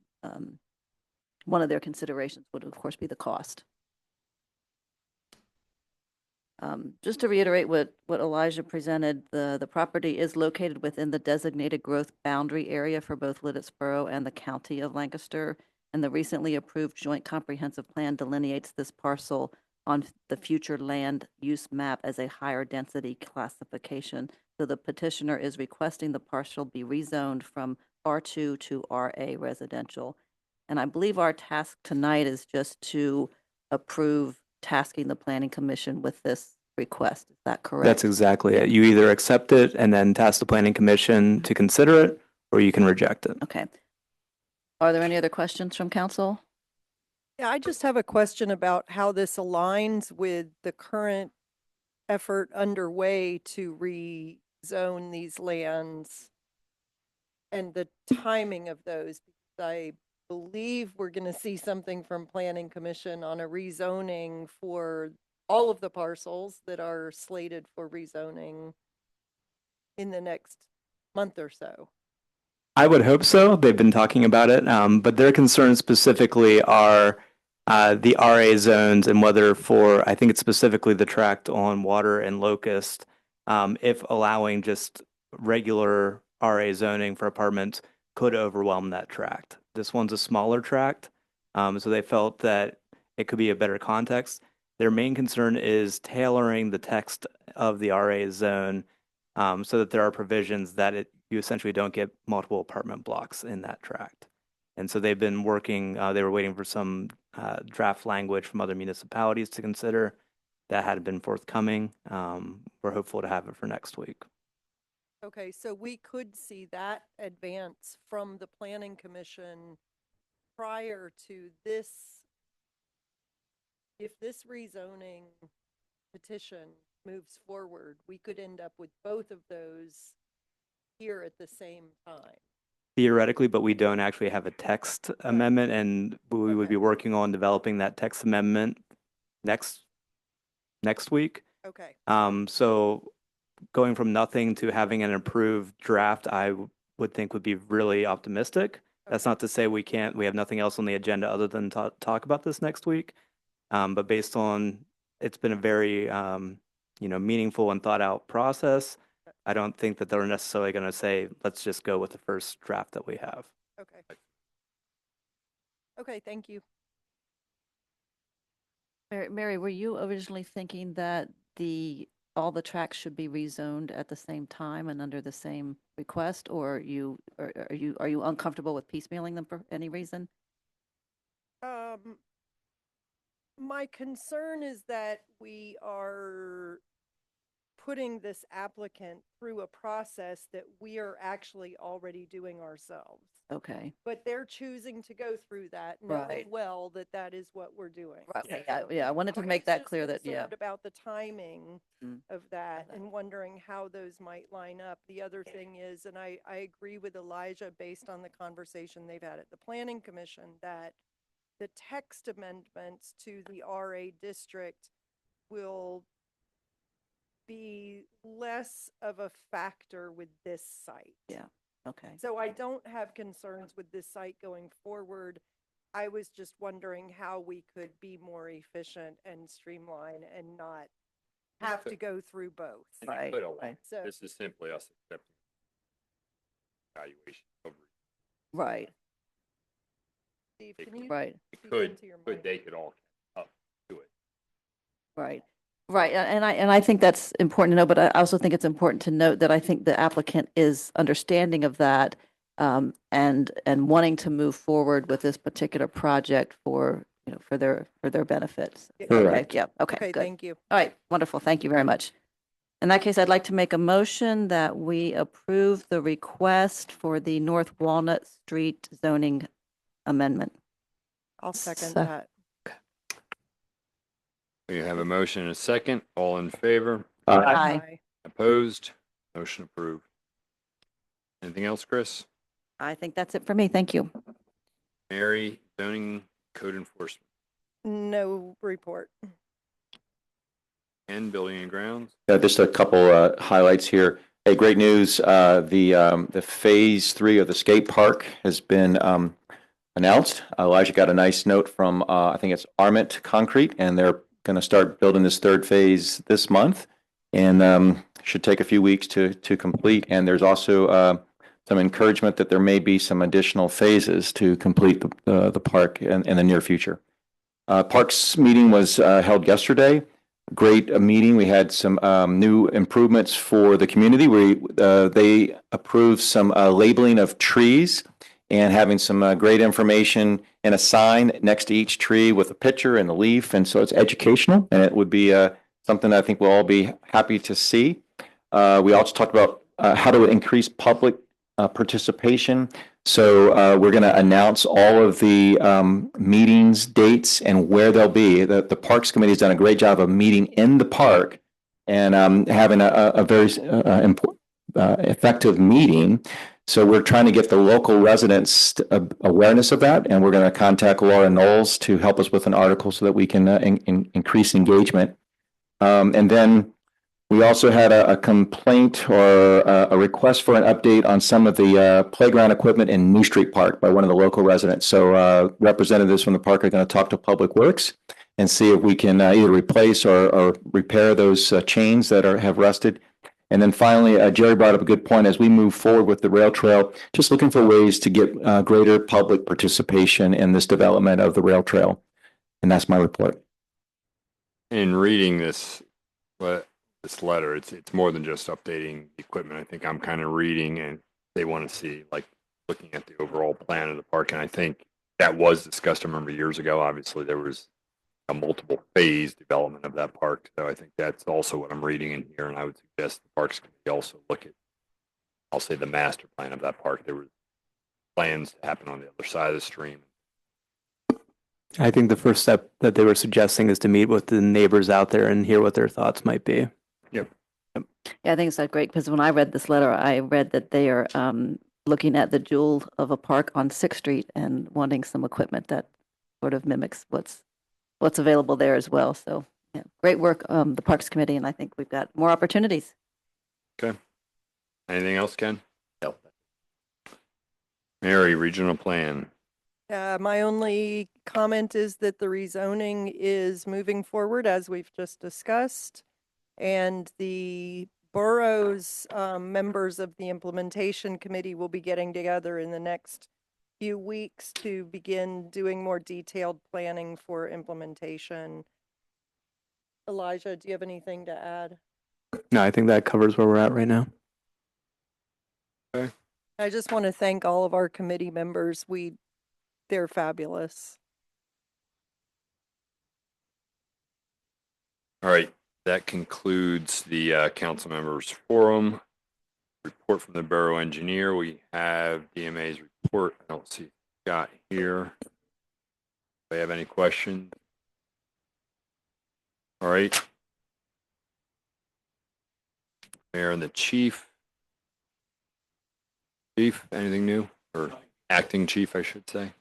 one of their considerations would of course be the cost. Just to reiterate what Elijah presented, the property is located within the designated growth boundary area for both Lititz Borough and the County of Lancaster, and the recently approved joint comprehensive plan delineates this parcel on the future land use map as a higher density classification. So the petitioner is requesting the parcel be rezoned from R2 to RA residential. And I believe our task tonight is just to approve tasking the Planning Commission with this request. Is that correct? That's exactly it. You either accept it and then task the Planning Commission to consider it, or you can reject it. Okay. Are there any other questions from council? Yeah, I just have a question about how this aligns with the current effort underway to rezone these lands and the timing of those. Because I believe we're going to see something from Planning Commission on a rezoning for all of the parcels that are slated for rezoning in the next month or so. I would hope so. They've been talking about it, but their concerns specifically are the RA zones and whether for, I think it's specifically the tract on Water and Locust, if allowing just regular RA zoning for apartments could overwhelm that tract. This one's a smaller tract, so they felt that it could be a better context. Their main concern is tailoring the text of the RA zone so that there are provisions that you essentially don't get multiple apartment blocks in that tract. And so they've been working, they were waiting for some draft language from other municipalities to consider. That had been forthcoming. We're hopeful to have it for next week. Okay, so we could see that advance from the Planning Commission prior to this. If this rezoning petition moves forward, we could end up with both of those here at the same time. Theoretically, but we don't actually have a text amendment, and we would be working on developing that text amendment next week. Okay. So going from nothing to having an approved draft, I would think would be really optimistic. That's not to say we have nothing else on the agenda other than talk about this next week. But based on, it's been a very, meaningful and thought out process. I don't think that they're necessarily going to say, let's just go with the first draft that we have. Okay. Okay, thank you. Mary, were you originally thinking that all the tracks should be rezoned at the same time and under the same request, or are you uncomfortable with piecemealing them for any reason? My concern is that we are putting this applicant through a process that we are actually already doing ourselves. Okay. But they're choosing to go through that, knowing Right. well that that is what we're doing. Right. Yeah, I wanted to make that clear that, yeah. About the timing Mm. of that and wondering how those might line up. The other thing is, and I agree with Elijah based on the conversation they've had at the Planning Commission, that the text amendments to the RA district will be less of a factor with this site. Yeah. Okay. So I don't have concerns with this site going forward. I was just wondering how we could be more efficient and streamline and not have to go through both. Right. Right. So, This is simply us accepting evaluation over. Right. Steve, can you Right. It speak could, into your but mic? they could all up to it. Right. Right. And I think that's important to know, but I also think it's important to note that I think the applicant is understanding of that, and wanting to move forward with this particular project for their benefits. Correct. Okay, yeah. Okay. Okay, Good. thank you. All right. Wonderful. Thank you very much. In that case, I'd like to make a motion that we approve the request for the North Walnut Street zoning amendment. I'll second Se- that. We have a motion and a second. All in favor? Aye. Opposed? Motion approved. Anything else, Chris? I think that's it for me. Thank you. Mary, zoning code enforcement No report. and building and grounds. Just a couple highlights here. Hey, great news. The phase 3 of the skate park has been announced. Elijah got a nice note from, I think it's Arment Concrete, and they're going to start building this third phase this month, and should take a few weeks to complete. And there's also some encouragement that there may be some additional phases to complete the park in the near future. Parks meeting was held yesterday. Great meeting. We had some new improvements for the community. They approved some labeling of trees and having some great information and a sign next to each tree with a picture and a leaf. And so it's educational, and it would be something I think we'll all be happy to see. We also talked about how to increase public participation. So we're going to announce all of the meetings, dates, and where they'll be. The Parks Committee has done a great job of meeting in the park and having a very effective meeting. So we're trying to get the local residents awareness of that, and we're going to contact Laura Knowles to help us with an article so that we can increase engagement. And then we also had a complaint or a request for an update on some of the playground equipment in New Street Park by one of the local residents. So representatives from the park are going to talk to Public Works and see if we can either replace or repair those chains that have rusted. And then finally, Jerry brought up a good point as we move forward with the rail trail, just looking for ways to get greater public participation in this development of the rail trail. And that's my report. In reading this letter, it's more than just updating equipment. I think I'm kind of reading, and they want to see, like, looking at the overall plan of the park. And I think that was discussed, I remember years ago. Obviously, there was a multiple phase development of that park. So I think that's also what I'm reading in here. And I would suggest the Parks Committee also look at, I'll say, the master plan of that park. There were plans to happen on the other side of the stream. I think the first step that they were suggesting is to meet with the neighbors out there and hear what their thoughts might be. Yep. Yeah, I think it's great because when I read this letter, I read that they are looking at the jewel of a park on 6th Street and wanting some equipment that sort of mimics what's available there as well. So yeah, great work, the Parks Committee, and I think we've got more opportunities. Okay. Anything else, Ken? No. Mary, regional plan. My only comment is that the rezoning is moving forward as we've just discussed. And the borough's members of the implementation committee will be getting together in the next few weeks to begin doing more detailed planning for implementation. Elijah, do you have anything to add? No, I think that covers where we're at right now. I just want to thank all of our committee members. They're fabulous. All right, that concludes the council members forum. Report from the borough engineer. We have DMA's report. I don't see Scott here. Do they have any questions? All right. Mayor and the chief. Chief, anything new? Or acting chief, I should say.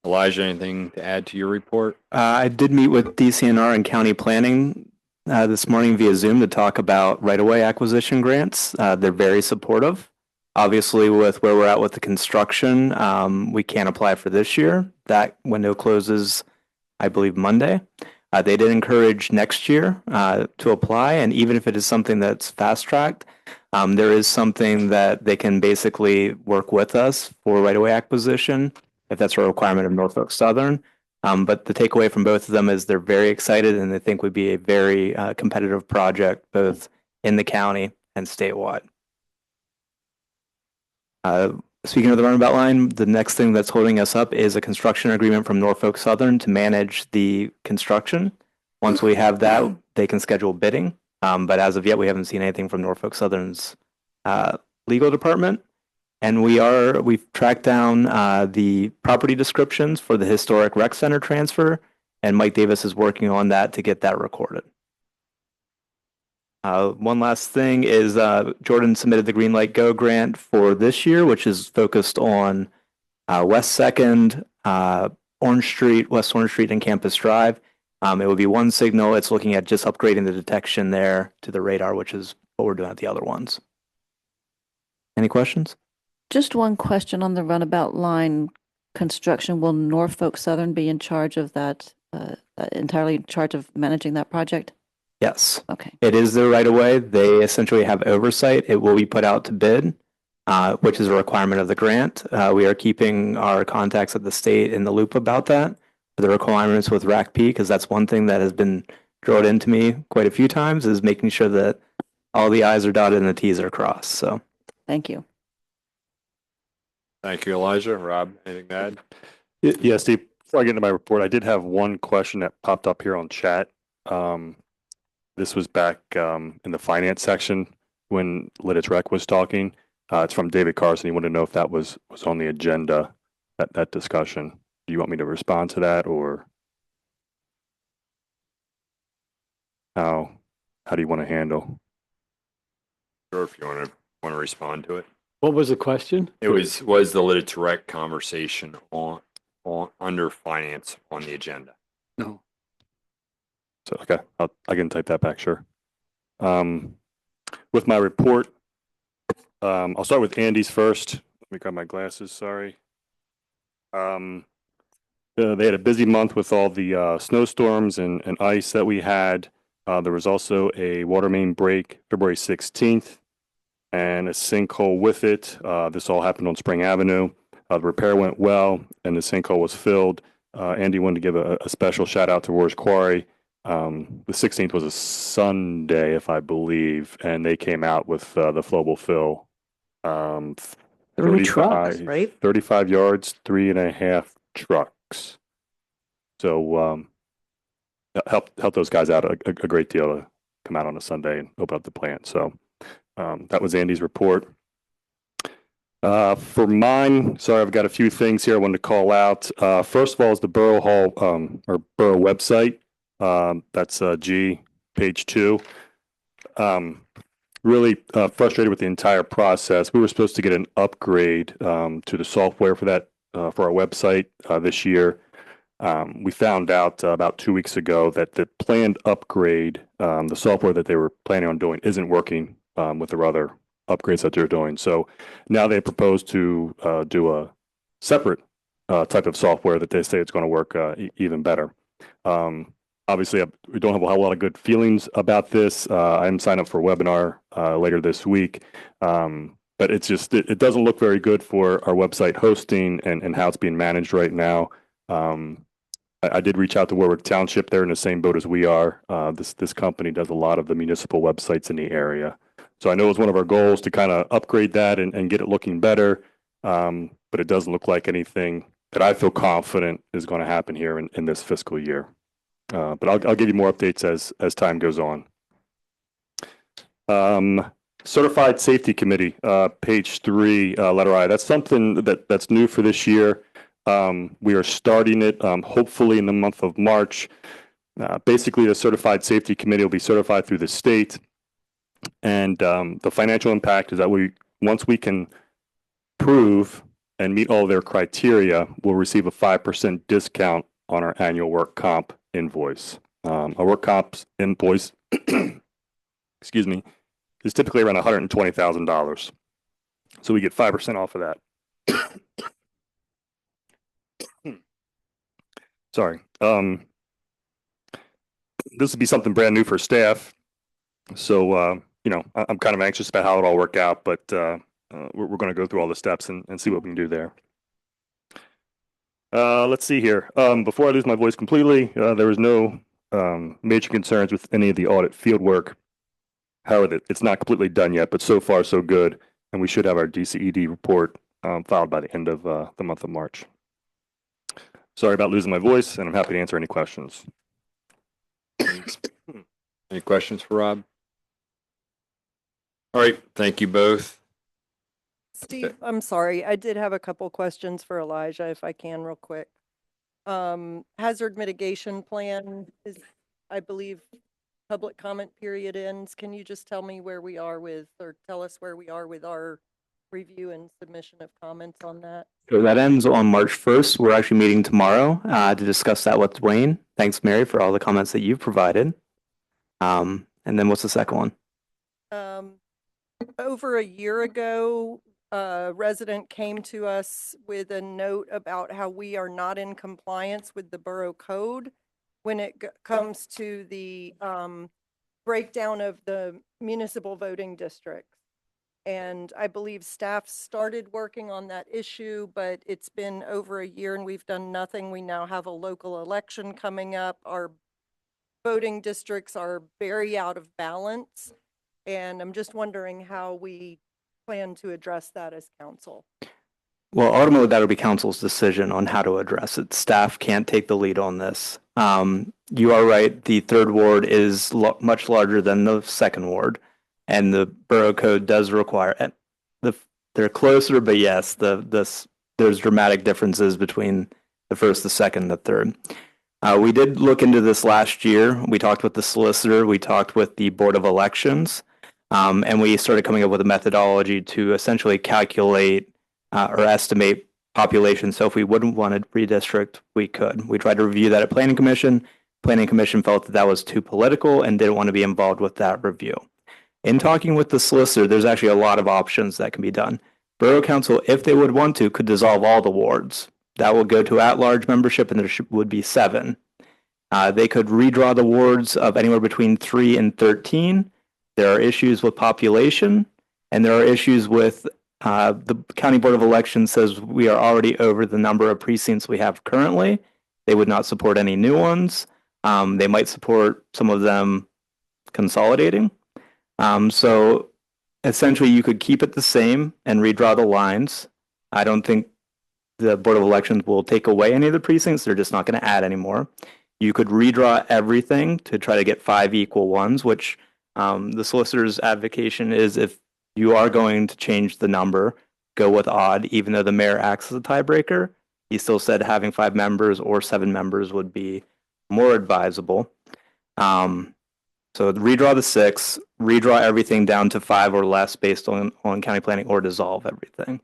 Elijah, anything to add to your report? I did meet with DCNR and county planning this morning via Zoom to talk about right-of-way acquisition grants. They're very supportive. Obviously, with where we're at with the construction, we can't apply for this year. That window closes, I believe, Monday. They did encourage next year to apply, and even if it is something that's fast-tracked, there is something that they can basically work with us for right-of-way acquisition, if that's a requirement of Norfolk Southern. But the takeaway from both of them is they're very excited and they think would be a very competitive project, both in the county and statewide. Speaking of the runabout line, the next thing that's holding us up is a construction agreement from Norfolk Southern to manage the construction. Once we have that, they can schedule bidding. But as of yet, we haven't seen anything from Norfolk Southern's legal department. And we've tracked down the property descriptions for the historic rec center transfer, and Mike Davis is working on that to get that recorded. One last thing is Jordan submitted the Green Light Go grant for this year, which is focused on West 2nd, Orange Street, West Orange Street, and Campus Drive. It would be one signal. It's looking at just upgrading the detection there to the radar, which is what we're doing at the other ones. Any questions? Just one question on the runabout line construction. Will Norfolk Southern be in charge of that, entirely in charge of managing that project? Yes. Okay. It is their right of way. They essentially have oversight. It will be put out to bid, which is a requirement of the grant. We are keeping our contacts at the state in the loop about that, for the requirements with RACP, because that's one thing that has been drilled into me quite a few times, is making sure that all the I's are dotted and the T's are crossed. So thank you. Thank you, Elijah. Rob, anything to add? Yeah, Steve, before I get into my report, I did have one question that popped up here on chat. This was back in the finance section when Lititz Rec was talking. It's from David Carson. He wanted to know if that was on the agenda, that discussion. Do you want me to respond to that, or how do you want to handle? Sure, if you want to respond to it. What was the question? It was the Lititz Rec conversation on under finance on the agenda. No. So, okay, I can type that back, sure. With my report, I'll start with Andy's first. Let me grab my glasses, sorry. They had a busy month with all the snowstorms and ice that we had. There was also a water main break February 16th and a sinkhole with it. This all happened on Spring Avenue. The repair went well and the sinkhole was filled. Andy wanted to give a special shout out to Wars Quarry. The 16th was a Sunday, if I believe, and they came out with the flowable fill. 3 trucks, right? 35 yards, 3.5 trucks. So helped those guys out a great deal to come out on a Sunday and open up the plant. So that was Andy's report. For mine, sorry, I've got a few things here I wanted to call out. First of all is the Borough Hall or Borough website. That's page 2. Really frustrated with the entire process. We were supposed to get an upgrade to the software for that for our website this year. We found out about 2 weeks ago that the planned upgrade, the software that they were planning on doing, isn't working with their other upgrades that they're doing. So now they propose to do a separate type of software that they say it's going to work even better. obviously, we don't have a whole lot of good feelings about this. I'm signed up for a webinar later this week. But it's just, it doesn't look very good for our website hosting and how it's being managed right now. I did reach out to Warwick Township. They're in the same boat as we are. This company does a lot of the municipal websites in the area. So I know it's one of our goals to kind of upgrade that and get it looking better. But it doesn't look like anything that I feel confident is going to happen here in this fiscal year. But I'll give you more updates as time goes on. Certified Safety Committee, page 3, letter I. That's something that's new for this year. We are starting it hopefully in the month of March. Basically, the Certified Safety Committee will be certified through the state. And the financial impact is that once we can prove and meet all their criteria, we'll receive a 5% discount on our annual work comp invoice. Our work comp invoice, excuse me, is typically around $120,000. So we get 5% off of that. Sorry. This would be something brand new for staff. So, you know, I'm kind of anxious about how it all work out, but we're going to go through all the steps and see what we can do there. Let's see here. Before I lose my voice completely, there was no major concerns with any of the audit field work. However, it's not completely done yet, but so far so good. And we should have our DCED report filed by the end of the month of March. Sorry about losing my voice, and I'm happy to answer any questions. Any questions for Rob? All right, thank you both. Steve, I'm sorry. I did have a couple questions for Elijah, if I can, real quick. Hazard mitigation plan is, I believe, public comment period ends. Can you just tell me where we are with, or tell us where we are with our review and submission of comments on that? So that ends on March 1st. We're actually meeting tomorrow to discuss that with Dwayne. Thanks, Mary, for all the comments that you've provided. And then what's the second one? Over a year ago, a resident came to us with a note about how we are not in compliance with the borough code when it comes to the breakdown of the municipal voting districts. And I believe staff started working on that issue, but it's been over a year and we've done nothing. We now have a local election coming up. Our voting districts are very out of balance. And I'm just wondering how we plan to address that as council. Well, ultimately, that'll be council's decision on how to address it. Staff can't take the lead on this. You are right. The third ward is much larger than the second ward, and the borough code does require it. They're closer, but yes, there's dramatic differences between the first, the second, the third. We did look into this last year. We talked with the solicitor. We talked with the Board of Elections, and we started coming up with a methodology to essentially calculate or estimate population. So if we wouldn't want to redistrict, we could. We tried to review that at Planning Commission. Planning Commission felt that that was too political and didn't want to be involved with that review. In talking with the solicitor, there's actually a lot of options that can be done. Borough Council, if they would want to, could dissolve all the wards. That would go to at-large membership, and there would be 7. They could redraw the wards of anywhere between 3 and 13. There are issues with population, and there are issues with the County Board of Elections says we are already over the number of precincts we have currently. They would not support any new ones. They might support some of them consolidating. So essentially, you could keep it the same and redraw the lines. I don't think the Board of Elections will take away any of the precincts. They're just not going to add anymore. You could redraw everything to try to get 5 equal ones, which the solicitor's advocation is if you are going to change the number, go with odd, even though the mayor acts as a tiebreaker. He still said having 5 members or 7 members would be more advisable. So redraw the 6, redraw everything down to 5 or less based on county planning, or dissolve everything.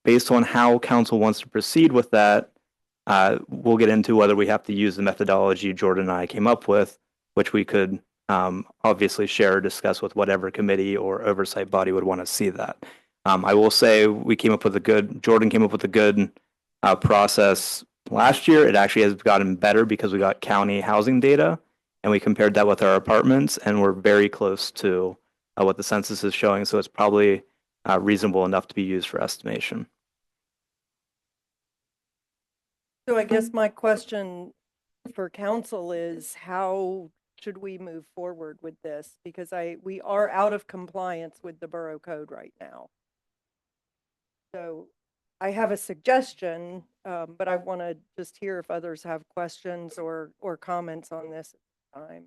Based on how council wants to proceed with that, we'll get into whether we have to use the methodology Jordan and I came up with, which we could obviously share or discuss with whatever committee or oversight body would want to see that. I will say Jordan came up with a good process Last year, it actually has gotten better because we got county housing data and we compared that with our apartments and we're very close to what the census is showing. So it's probably reasonable enough to be used for estimation. So I guess my question for council is how should we move forward with this? Because we are out of compliance with the borough code right now. So I have a suggestion, but I want to just hear if others have questions or comments on this at the time,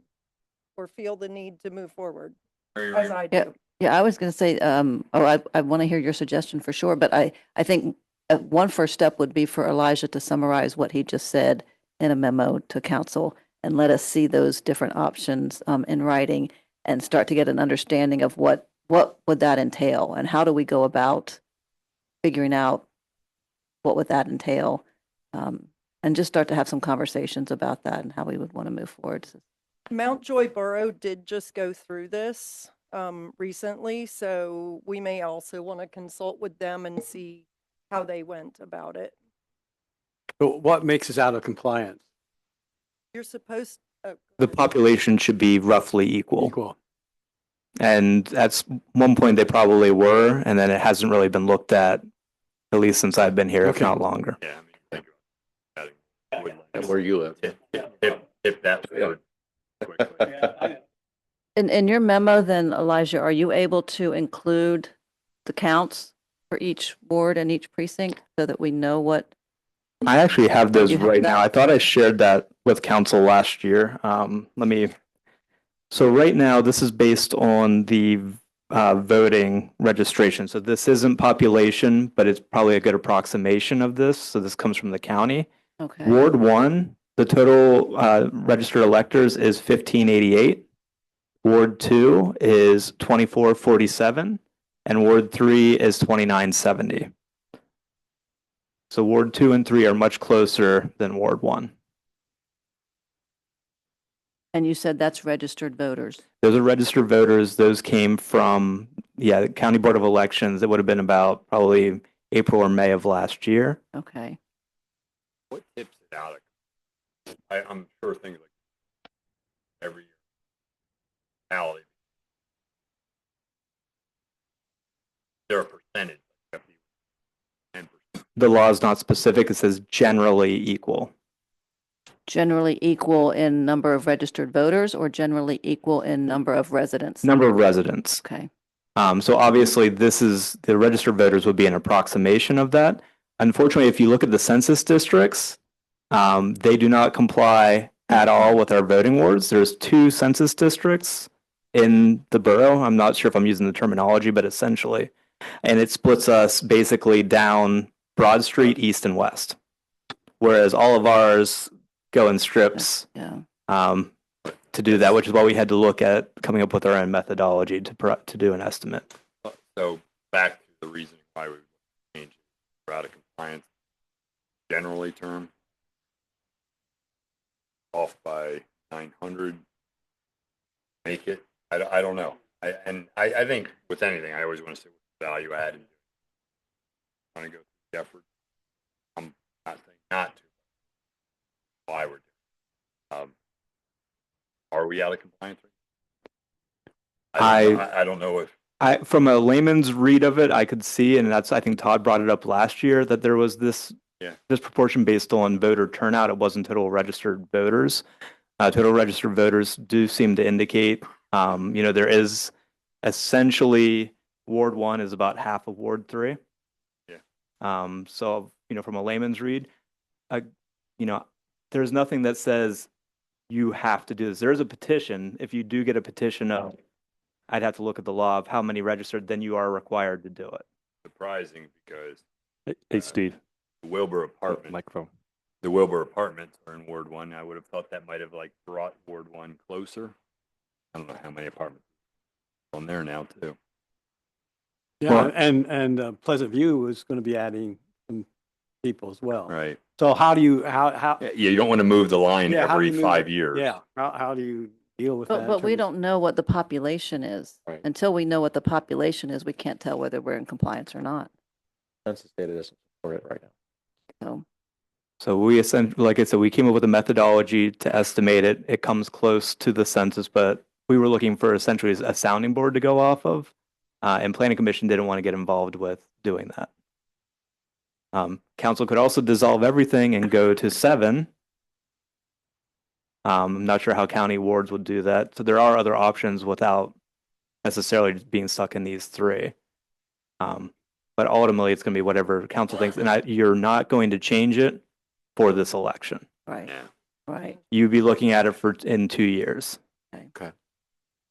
or feel the need to move forward, as I Yeah, do. yeah, I was going to say, I want to hear your suggestion for sure, but I think one first step would be for Elijah to summarize what he just said in a memo to council and let us see those different options in writing and start to get an understanding of what would that entail and how do we go about figuring out what would that entail, and just start to have some conversations about that and how we would want to move forward. Mountjoy Borough did just go through this recently, so we may also want to consult with them and see how they went about it. But what makes us out of compliance? You're supposed, The population should be roughly equal. Equal. And at one point they probably were, and then it hasn't really been looked at least since I've been here, if Okay. not longer. Yeah, I mean, think about adding And where you live. if that would quickly. In your memo then, Elijah, are you able to include the counts for each ward and each precinct so that we know what? I actually have those You have right that? now. I thought I shared that with council last year. So right now, this is based on the voting registration. So this isn't population, but it's probably a good approximation of this. So this comes from the county. Okay. Ward 1, the total registered electors is 1588. Ward 2 is 2447. And Ward 3 is 2970. So Ward 2 and 3 are much closer than Ward 1. And you said that's registered voters. Those are registered voters. Those came from, the County Board of Elections. It would have been about probably April or May of last year. Okay. What tips it out? I'm sure things like every year. Reality. There are percentage. Like 10%. The law is not specific. It says generally equal. Generally equal in number of registered voters or generally equal in number of residents? Number of residents. Okay. So obviously the registered voters would be an approximation of that. Unfortunately, if you look at the census districts, they do not comply at all with our voting wards. There's 2 census districts in the borough. I'm not sure if I'm using the terminology, but essentially. And it splits us basically down Broad Street, east and west. Whereas all of ours go in strips. Yeah. To do that, which is why we had to look at coming up with our own methodology to do an estimate. So back to the reason why we would change it. We're out of compliance. Generally term. Off by 900. Make it. I don't know. I think with anything, I always want to say value added. Want to go through the effort. I'm not saying not to. Why we're doing. Are we out of compliance? I don't know if from a layman's read of it, I could see, and I think Todd brought it up last year, that there was this disproportion based on voter turnout. It wasn't total registered voters. Total registered voters do seem to indicate, there is essentially Ward 1 is about half of Ward 3. Yeah. So, from a layman's read, there's nothing that says you have to do this. There's a petition. If you do get a petition of, I'd have to look at the law of how many registered, then you are required to do it. surprising because Hey, Steve, the Wilbur apartment, microphone. the Wilbur apartments are in Ward 1. I would have thought that might have brought Ward 1 closer. I don't know how many apartments on there now too. Yeah, Well- and Pleasant View is going to be adding some people as well. Right. So how do you, how? Yeah, you don't want to move the line Yeah, how do every you move 5 it? years. Yeah, how do you deal with that? But we in terms- don't know what the population is. Right. Until we know what the population is, we can't tell whether we're in compliance or not. Census data doesn't support it right now. So So we essentially, like I said, we came up with a methodology to estimate it. It comes close to the census, but we were looking for essentially a sounding board to go off of. And Planning Commission didn't want to get involved with doing that. Council could also dissolve everything and go to 7. I'm not sure how county wards would do that. So there are other options without necessarily being stuck in these 3. But ultimately, it's going to be whatever council thinks. And you're not going to change it for this election. Right, right. You'd be looking at it in 2 years. Okay.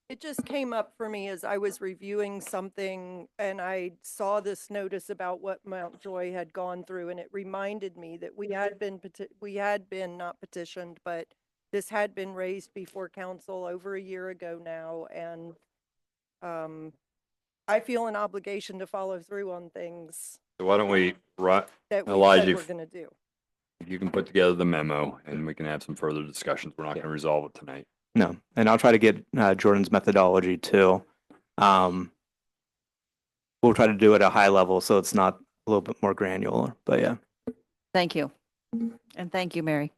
It just came up for me as I was reviewing something and I saw this notice about what Mount Joy had gone through, and it reminded me that we had been not petitioned, but this had been raised before council over a year ago now, and I feel an obligation to follow through on things So why don't we, that we said Elijah, we're going to do. if you can put together the memo and we can have some further discussions. We're not going to resolve it tonight. No, and I'll try to get Jordan's methodology too. We'll try to do it at a high level so it's not a little bit more granular, but yeah. Thank you. And thank you, Mary.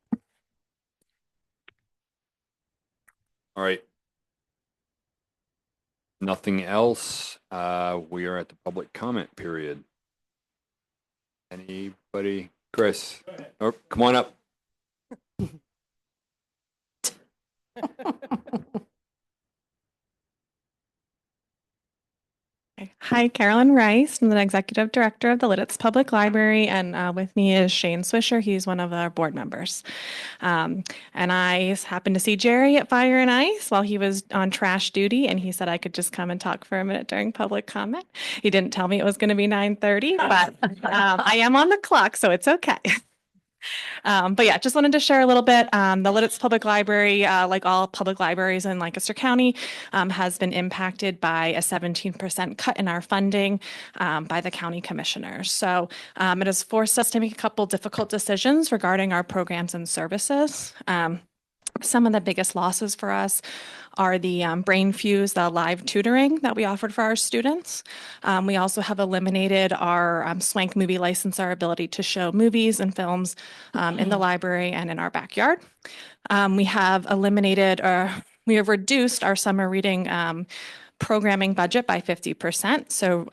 All right. Nothing else. We are at the public comment period. Anybody? Chris? Oh, come on up. Hi, Carolyn Rice. I'm the Executive Director of the Lititz Public Library, and with me is Shane Swisher. He's one of our board members. And I happened to see Jerry at Fire and Ice while he was on trash duty, and he said I could just come and talk for a minute during public comment. He didn't tell me it was going to be 9:30, but I am on the clock, so it's okay. But yeah, just wanted to share a little bit. The Lititz Public Library, like all public libraries in Lancaster County, has been impacted by a 17% cut in our funding by the county commissioners. So it has forced us to make a couple difficult decisions regarding our programs and services. Some of the biggest losses for us are the Brain Fuse, the live tutoring that we offered for our students. We also have eliminated our Swank movie license, our ability to show movies and films in the library and in our backyard. We have reduced our summer reading programming budget by 50%. So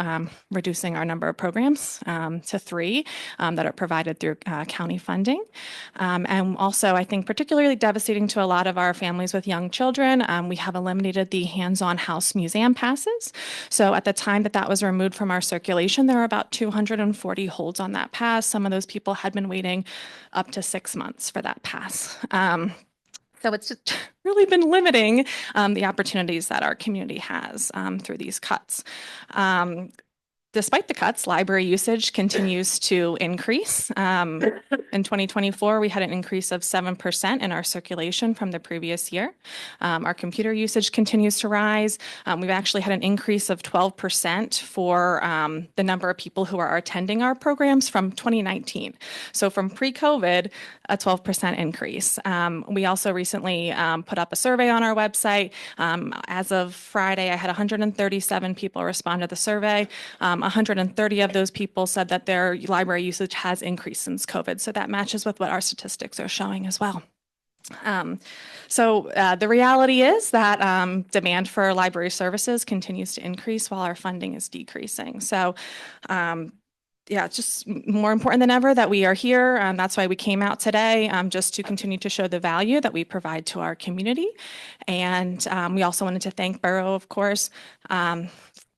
reducing our number of programs to 3 that are provided through county funding. And also, I think particularly devastating to a lot of our families with young children, we have eliminated the hands-on house museum passes. So at the time that was removed from our circulation, there were about 240 holds on that pass. Some of those people had been waiting up to 6 months for that pass. So it's just really been limiting the opportunities that our community has through these cuts. Despite the cuts, library usage continues to increase. In 2024, we had an increase of 7% in our circulation from the previous year. Our computer usage continues to rise. We've actually had an increase of 12% for the number of people who are attending our programs from 2019. So from pre-COVID, a 12% increase. We also recently put up a survey on our website. As of Friday, I had 137 people respond to the survey. 130 of those people said that their library usage has increased since COVID. So that matches with what our statistics are showing as well. So the reality is that demand for library services continues to increase while our funding is decreasing. So yeah, it's just more important than ever that we are here. That's why we came out today, just to continue to show the value that we provide to our community. And we also wanted to thank Borough, of course,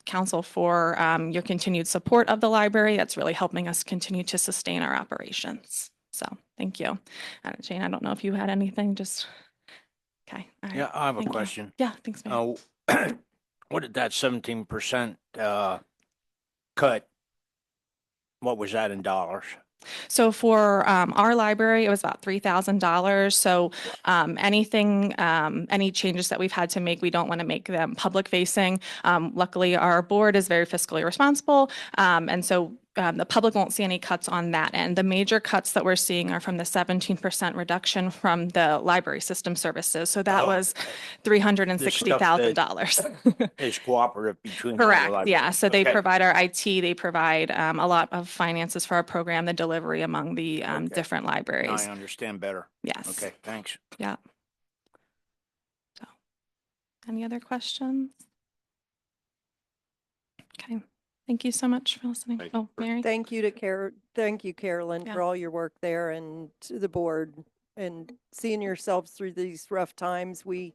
Council for your continued support of the library. That's really helping us continue to sustain our operations. So thank you. Jane, I don't know if you had anything, just, okay. All right. Yeah, I have a Thank you. question. Yeah, thanks, man. What did that 17% cut? What was that in dollars? So for our library, it was about $3,000. So anything, any changes that we've had to make, we don't want to make them public facing. Luckily, our board is very fiscally responsible. And so the public won't see any cuts on that end. The major cuts that we're seeing are from the 17% reduction from the library system services. So that was $360,000. Is cooperative between. all the Correct. libraries. Yeah. So they Okay. provide our IT, they provide a lot of finances for our program, the delivery among the Okay. different Now libraries. I understand better. Yes. Okay, thanks. Yeah. So, any other questions? Okay. Thank you so much for listening. Thank you. Oh, Mary? Thank you, Carolyn, Yeah. for all your work there, and to the board, and seeing yourselves through these rough times. We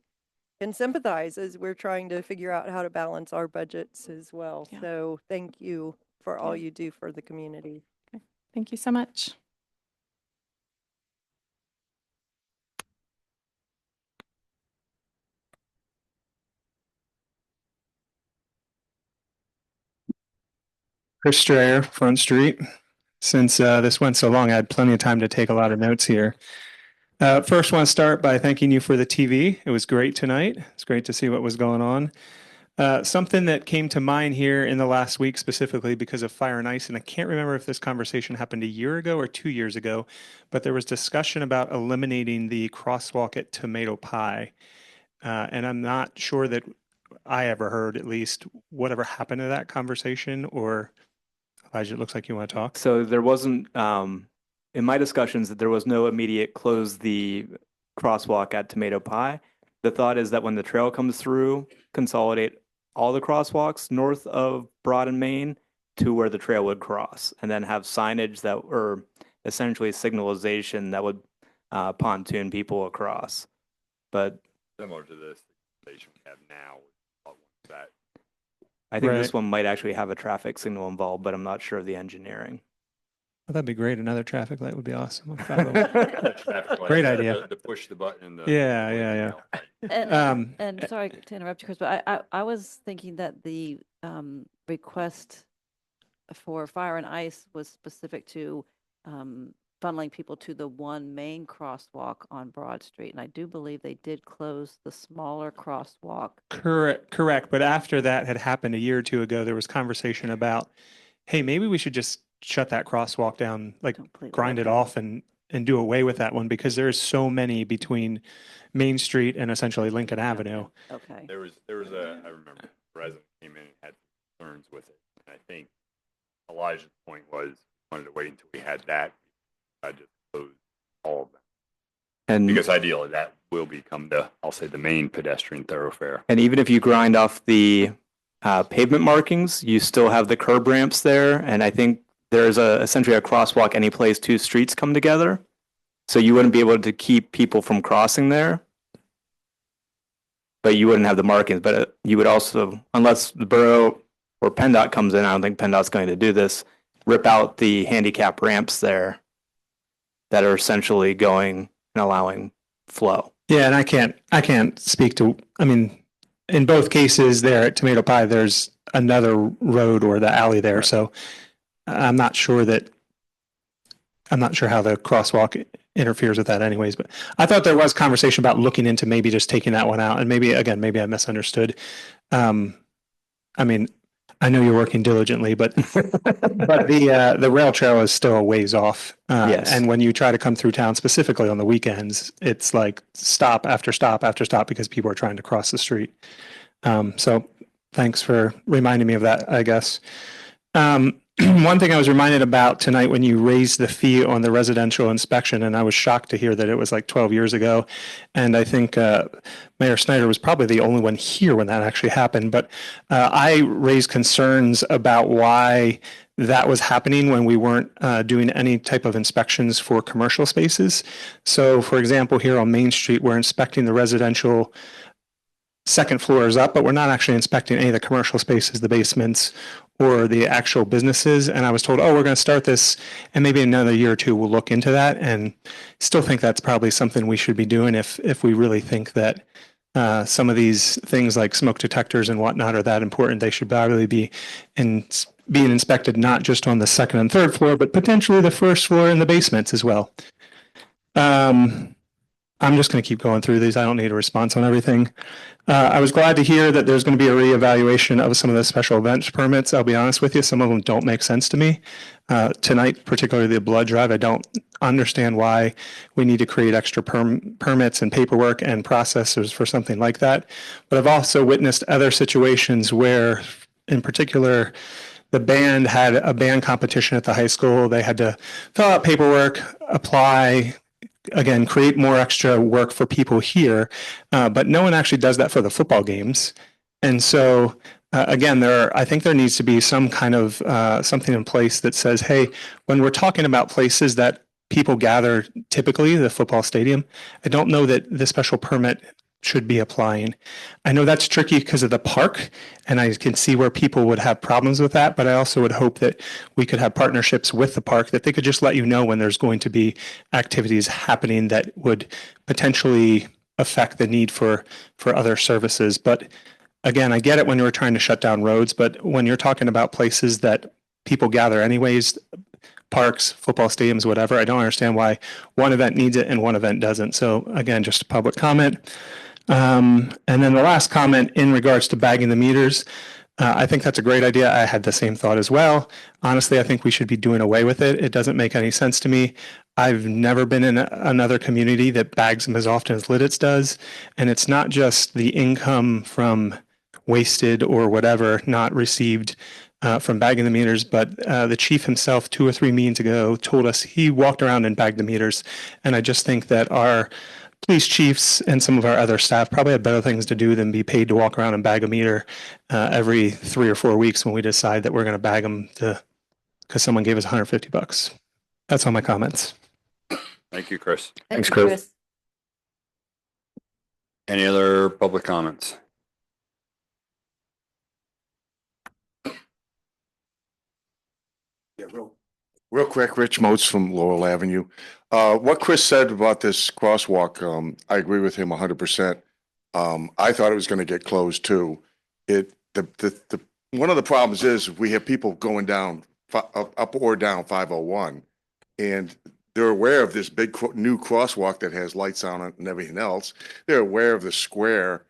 can sympathize as we're trying to figure out how to balance our budgets as well. Yeah. So thank you for all you do for the community. Thank you so much. Chris Strayer, Front Street. Since this went so long, I had plenty of time to take a lot of notes here. First, want to start by thanking you for the TV. It was great tonight. It's great to see what was going on. Something that came to mind here in the last week, specifically because of fire and ice, and I can't remember if this conversation happened a year ago or 2 years ago, but there was discussion about eliminating the crosswalk at Tomato Pie. And I'm not sure that I ever heard, at least, whatever happened to that conversation, or Elijah, it looks like you want to talk. So there wasn't, in my discussions, that there was no immediate close the crosswalk at Tomato Pie. The thought is that when the trail comes through, consolidate all the crosswalks north of Broad and Main to where the trail would cross, and then have signage that were essentially signalization that would pontoon people across. But Similar to this station we have now. That I think this Right. one might actually have a traffic signal involved, but I'm not sure of the engineering. Well, that'd be great. Another traffic light would be awesome. traffic light, Great idea. To push the button. And Yeah. And sorry to interrupt you, Chris, but I was thinking that the request for fire and ice was specific to funneling people to the one main crosswalk on Broad Street. And I do believe they did close the smaller crosswalk. Correct. But after that had happened a year or two ago, there was conversation about, hey, maybe we should just shut that crosswalk down, like Completely. grind it off and do away with that one, because there's so many between Main Street and essentially Lincoln Avenue. Okay. There was I remember a resident came in and had concerns with it. And I think Elijah's point was, wanted to wait until we had that. I just closed all of them. And Because ideally that will become I'll say the main pedestrian thoroughfare. And even if you grind off the pavement markings, you still have the curb ramps there. And I think there's essentially a crosswalk any place two streets come together. So you wouldn't be able to keep people from crossing there. But you wouldn't have the markings. But you would also, unless the borough or PennDOT comes in, I don't think PennDOT's going to do this, rip out the handicap ramps there that are essentially going and allowing flow. Yeah, and I can't speak to, I mean, in both cases there at Tomato Pie, there's another road or the alley there. So I'm not sure how the crosswalk interferes with that anyways, but I thought there was conversation about looking into maybe just taking that one out, and maybe I misunderstood. I mean, I know you're working diligently, but the rail trail is still a ways off. Yes. And when you try to come through town, specifically on the weekends, it's like stop after stop after stop because people are trying to cross the street. So thanks for reminding me of that, I guess. One thing I was reminded about tonight when you raised the fee on the residential inspection, and I was shocked to hear that it was like 12 years ago. And I think Mayor Snyder was probably the only one here when that actually happened. But I raised concerns about why that was happening when we weren't doing any type of inspections for commercial spaces. So, for example, here on Main Street, we're inspecting the residential second floors up, but we're not actually inspecting any of the commercial spaces, the basements, or the actual businesses. And I was told, oh, we're going to start this, and maybe in another year or two we'll look into that. And still think that's probably something we should be doing if we really think that some of these things like smoke detectors and whatnot are that important. They should probably be being inspected not just on the second and third floor, but potentially the first floor and the basements as well. I'm just going to keep going through these. I don't need a response on everything. I was glad to hear that there's going to be a reevaluation of some of the special events permits. I'll be honest with you, some of them don't make sense to me. Tonight, particularly the blood drive, I don't understand why we need to create extra permits and paperwork and processes for something like that. But I've also witnessed other situations where, in particular, the band had a band competition at the high school. They had to fill out paperwork, apply, again, create more extra work for people here, but no one actually does that for the football games. And so, again, I think there needs to be some kind of something in place that says, hey, when we're talking about places that people gather, typically the football stadium, I don't know that the special permit should be applying. I know that's tricky because of the park, and I can see where people would have problems with that, but I also would hope that we could have partnerships with the park that they could just let you know when there's going to be activities happening that would potentially affect the need for other services. But again, I get it when you're trying to shut down roads, but when you're talking about places that people gather anyways, parks, football stadiums, whatever, I don't understand why one event needs it and one event doesn't. So again, just a public comment. And then the last comment in regards to bagging the meters, I think that's a great idea. I had the same thought as well. Honestly, I think we should be doing away with it. It doesn't make any sense to me. I've never been in another community that bags them as often as Lititz does. And it's not just the income from wasted or whatever not received from bagging the meters, but the chief himself 2 or 3 meetings ago told us he walked around and bagged the meters. And I just think that our police chiefs and some of our other staff probably have better things to do than be paid to walk around and bag a meter every 3 or 4 weeks when we decide that we're going to bag them because someone gave us $150. That's all my comments. Thank you, Chris. Thanks, Chris. Any other public comments? Yeah, real quick, Rich Moats from Laurel Avenue. What Chris said about this crosswalk, I agree with him 100%. I thought it was going to get closed too. One of the problems is we have people going down up or down 501, and they're aware of this big new crosswalk that has lights on it and everything else. They're aware of the square,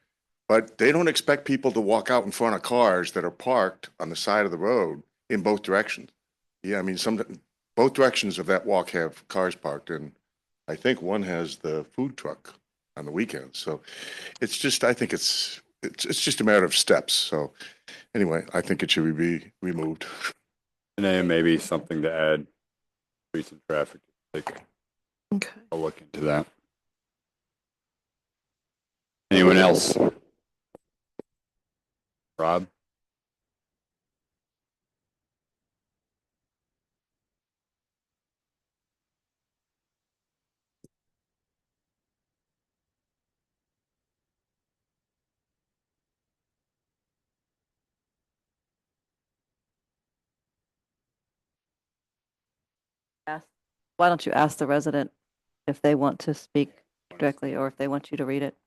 but they don't expect people to walk out in front of cars that are parked on the side of the road in both directions. Yeah, I mean, both directions of that walk have cars parked, and I think one has the food truck on the weekends. So it's just, I think it's just a matter of steps. So anyway, I think it should be removed. And then maybe something to add, recent traffic. Okay. I'll look into that. Anyone else? Rob? Why don't you ask the resident if they want to speak directly or if they want you to read it?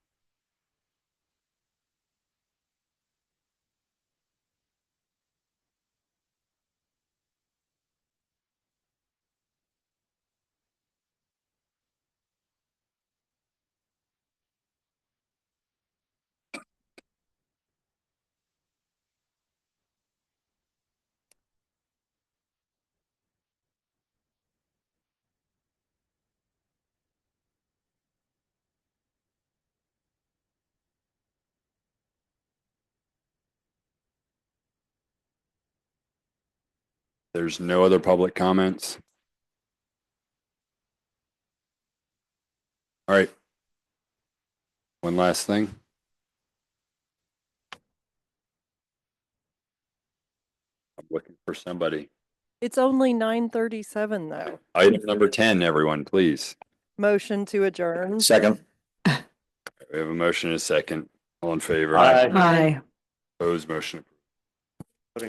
There's no other public comments. All right. One last thing. I'm looking for somebody. It's only 9:37 though. Item number 10, everyone, please. Motion to adjourn. Second. We have a motion and a second. All in favor? Aye. Aye. Opposed, motion approved.